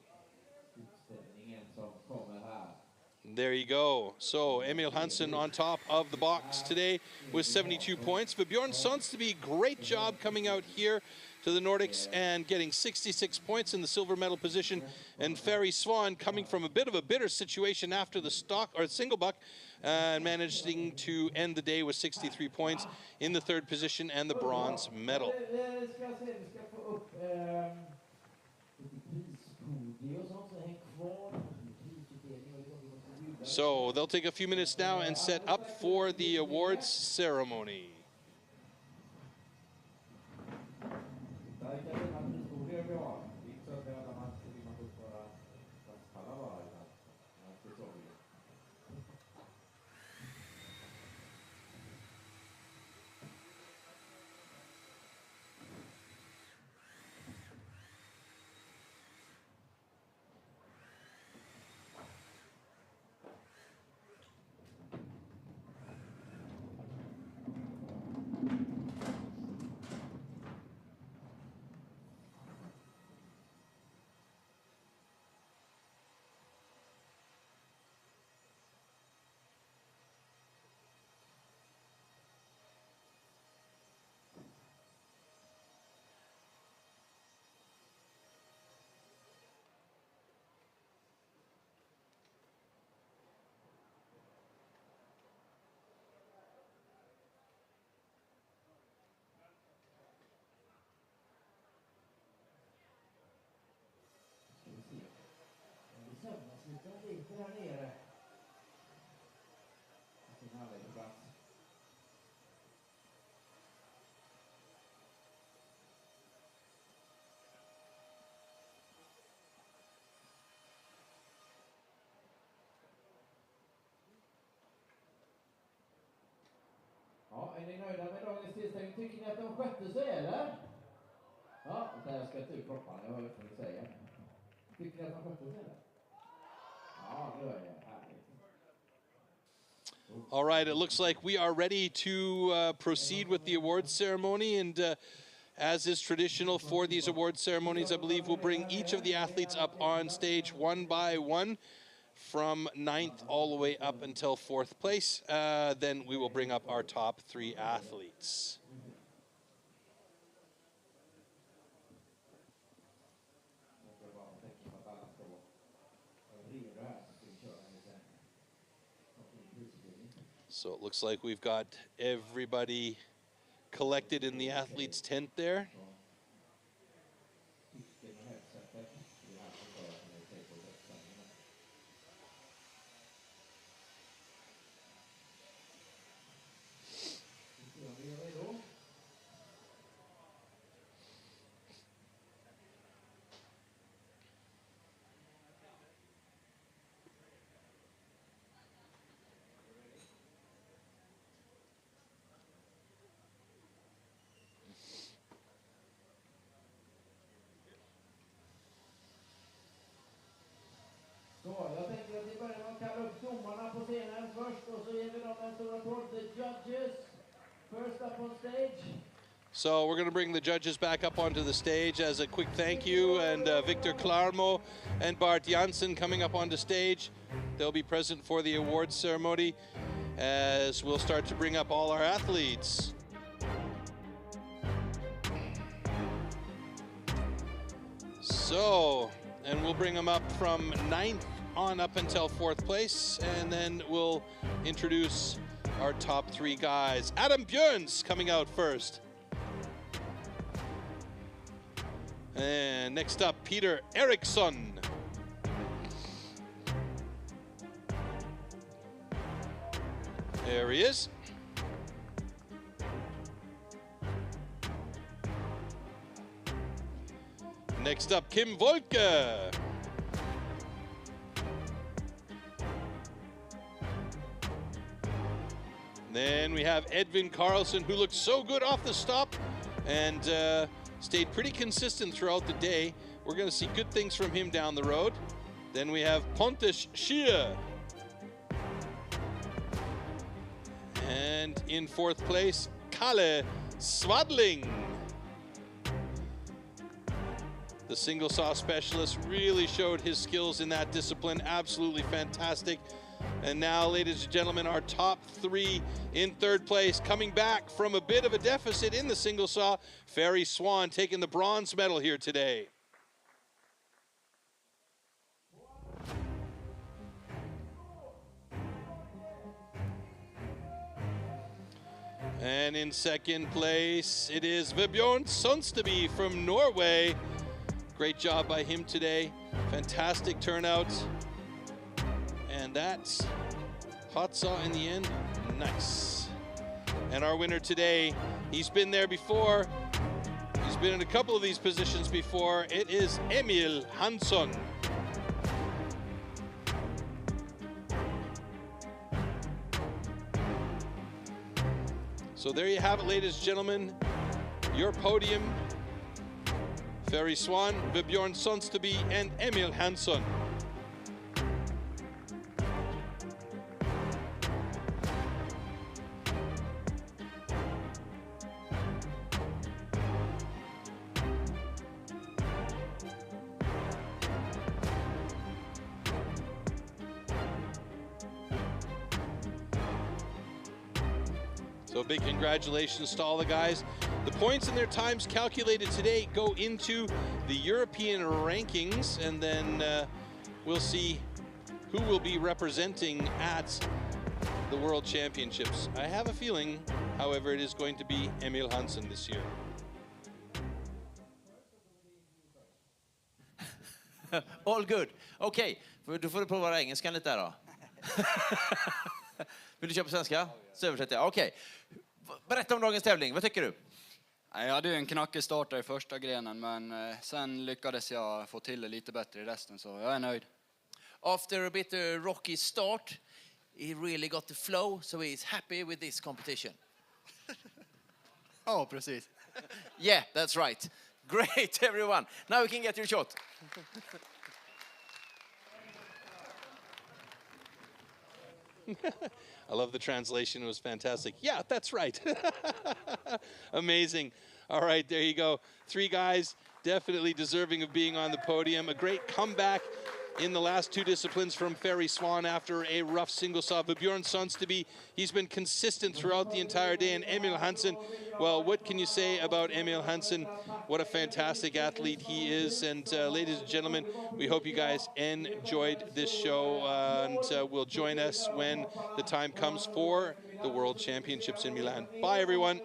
There you go. So Emil Hansson on top of the box today with 72 points. But Bjorn Sonsteby, great job coming out here to the Nordics and getting 66 points in the silver medal position. And Ferry Swan coming from a bit of a bitter situation after the single buck, managing to end the day with 63 points in the 3rd position and the bronze medal. So they'll take a few minutes now and set up for the awards ceremony. Ja, är ni nöjda med dagens tillställning? Tycker ni att de skötte sig, eller? Ja, där ska jag ta ut propparna, jag hör vad ni säger. Tycker ni att de skötte sig, eller? Ja, det gör jag. All right, it looks like we are ready to proceed with the awards ceremony, and as is traditional for these award ceremonies, I believe we'll bring each of the athletes up on stage one by one from 9th all the way up until 4th place. Then we will bring up our top 3 athletes. So it looks like we've got everybody collected in the athletes' tent there. Så, jag tänker att vi börjar med att kalla upp domarna på scenen först och så ger vi dem en stor applåd. The judges, first up on stage. So we're going to bring the judges back up onto the stage as a quick thank you, and Victor Klarmo and Bart Janssen coming up onto stage. They'll be present for the awards ceremony as we'll start to bring up all our athletes. So, and we'll bring them up from 9th on up until 4th place, and then we'll introduce our top 3 guys. Adam Björns coming out first. And next up, Peter Eriksson. There he is. Next up, Kim Volke. Then we have Edvin Karlsson, who looked so good off the stop and stayed pretty consistent throughout the day. We're going to see good things from him down the road. Then we have Pontus Schier. And in fourth place, Kalle Swadling. The single saw specialist really showed his skills in that discipline. Absolutely fantastic. And now, ladies and gentlemen, our top three in third place, coming back from a bit of a deficit in the single saw, Ferry Swan taking the bronze medal here today. And in second place, it is Vebjorn Sonsteby from Norway. Great job by him today. Fantastic turnout. And that's hot saw in the end. Nice. And our winner today, he's been there before. He's been in a couple of these positions before. It is Emil Hansson. So there you have it, ladies and gentlemen. Your podium. Ferry Swan, Vebjorn Sonsteby, and Emil Hansson. So big congratulations to all the guys. The points and their times calculated today go into the European rankings, and then we'll see who will be representing at the World Championships. I have a feeling, however, it is going to be Emil Hansson this year. All good. Okej, då får du prova engelskan lite där då. Vill du köra på svenska? Så översätter jag. Okej. Berätta om dagens tävling. Vad tycker du? Jag hade ju en knackig start i första grenen, men sen lyckades jag få till det lite bättre i resten, så jag är nöjd. After a bit rocky start, he really got the flow, so he's happy with this competition. Ja, precis. Yeah, that's right. Great, everyone. Now we can get your shot. I love the translation. It was fantastic. Yeah, that's right. Amazing. All right, there you go. Three guys definitely deserving of being on the podium. A great comeback in the last two disciplines from Ferry Swan after a rough single saw. Vebjorn Sonsteby, he's been consistent throughout the entire day. And Emil Hansson, well, what can you say about Emil Hansson? What a fantastic athlete he is. And ladies and gentlemen, we hope you guys enjoyed this show and will join us when the time comes for the World Championships in Milan. Bye, everyone.